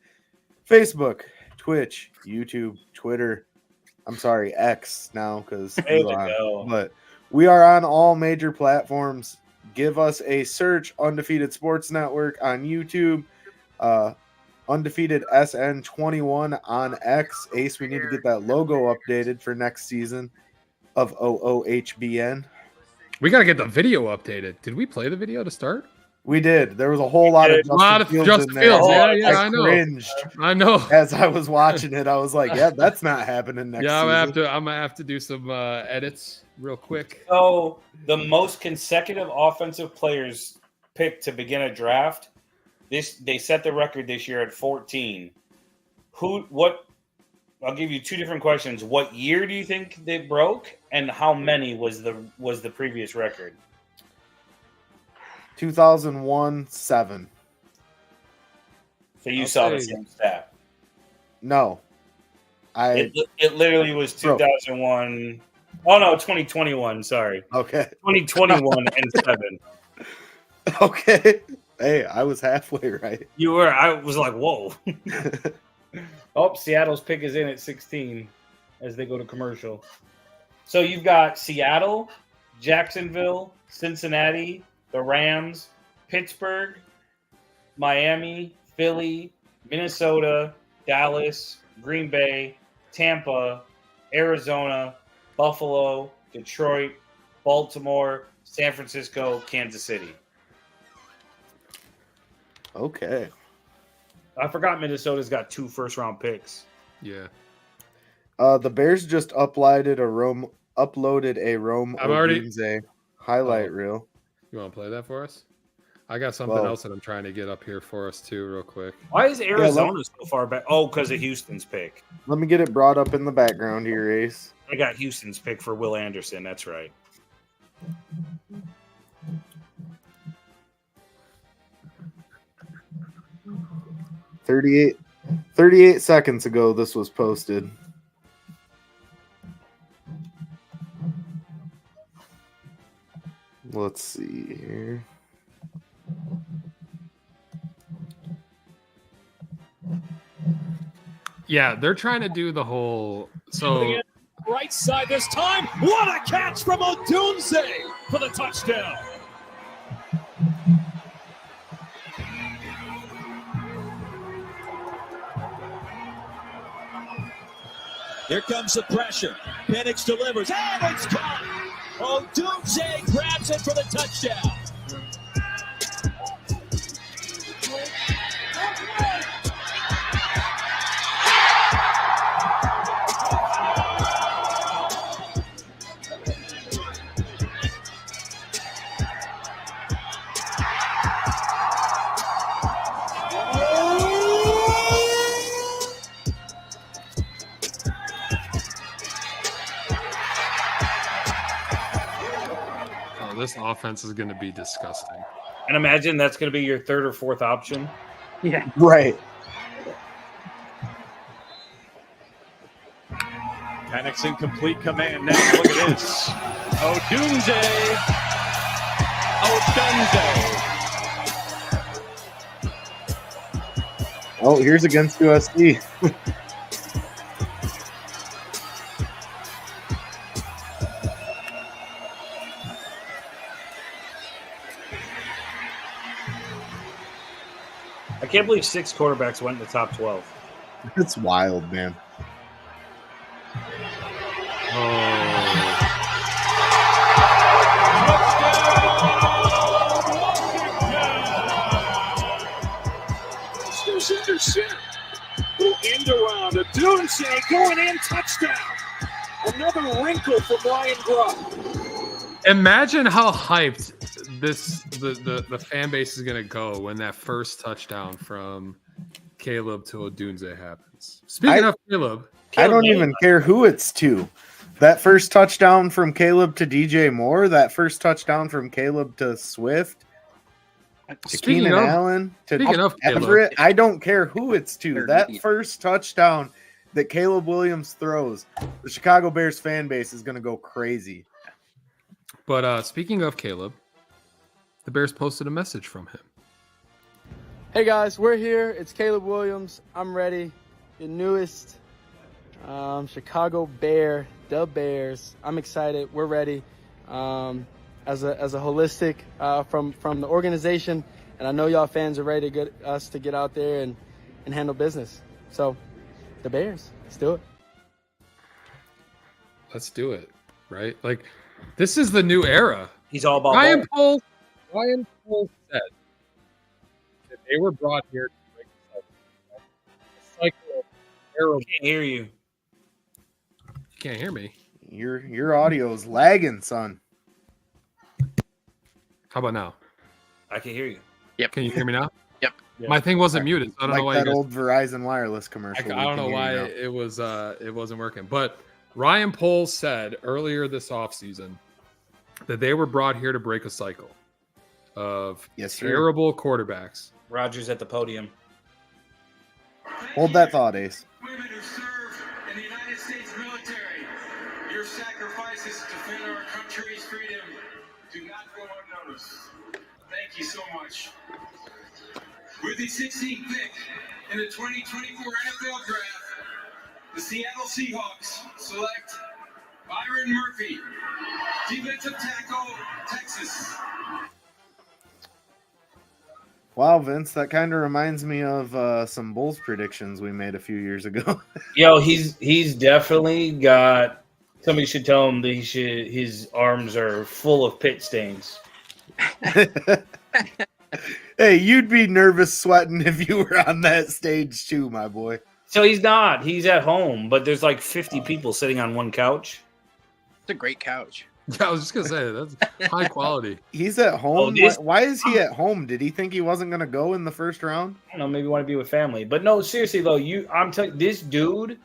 Facebook, Twitch, YouTube, Twitter. I'm sorry, X now because but we are on all major platforms. Give us a search, Undefeated Sports Network on YouTube. Undefeated SN21 on X. Ace, we need to get that logo updated for next season of OOHBN. We got to get the video updated. Did we play the video to start? We did. There was a whole lot of Justin Fields in there. Yeah, I know. Cringed. I know. As I was watching it, I was like, yeah, that's not happening next season. I'm gonna have to do some edits real quick. So the most consecutive offensive players picked to begin a draft, they set the record this year at 14. I'll give you 2 different questions. What year do you think they broke, and how many was the previous record? 2001, 7. So you saw the same stat? No. It literally was 2001. Oh no, 2021. Sorry. Okay. 2021 and 7. Okay. Hey, I was halfway right. You were. I was like, whoa. Oh, Seattle's pick is in at 16 as they go to commercial. So you've got Seattle, Jacksonville, Cincinnati, the Rams, Pittsburgh, Miami, Philly, Minnesota, Dallas, Green Bay, Tampa, Arizona, Buffalo, Detroit, Baltimore, San Francisco, Kansas City. Okay. I forgot Minnesota's got 2 first-round picks. Yeah. The Bears just uploaded a Rome Odunze highlight reel. You want to play that for us? I got something else that I'm trying to get up here for us too, real quick. Why is Arizona so far back? Oh, because of Houston's pick. Let me get it brought up in the background here, Ace. I got Houston's pick for Will Anderson. That's right. $38 seconds ago, this was posted. Let's see here. Yeah, they're trying to do the whole. So right side this time. What a catch from Odunze for the touchdown. Here comes the pressure. Penix delivers, and it's caught. Odunze grabs it for the touchdown. This offense is going to be disgusting. And imagine that's going to be your third or fourth option. Yeah. Right. Penix in complete command now. Look at this. Odunze. Oh, here's against USC. I can't believe 6 quarterbacks went in the top 12. It's wild, man. Goes into center. Little end around. Odunze going in, touchdown. Another wrinkle for Brian Grubb. Imagine how hyped the fan base is gonna go when that first touchdown from Caleb to Odunze happens. Speaking of Caleb, I don't even care who it's to. That first touchdown from Caleb to DJ Moore, that first touchdown from Caleb to Swift, to Keenan Allen, to Everett. I don't care who it's to. That first touchdown that Caleb Williams throws, the Chicago Bears fan base is going to go crazy. But speaking of Caleb, the Bears posted a message from him. Hey guys, we're here. It's Caleb Williams. I'm ready. The newest Chicago Bear, the Bears. I'm excited. We're ready. As a holistic from the organization, and I know y'all fans are ready to get us to get out there and handle business. So, the Bears, let's do it. Let's do it, right? Like, this is the new era. He's all about Ryan Poles said that they were brought here to break the cycle of terrible. Can't hear you. You can't hear me. Your audio is lagging, son. How about now? I can hear you. Yep. Can you hear me now? Yep. My thing wasn't muted. So I don't know why that old Verizon wireless commercial. I don't know why it wasn't working. But Ryan Poles said earlier this offseason that they were brought here to break a cycle of terrible quarterbacks. Rodgers at the podium. Hold that thought, Ace. Women who serve in the United States military, your sacrifices to defend our country's freedom do not go unnoticed. Thank you so much. With the 16th pick in the 2024 NFL Draft, the Seattle Seahawks select Byron Murphy, defensive tackle, Texas. Wow, Vince, that kind of reminds me of some Bulls predictions we made a few years ago. Yo, he's definitely got. Somebody should tell him that his arms are full of pit stains. Hey, you'd be nervous sweating if you were on that stage too, my boy. So he's not. He's at home, but there's like 50 people sitting on one couch. It's a great couch. Yeah, I was just gonna say that's high quality. He's at home. Why is he at home? Did he think he wasn't gonna go in the first round? I don't know. Maybe want to be with family. But no, seriously though, I'm telling this dude,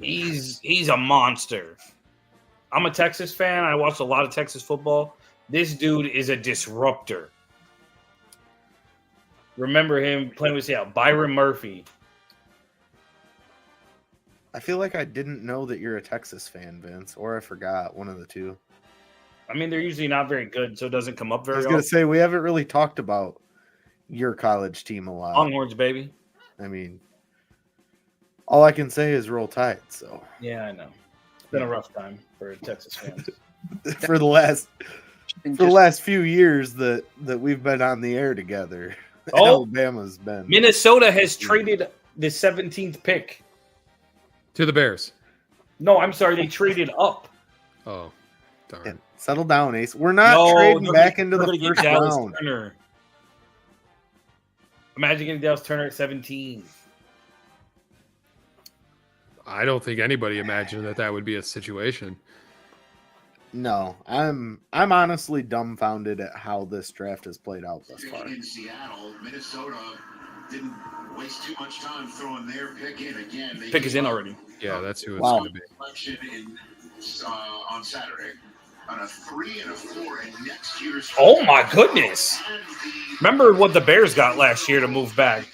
he's a monster. I'm a Texas fan. I watch a lot of Texas football. This dude is a disruptor. Remember him playing with Seattle, Byron Murphy. I feel like I didn't know that you're a Texas fan, Vince, or I forgot, one of the two. I mean, they're usually not very good, so it doesn't come up very often. I was going to say, we haven't really talked about your college team a lot. Longhorns, baby. I mean, all I can say is roll tide, so. Yeah, I know. It's been a rough time for Texas fans. for the last few years that we've been on the air together. Oh, Alabama's been. Minnesota has traded the 17th pick to the Bears. No, I'm sorry, they traded up. Oh, darn. Yeah, settle down, Ace. We're not trading back into the first round. Turner. Imagine getting Dallas Turner at 17. I don't think anybody imagined that would be a situation. No, I'm honestly dumbfounded at how this draft has played out thus far. In Seattle, Minnesota didn't waste too much time throwing their pick in again. Pick is in already. Yeah, that's who it's going to be. On Saturday. on a 3 and a 4 in next year's. Oh my goodness! Remember what the Bears got last year to move back?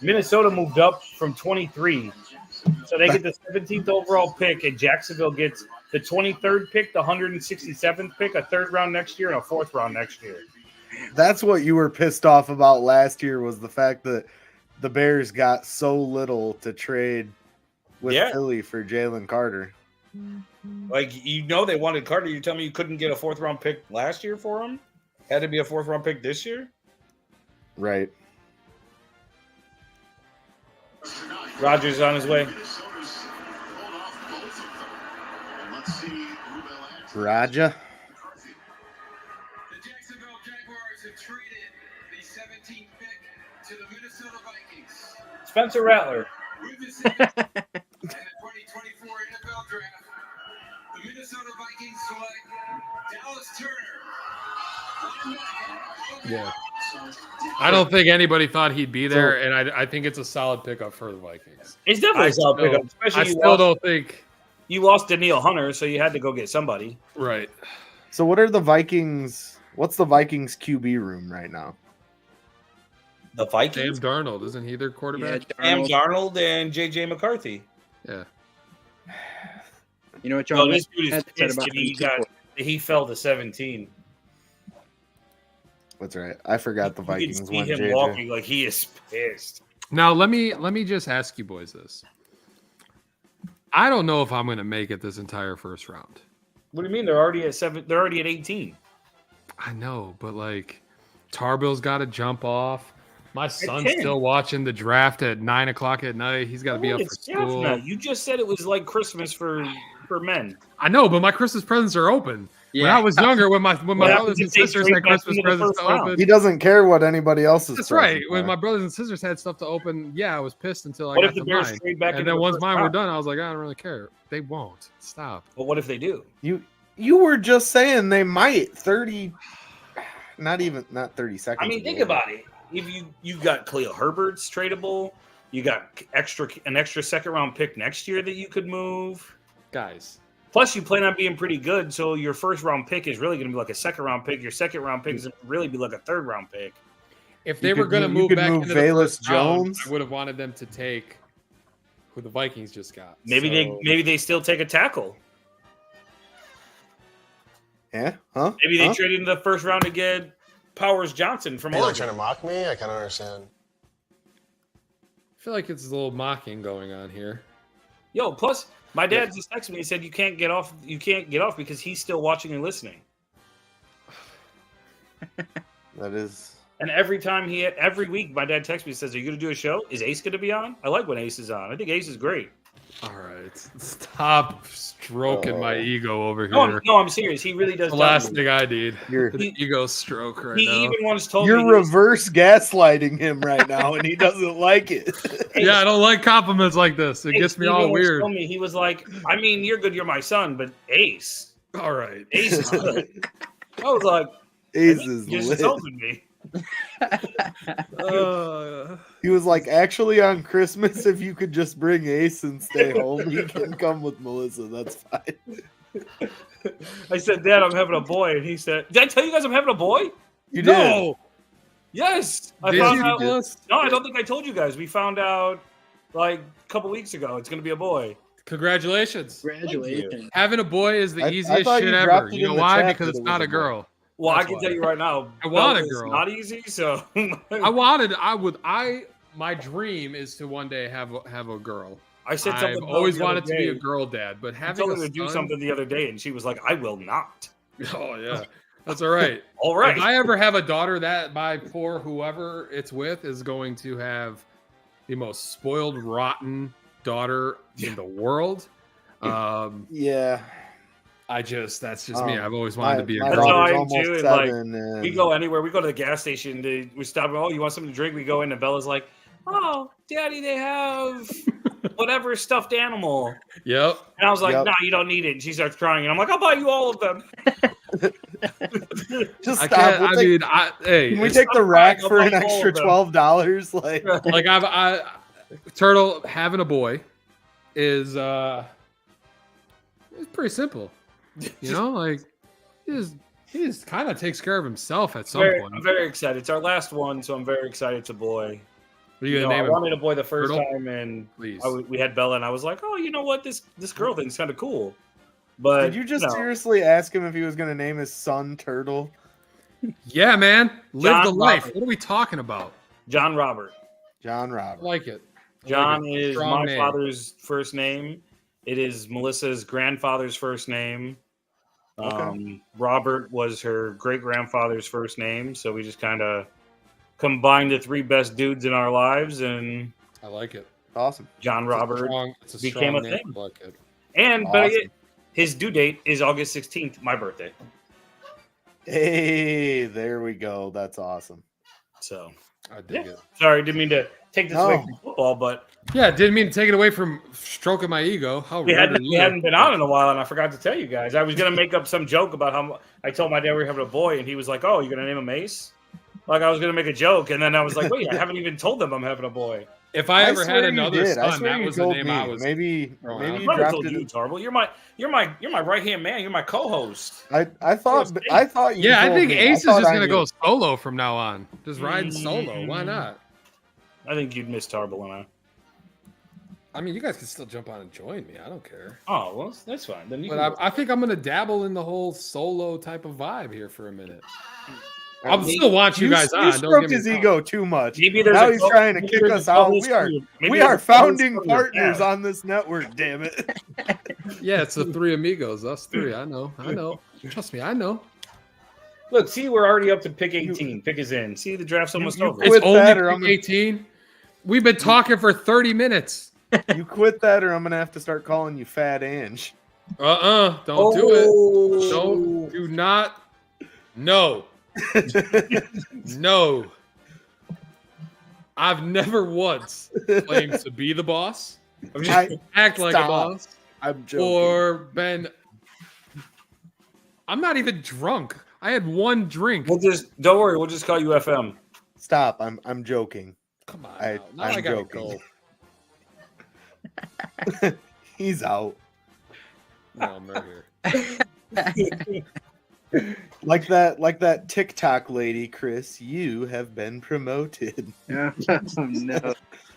Minnesota moved up from 23, so they get the 17th overall pick, and Jacksonville gets the 23rd pick, the 167th pick, a 3rd round next year, and a 4th round next year. That's what you were pissed off about last year, was the fact that the Bears got so little to trade with Philly for Jalen Carter. Like, they wanted Carter. You tell me you couldn't get a 4th round pick last year for him? Had to be a 4th round pick this year? Right. Rodgers on his way. Raja. The Jacksonville Jaguars have traded the 17th pick to the Minnesota Vikings. Spencer Rattler. With the 17th in the 2024 NFL Draft, the Minnesota Vikings select Dallas Turner. Yeah. I don't think anybody thought he'd be there, and I think it's a solid pickup for the Vikings. It's definitely a solid pickup. Especially I still don't think you lost Daniil Hunter, so you had to go get somebody. Right. So what are the Vikings? What's the Vikings QB room right now? The Vikings? Sam Darnold, isn't he their quarterback? Sam Darnold and JJ McCarthy. Yeah. You know what, John? This dude is pissed that he fell to 17. That's right. I forgot the Vikings You can won see him JJ. walking like he is pissed. Now let me just ask you boys this. I don't know if I'm going to make it this entire first round. What do you mean? They're already at 7. They're already at 18. I know, but like Tarbill's got to jump off. My son's 10. still watching the draft at 9:00 at night. He's got to be up for school. Now. You just said it was like Christmas for men. I know, but my Christmas presents are open. When I was younger, when my brothers and sisters had Christmas presents to open, He doesn't care what anybody else's. that's right. presents When are. my brothers and sisters had stuff to open, I was pissed until I What got if the to Bears mine. trade back And into then the once first mine were round? done, I was like, I don't really care. They won't. Stop. But what if they do? You were just saying they might 30, not 30 seconds. I mean, think ago. about it. If you got Khalil Herbert's tradable, you got an extra 2nd round pick next year that you could move. Guys. Plus, you plan on being pretty good, so your 1st round pick is really going to be like a 2nd round pick. Your 2nd round pick is going to really be like a 3rd round pick. If they were going to move back into the Velus first round, Jones. I would have wanted them to take who the Vikings just got. Maybe they still take a tackle. Yeah? Huh? Maybe they traded in the 1st round to get Powers Johnson from Are you like Oregon. trying to mock me? I can't understand. I feel like it's a little mocking going on here. Yo, plus my dad just texted me and said you can't get off because he's still watching and listening. That is. And every week my dad texts me and says, "Are you gonna do a show? Is Ace gonna be on?" I like when Ace is on. I think Ace is great. All right. Stop stroking my ego over No, here. I'm serious. He really does. The last thing I need. You're- An ego stroke right He now. even once told You're me reverse gaslighting him right now, and he doesn't like it. Yeah, I don't like compliments like this. It gets me He all even once weird. told me, he was like, "I mean, you're good. You're my son, but Ace, All right. Ace is good." I was like, Ace I think is you just lit. insulted me. He was like, actually, on Christmas, if you could just bring Ace and stay home, he can come with Melissa. That's fine. I said, "Dad, I'm having a boy," and he said, "Did I tell you guys I'm having a boy?" You No. Yes. Did you tell us? No, I don't think I told you guys. We found out like a couple weeks ago. It's going to be a boy. Congratulations. Congratulations. Having a boy is the I easiest thought shit you ever. dropped it You know in the why? chat Because that it's it not was a a boy. girl. Well, That's I can why. tell you right now, I want a Bella is girl. Not easy, so My dream is to one day have a girl. I said I've something. always the other wanted to be a day. girl dad, but I having told a her to do son- something the other day, and she was like, "I will not." Oh yeah, that's all right. All right. If I ever have a daughter, that my poor whoever it's with is going to have the most spoiled, rotten daughter in the world. Yeah. That's just me. I've always wanted to be a my girl. That's how I daughter's am too. almost And like, 7, and- we go anywhere. We go to the gas station. We stop. Oh, you want something to drink? We go in, and Bella's like, "Oh, Daddy, they have whatever stuffed animal." Yep. And I was like, Yep. "No, you don't need it." And she starts crying, and I'm like, "I'll buy you all of them." Just I stop. can't. We'll I take- mean, hey, can we it's- take the I'm rack crying for an about all extra of them. $12? Like, like I Turtle having a boy is it's pretty simple. You know, like He just kind of takes care of himself at some point. I'm very excited. It's our last one, so I'm very excited to boy. Are you gonna name I him? wanted a boy the first Turtle? time, and Please. we had Bella, and I was like, oh, you know what? This girl thing's kind of cool. But Did you just seriously ask him if he was going to name his son Turtle? Yeah, man. Live John the life. Robert. What are we talking about? John Robert. John I Robert. like it. John is Strong my name. father's first name. It is Melissa's grandfather's first name. Okay. Robert was her great-grandfather's first name, so we just kind of combined the three best dudes in our lives, and I like it. Awesome. John Robert became a thing. I like it. And Awesome. better yet, his due date is August 16th, my birthday. Hey, there we go. That's awesome. So, I dig it. Sorry, didn't mean to take this away from football, but Yeah, didn't mean to take it away from stroking my ego. How we rude are hadn't you? been on in a while, and I forgot to tell you guys. I was going to make up some joke about how I told my dad we were having a boy, and he was like, oh, you're going to name him Ace? Like, I was going to make a joke, and then I was like, wait, I haven't even told them I'm having a boy. If I ever swear had you another did. I son, swear that you was the told name me. I was. Maybe I you probably dropped told it. you, Tarble. You're my right hand man. You're my co-host. I thought you. Yeah, I told think me. Ace is thought just I gonna knew. go solo from now on. Just riding solo. Why not? I think you'd miss Tarble and I. I mean, you guys can still jump on and join me. I don't care. Oh, well, that's fine. Then you But can I think I'm gonna dabble in the whole solo type of vibe here for a minute. I I'll still want you guys You on. Don't stroked get me his wrong. ego too much. Maybe there's Now a he's co- trying to maybe kick there's a us out. co-host We are for you. Maybe we there's are a co-host founding for your partners dad. on this network. Damn it! Yeah, it's the three amigos, us three. I know. Trust me, I know. Look, see, we're already up to pick 18. Pick is in. See, the draft's almost over. It's Quit only that or I'm pick gonna- 18. We've been talking for 30 minutes. You quit that, or I'm gonna have to start calling you Fat Ange. Don't do it. Don't. Do not. No. No. I've never once claimed to be the boss. I've just act like a Stop. boss. I'm joking. Or been. I'm not even drunk. I had one drink. Don't worry. We'll just call you FM. Stop. I'm joking. Come on. Now I I'm gotta joking. go. He's out. No, I'm right here. Like that TikTok lady, Chris. You have been promoted. Oh, no.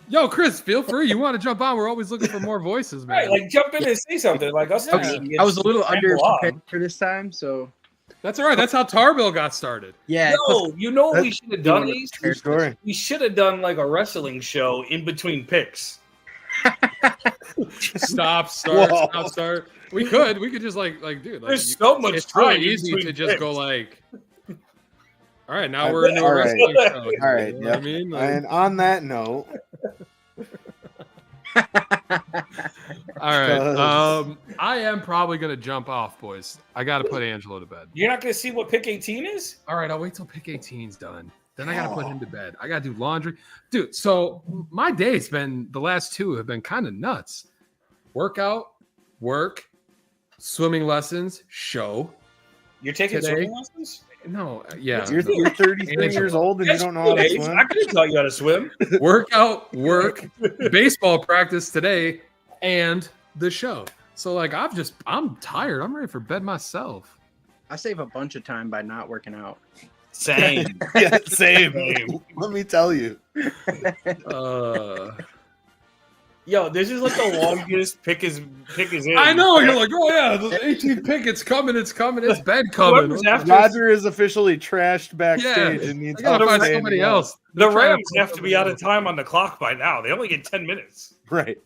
Yo, Chris, feel free. You want to jump on? We're always looking for more voices, man. Right, like jump in and say something. Like us. Okay, I was a little under prepared for this time, so That's all right. That's how Tarbill got started. yeah. No, you know what we should have done? True Ace? story. We should have done like a wrestling show in between picks. Start. We could just like dude. Like, There's so much It's really time easy between to just go picks. like. All right, now we're into a All right. wrestling show. All here, right. you know what I Yep. mean? Like- And on that note, all right. I am probably gonna jump off, boys. I got to put Angelo to bed. You're not going to see what pick 18 is? All right, I'll wait till pick 18's done. Then I got to put him to bed. I got to do laundry. Dude, so my day's been, the last two have been kind of nuts. Workout, work, swimming lessons, show. You're taking Today? swimming lessons? No, yeah. you're 33 years old and you don't know how to Ace. swim. I could tell you how to swim. Workout, work, baseball practice today, and the show. So like I'm tired. I'm ready for bed myself. I save a bunch of time by not working out. Same. Yeah, same. Let me tell you. Yo, this is like the longest pick is in. I know. You're like, oh yeah, the 18th pick, it's coming. It's bed coming. Whoever's after Roger is officially trashed backstage Yeah, and needs I gotta help find staying somebody warm. else. The They're trying to Rams put have to be out of time on the clock by now. They only get 10 minutes. Right.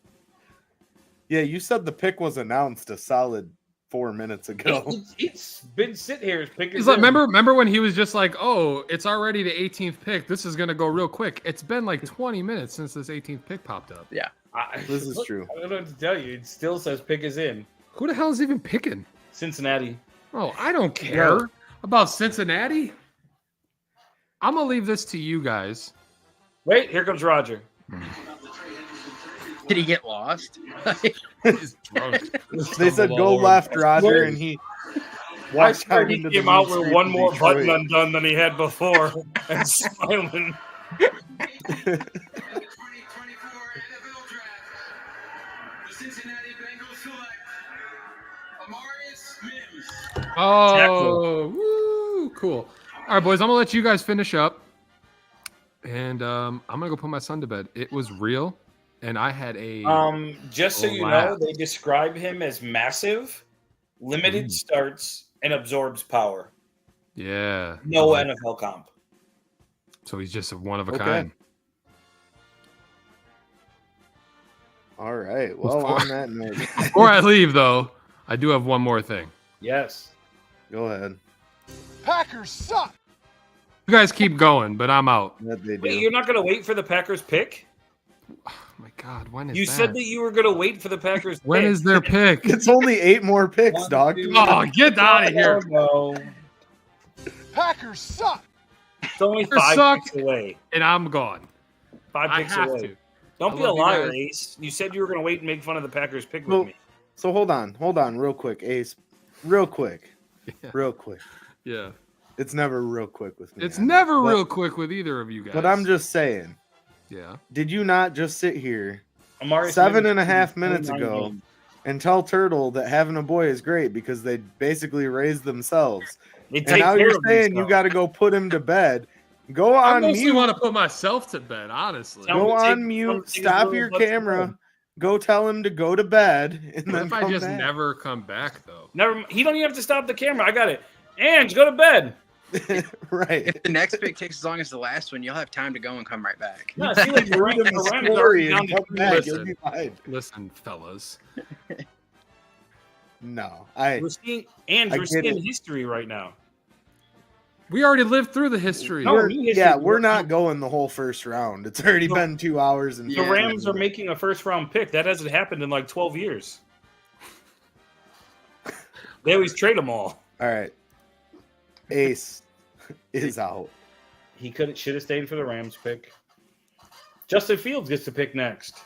Yeah, you said the pick was announced a solid 4 minutes ago. It's been sitting here. He's like, remember when he was just like, oh, it's already the 18th pick. This is gonna go real quick. It's been like 20 minutes since this 18th pick popped up. Yeah. This is true. I don't know what to tell you. It still says pick is in. Who the hell is even picking? Cincinnati. Oh, I don't care about Cincinnati. I'm gonna leave this to you guys. Wait, here comes Roger. Did he get lost? He's drunk. They said go left, Roger, and he I walked swear out he into came the out main with street one of more Detroit. button undone than he had before and smiling. The Cincinnati Bengals select Amarius Mims. Oh, woo, cool. All right, boys, I'm gonna let you guys finish up, and I'm gonna go put my son to bed. It was real, and I had a Just so you laugh. know, they describe him as massive, limited starts, and absorbs power. Yeah, No I like NFL comp. So he's just one of a Okay. kind. All right. Well, on that note, Before I leave, though, I do have one more thing. Yes. Go ahead. Packers suck. You guys keep going, but I'm out. Wait, you're not going to wait for the Packers pick? Oh my God, when is You said that you were going to wait for the Packers When pick. is their pick? It's only 8 more picks, dog. Oh, get out of here. No. Packers suck. It's only Packers 5 suck. picks away. And I'm gone. 5 I picks have away. to. Don't I be a love you liar, guys. Ace. You said you were going to wait and make fun of the Packers pick with Well, me. so hold on, real quick, Ace. Real quick. Real quick. Yeah. It's never real quick with me. It's I know, never but- real quick with either of you guys. But I'm just saying. Yeah. Did you not just sit here Amari 7.5 Smith minutes 29 ago games. and tell Turtle that having a boy is great because they basically raised themselves? They And take now care you're of saying you themselves. got to go put him to bed. Go I on mostly mute. want to put myself to bed, honestly. Tell Go him to on take- mute. tell him to take his Stop little your butt to camera. bed. Go tell him to go to bed, and What then if I come just back. never come back, though? Never. He don't even have to stop the camera. I got it. Ange, go to bed. Right. If the next pick takes as long as the last one, you'll have time to go and come right back. No, see, like the Rams Him are story already and down to come 2 back, lists. you'll be fine. Listen, fellas. No, We're seeing, and I we're get seeing it. history right now. We already lived through the history. No, new history. we're not going the whole first round. It's already been 2 hours and The 15 Rams are minutes. making a first round pick. That hasn't happened in like 12 years. They always trade them all. All right. Ace is out. He should have stayed for the Rams pick. Justin Fields gets to pick next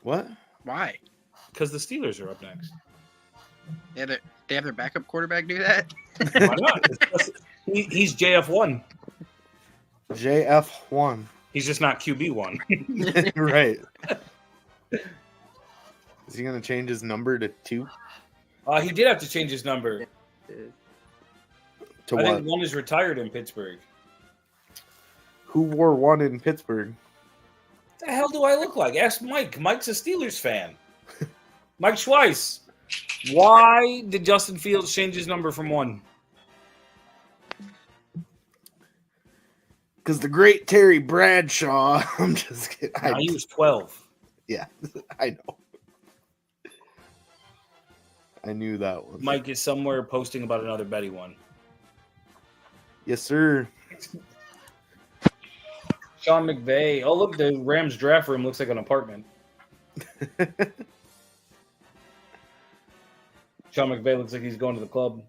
What? Why? because the Steelers are up next. They have their backup quarterback do that? Why not? He's JF1. JF1. He's just not QB1. Right. Is he going to change his number to 2? He did have to change his number. To I what? think 1 is retired in Pittsburgh. Who wore 1 in Pittsburgh? What the hell do I look like? Ask Mike. Mike's a Steelers fan. Mike Schweiss. Why did Justin Fields change his number from 1? Because the great Terry Bradshaw. I'm just kidding. No, he was 12. Yeah, I know. I knew that one. Mike is somewhere posting about another bet he won. Yes, sir. Sean McVay. Oh, look, the Rams draft room looks like an apartment. Sean McVay looks like he's going to the club.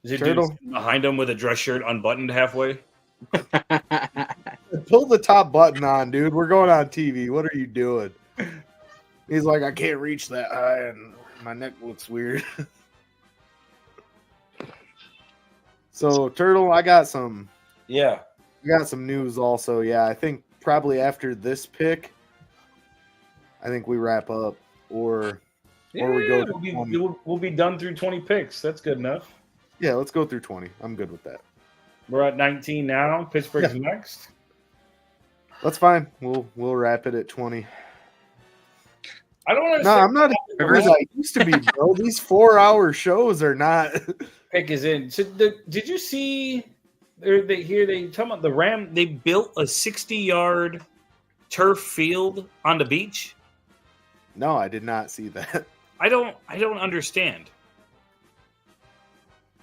Is it Turtle. behind him with a dress shirt unbuttoned halfway? Pull the top button on, dude. We're going on TV. What are you doing? He's like, I can't reach that high, and my neck looks weird. So, Turtle, I got some. Yeah. I got some news also. Yeah, I think probably after this pick, I think we wrap up, or we go. To we'll be done through 20 picks. That's good enough. Yeah, let's go through 20. I'm good with that. We're at 19 now. Pittsburgh's next. That's fine. We'll wrap it at 20. I don't No, understand. I'm not as I used to be, bro. These 4-hour shows are not. Pick is in. So did you see? They talking about the Ram. They built a 60-yard turf field on the beach. No, I did not see that. I don't understand.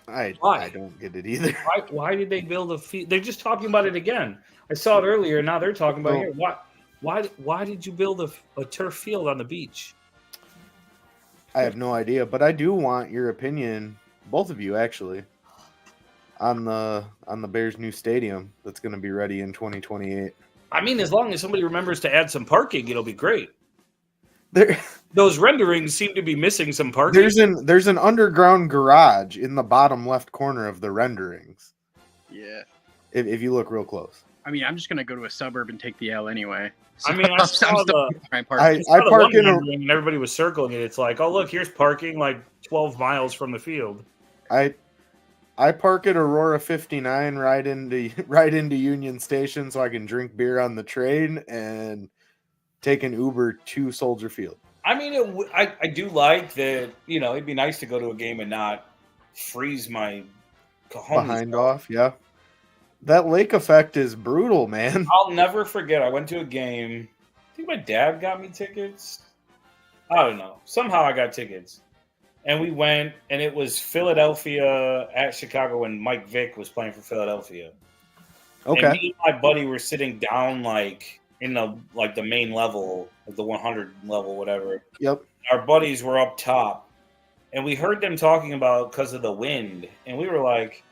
I don't get it either. Why did they build a field? They're just talking about it again. I saw it earlier. Now they're talking about it here. Why did you build a turf field on the beach? I have no idea, but I do want your opinion, both of you actually, on the Bears' new stadium that's going to be ready in 2028. I mean, as long as somebody remembers to add some parking, it'll be great. Those renderings seem to be missing some parking. There's an underground garage in the bottom left corner of the renderings. Yeah. If you look real close. I mean, I'm just gonna go to a suburb and take the L anyway. I mean, I saw I park in a, and everybody was circling it. It's like, oh look, here's parking like 12 miles from the field. I park at Aurora 59 right into Union Station so I can drink beer on the train and take an Uber to Soldier Field. I mean, I do like that. You know, it'd be nice to go to a game and not freeze my cojones Behind off, yeah. That lake effect is brutal, man. I'll never forget. I went to a game. I think my dad got me tickets. I don't know. Somehow I got tickets. And we went, and it was Philadelphia at Chicago when Mike Vick was playing for Philadelphia. Okay. And me and my buddy were sitting down like in the main level, like the 100 level, whatever. Yep. Our buddies were up top. And we heard them talking about because of the wind. And we were like,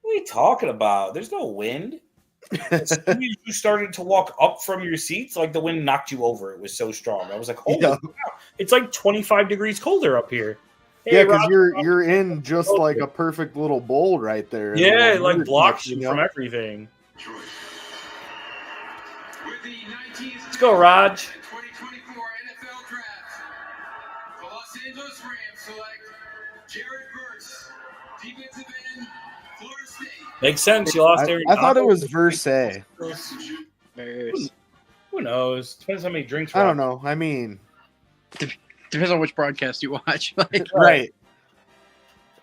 what are you talking about? There's no wind. As soon as you started to walk up from your seats, like the wind knocked you over. It was so strong. I was like, holy cow. It's like 25 degrees colder up here. Hey, Yeah, because Rob, you're in just like a perfect little bowl right there. Yeah, it like blocks you from everything. Let's go, Raj. The Los Angeles Rams select Jared Verse, defensive end, Florida State. Makes sense. You lost Aaron. I thought it was Verse. Who knows? Depends how many drinks. I don't know. I mean, depends on which broadcast you watch. Like, right.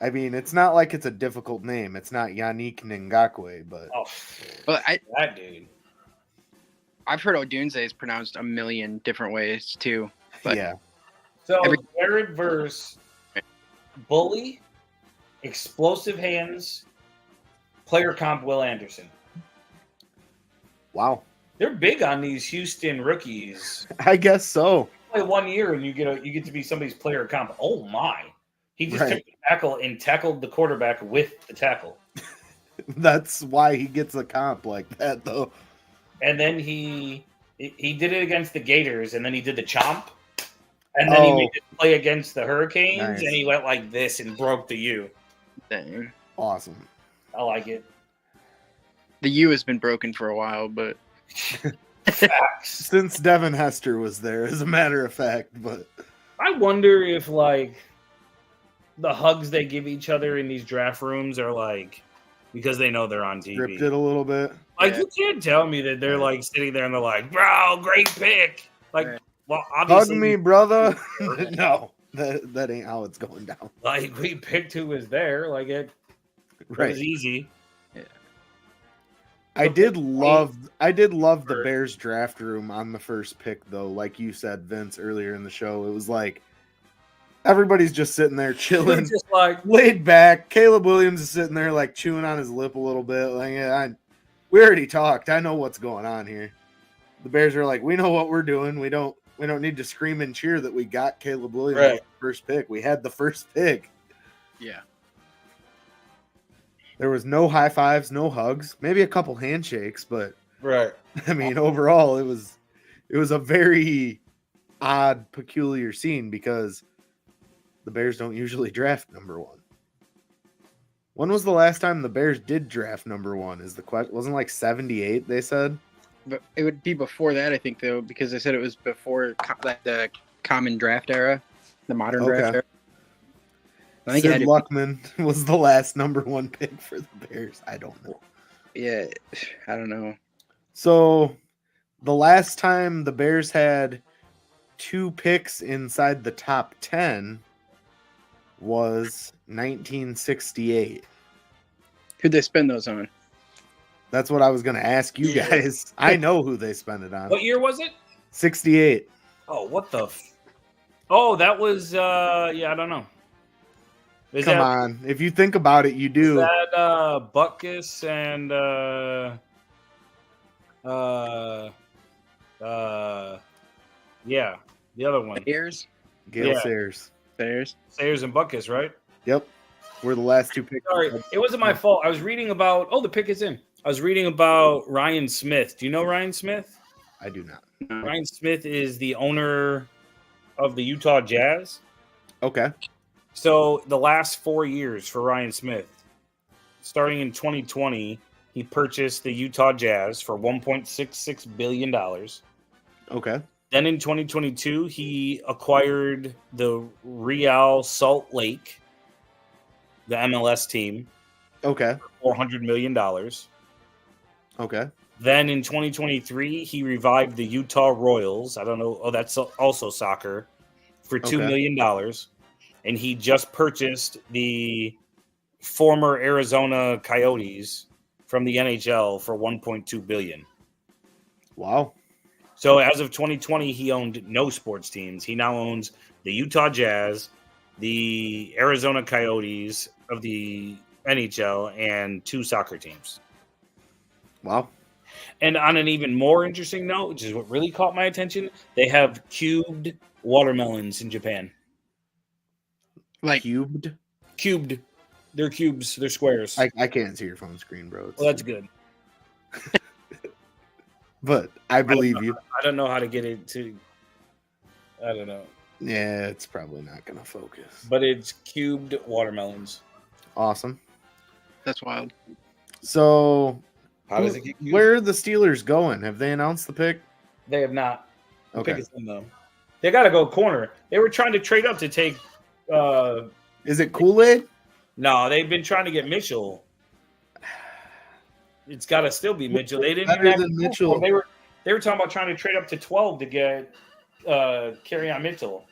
I mean, it's not like it's a difficult name. It's not Yannick Ngakwe, but that dude. I've heard Odunze is pronounced a million different ways too. But yeah. So Jared Verse, bully, explosive hands, player comp Will Anderson. Wow. They're big on these Houston rookies. I guess so. Play 1 year and you get to be somebody's player comp. Oh my! He just took the tackle and tackled the quarterback with the tackle. That's why he gets a comp like that, though. And then he did it against the Gators, and then he did the chomp, and then he made it play against the Hurricanes, and he went like this and broke the U. Dang. Awesome. I like it. The U has been broken for a while, but since Devin Hester was there, as a matter of fact. But I wonder if like the hugs they give each other in these draft rooms are like because they know they're on TV. Scripted a little bit. Like you can't tell me that they're like sitting there and they're like, "Bro, great pick." Like, well, obviously, hug me, brother. No, that ain't how it's going down. Like we picked who was there. Like it was easy. Yeah. I did love the Bears draft room on the first pick, though. Like you said, Vince, earlier in the show, it was like everybody's just sitting there chilling, just like laid back. Caleb Williams is sitting there like chewing on his lip a little bit. Like, we already talked. I know what's going on here. The Bears are like, we know what we're doing. We don't need to scream and cheer that we got Caleb Williams with the first pick. We had the first pick. Yeah. There was no high fives, no hugs, maybe a couple handshakes, but right. I mean, overall, it was a very odd, peculiar scene because the Bears don't usually draft number one. When was the last time the Bears did draft number one? Is the question? Wasn't like 78? They said. But it would be before that, I think, though, because they said it was before the common draft era, the modern draft era. I think Sid Luckman was the last number one pick for the Bears. I don't know. Yeah, I don't know. So the last time the Bears had 2 picks inside the top 10 was 1968. Who'd they spend those on? That's what I was going to ask you guys. I know who they spent it on. What year was it? 68. Oh, what the? Oh, that was I don't know. Come on. If you think about it, you do. Is that Butkus and yeah, the other one. Sayers? Gale Sayers. Sayers and Butkus, right? Yep. We're the last 2 picks. Sorry, it wasn't my fault. I was reading about the pick is in. I was reading about Ryan Smith. Do you know Ryan Smith? I do not. Ryan Smith is the owner of the Utah Jazz. Okay. So the last 4 years for Ryan Smith, starting in 2020, he purchased the Utah Jazz for $1.66 billion. Okay. Then in 2022, he acquired the Real Salt Lake, the MLS team. Okay. For $400 million. Okay. Then in 2023, he revived the Utah Royals. I don't know. Oh, that's also soccer for $2 million. And he just purchased the former Arizona Coyotes from the NHL for $1.2 billion. Wow. So as of 2020, he owned no sports teams. He now owns the Utah Jazz, the Arizona Coyotes of the NHL, and 2 soccer teams. Wow. And on an even more interesting note, which is what really caught my attention, they have cubed watermelons in Japan. Like cubed? Cubed. They're cubes. They're squares. I can't see your phone screen, bro. Well, that's good. But I believe you. I don't know how to get it to. I don't know. Yeah, it's probably not going to focus. But it's cubed watermelons. Awesome. That's wild. So, how does it get cubed? Where are the Steelers going? Have they announced the pick? They have not. Okay. The pick is in, though. They got to go corner. They were trying to trade up to take. Is it Kool-Aid? No, they've been trying to get Mitchell. It's got to still be Mitchell. They didn't Better even have than Mitchell. They were talking about trying to trade up to 12 to get Kerryon Mitchell.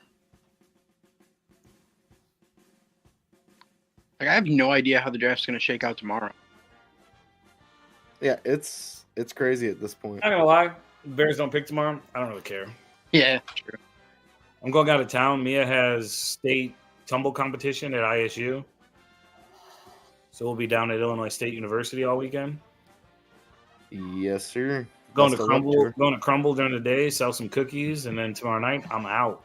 Like, I have no idea how the draft's going to shake out tomorrow. Yeah, it's crazy at this point. I'm not gonna lie, Bears don't pick tomorrow. I don't really care. Yeah, true. I'm going out of town. Mia has state tumble competition at ISU, so we'll be down at Illinois State University all weekend. Yes, sir. Going to Crumble during the day, sell some cookies, and then tomorrow night I'm out.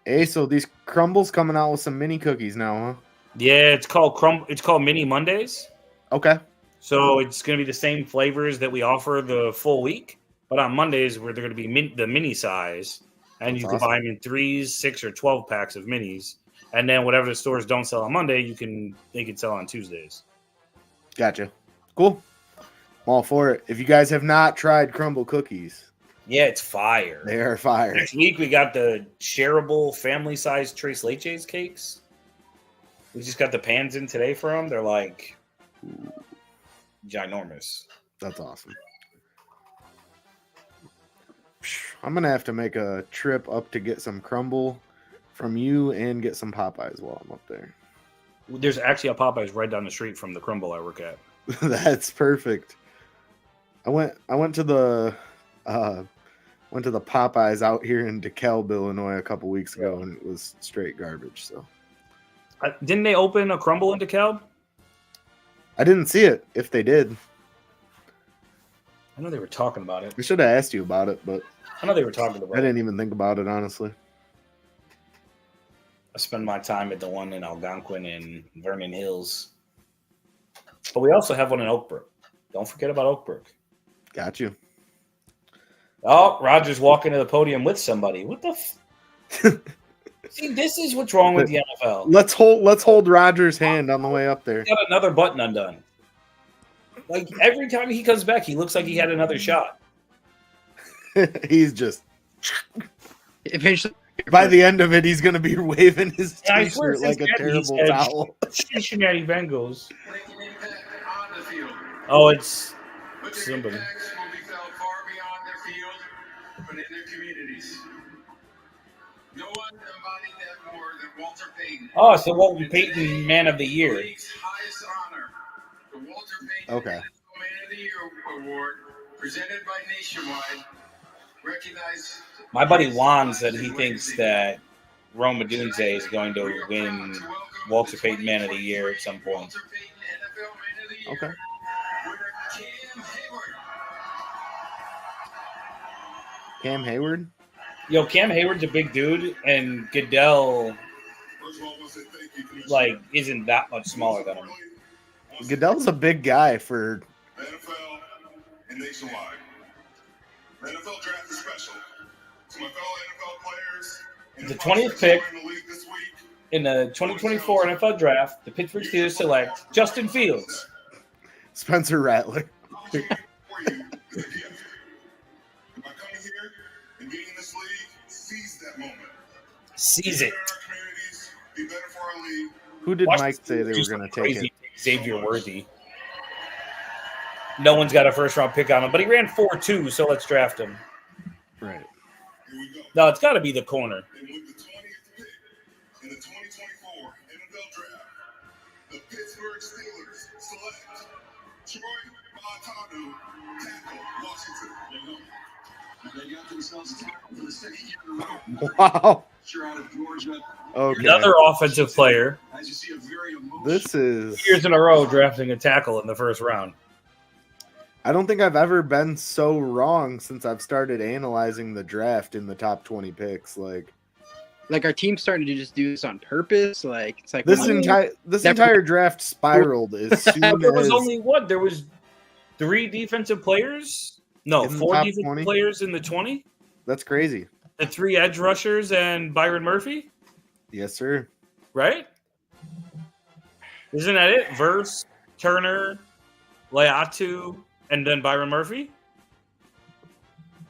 Hey, so these Crumbles coming out with some mini cookies now, huh? Yeah, it's called It's called Mini Mondays. Okay. So it's going to be the same flavors that we offer the full week, but on Mondays where they're going to be the mini size, and That's you can buy them in 3s, 6, or 12 packs of minis. And then whatever the stores don't sell on Monday, they can sell on Tuesdays. Gotcha. Cool. I'm all for it. If you guys have not tried Crumble cookies, yeah, it's fire. They are fire. Next week we got the shareable family-sized Tres Leches cakes. We just got the pans in today for them. They're like ginormous. That's awesome. I'm gonna have to make a trip up to get some Crumble from you and get some Popeyes while I'm up there. There's actually a Popeyes right down the street from the Crumble I work at. That's perfect. I went to the Popeyes out here in DeKalb, Illinois a couple weeks ago, and it was straight garbage. So didn't they open a Crumble in DeKalb? I didn't see it. If they did, I know they were talking about it. I should have asked you about it, but I know they were talking about it. I didn't even think about it, honestly. I spend my time at the one in Algonquin and Vernon Hills. But we also have one in Oakbrook. Don't forget about Oakbrook. Got you. Oh, Roger's walking to the podium with somebody. What the See, this is what's wrong with the NFL. Let's hold Roger's hand on the way up there. He got another button undone. Like every time he comes back, he looks like he had another shot. He's just eventually. By the end of it, he's going to be waving his t-shirt like a terrible towel. Cincinnati Bengals. Oh, it's somebody. Will be felt far beyond their field, but in their communities. No one embodied that more than Walter Payton. Oh, so Walter Payton Man of the Year. The league's highest honor, the Walter Payton Okay. Man of the Year Award, presented by Nationwide, recognized. My buddy Juan said he thinks that Rome Odunze is going to win Walter Payton Man of the Year at some point. Okay. Cam Hayward? Yo, Cam Hayward's a big dude, and Goodell, like, isn't that much smaller than him. Goodell's a big guy for NFL and Nationwide. The NFL draft is special. To my fellow NFL players, The 20th pick in the 2024 NFL Draft, the Pittsburgh Steelers select Justin Fields. Spencer Rattler. Seize it. Who did Watch Mike this say they do were some going to take crazy it? Xavier Worthy. No one's got a first round pick on him, but he ran 4.2, so let's draft him. Right. No, it's got to be the corner. In the 2024 NFL Draft, the Pittsburgh Steelers select Troy Montano, tackle, Washington. They got themselves a tackle for the second year in a row. Wow. Sure out of Georgia. Okay. Another offensive player. As you see, a very emotional. This is Years in a row drafting a tackle in the first round. I don't think I've ever been so wrong since I've started analyzing the draft in the top 20 picks. Like our team's starting to just do this on purpose. Like it's like this entire draft spiraled as soon there was as only what? There was 3 defensive players? No, in the 4 top defensive 20? players in the 20? That's crazy. The 3 edge rushers and Byron Murphy? Yes, sir. Right? Isn't that it? Verse, Turner, Leatu, and then Byron Murphy?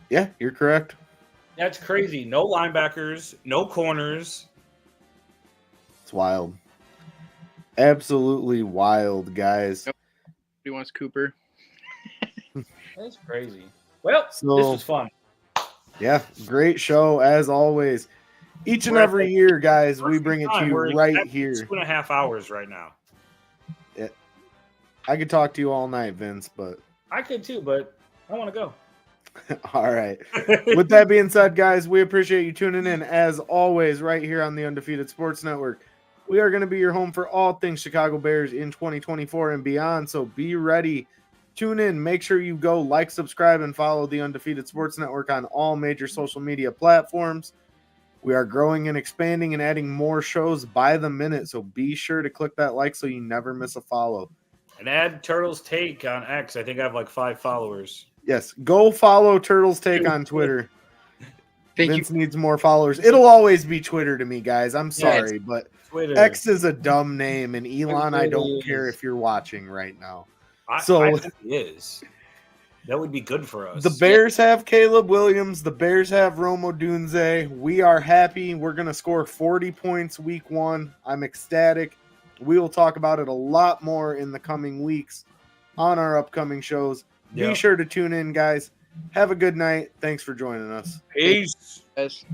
Yeah, you're correct. That's crazy. No linebackers, no corners. It's wild. Absolutely wild, guys. He wants Cooper. That's crazy. Well, So- this was fun. Yeah, great show as always. Each and every year, guys, we bring it to you We're right exactly here. 2.5 hours right now. I could talk to you all night, Vince, but I could too, but I want to go. all right. With that being said, guys, we appreciate you tuning in as always right here on the Undefeated Sports Network. We are going to be your home for all things Chicago Bears in 2024 and beyond, so be ready. Tune in. Make sure you go like, subscribe, and follow the Undefeated Sports Network on all major social media platforms. We are growing and expanding and adding more shows by the minute, so be sure to click that like so you never miss a follow. And add Turtle's Take on X. I think I have like 5 followers. Yes, go follow Turtles Take on Twitter. Thank Vince needs more followers. It'll always be Twitter to me, guys. I'm sorry, but Twitter. X is a dumb name, and Elon, I don't really care is. if you're watching right now. I So think it is. That would be good for us. the Bears have Caleb Williams. The Bears have Rome Odunze. We are happy. We're going to score 40 points week 1. I'm ecstatic. We will talk about it a lot more in the coming weeks on our upcoming shows. Be Yep. sure to tune in, guys. Have a good night. Thanks for joining us. Peace. Yes.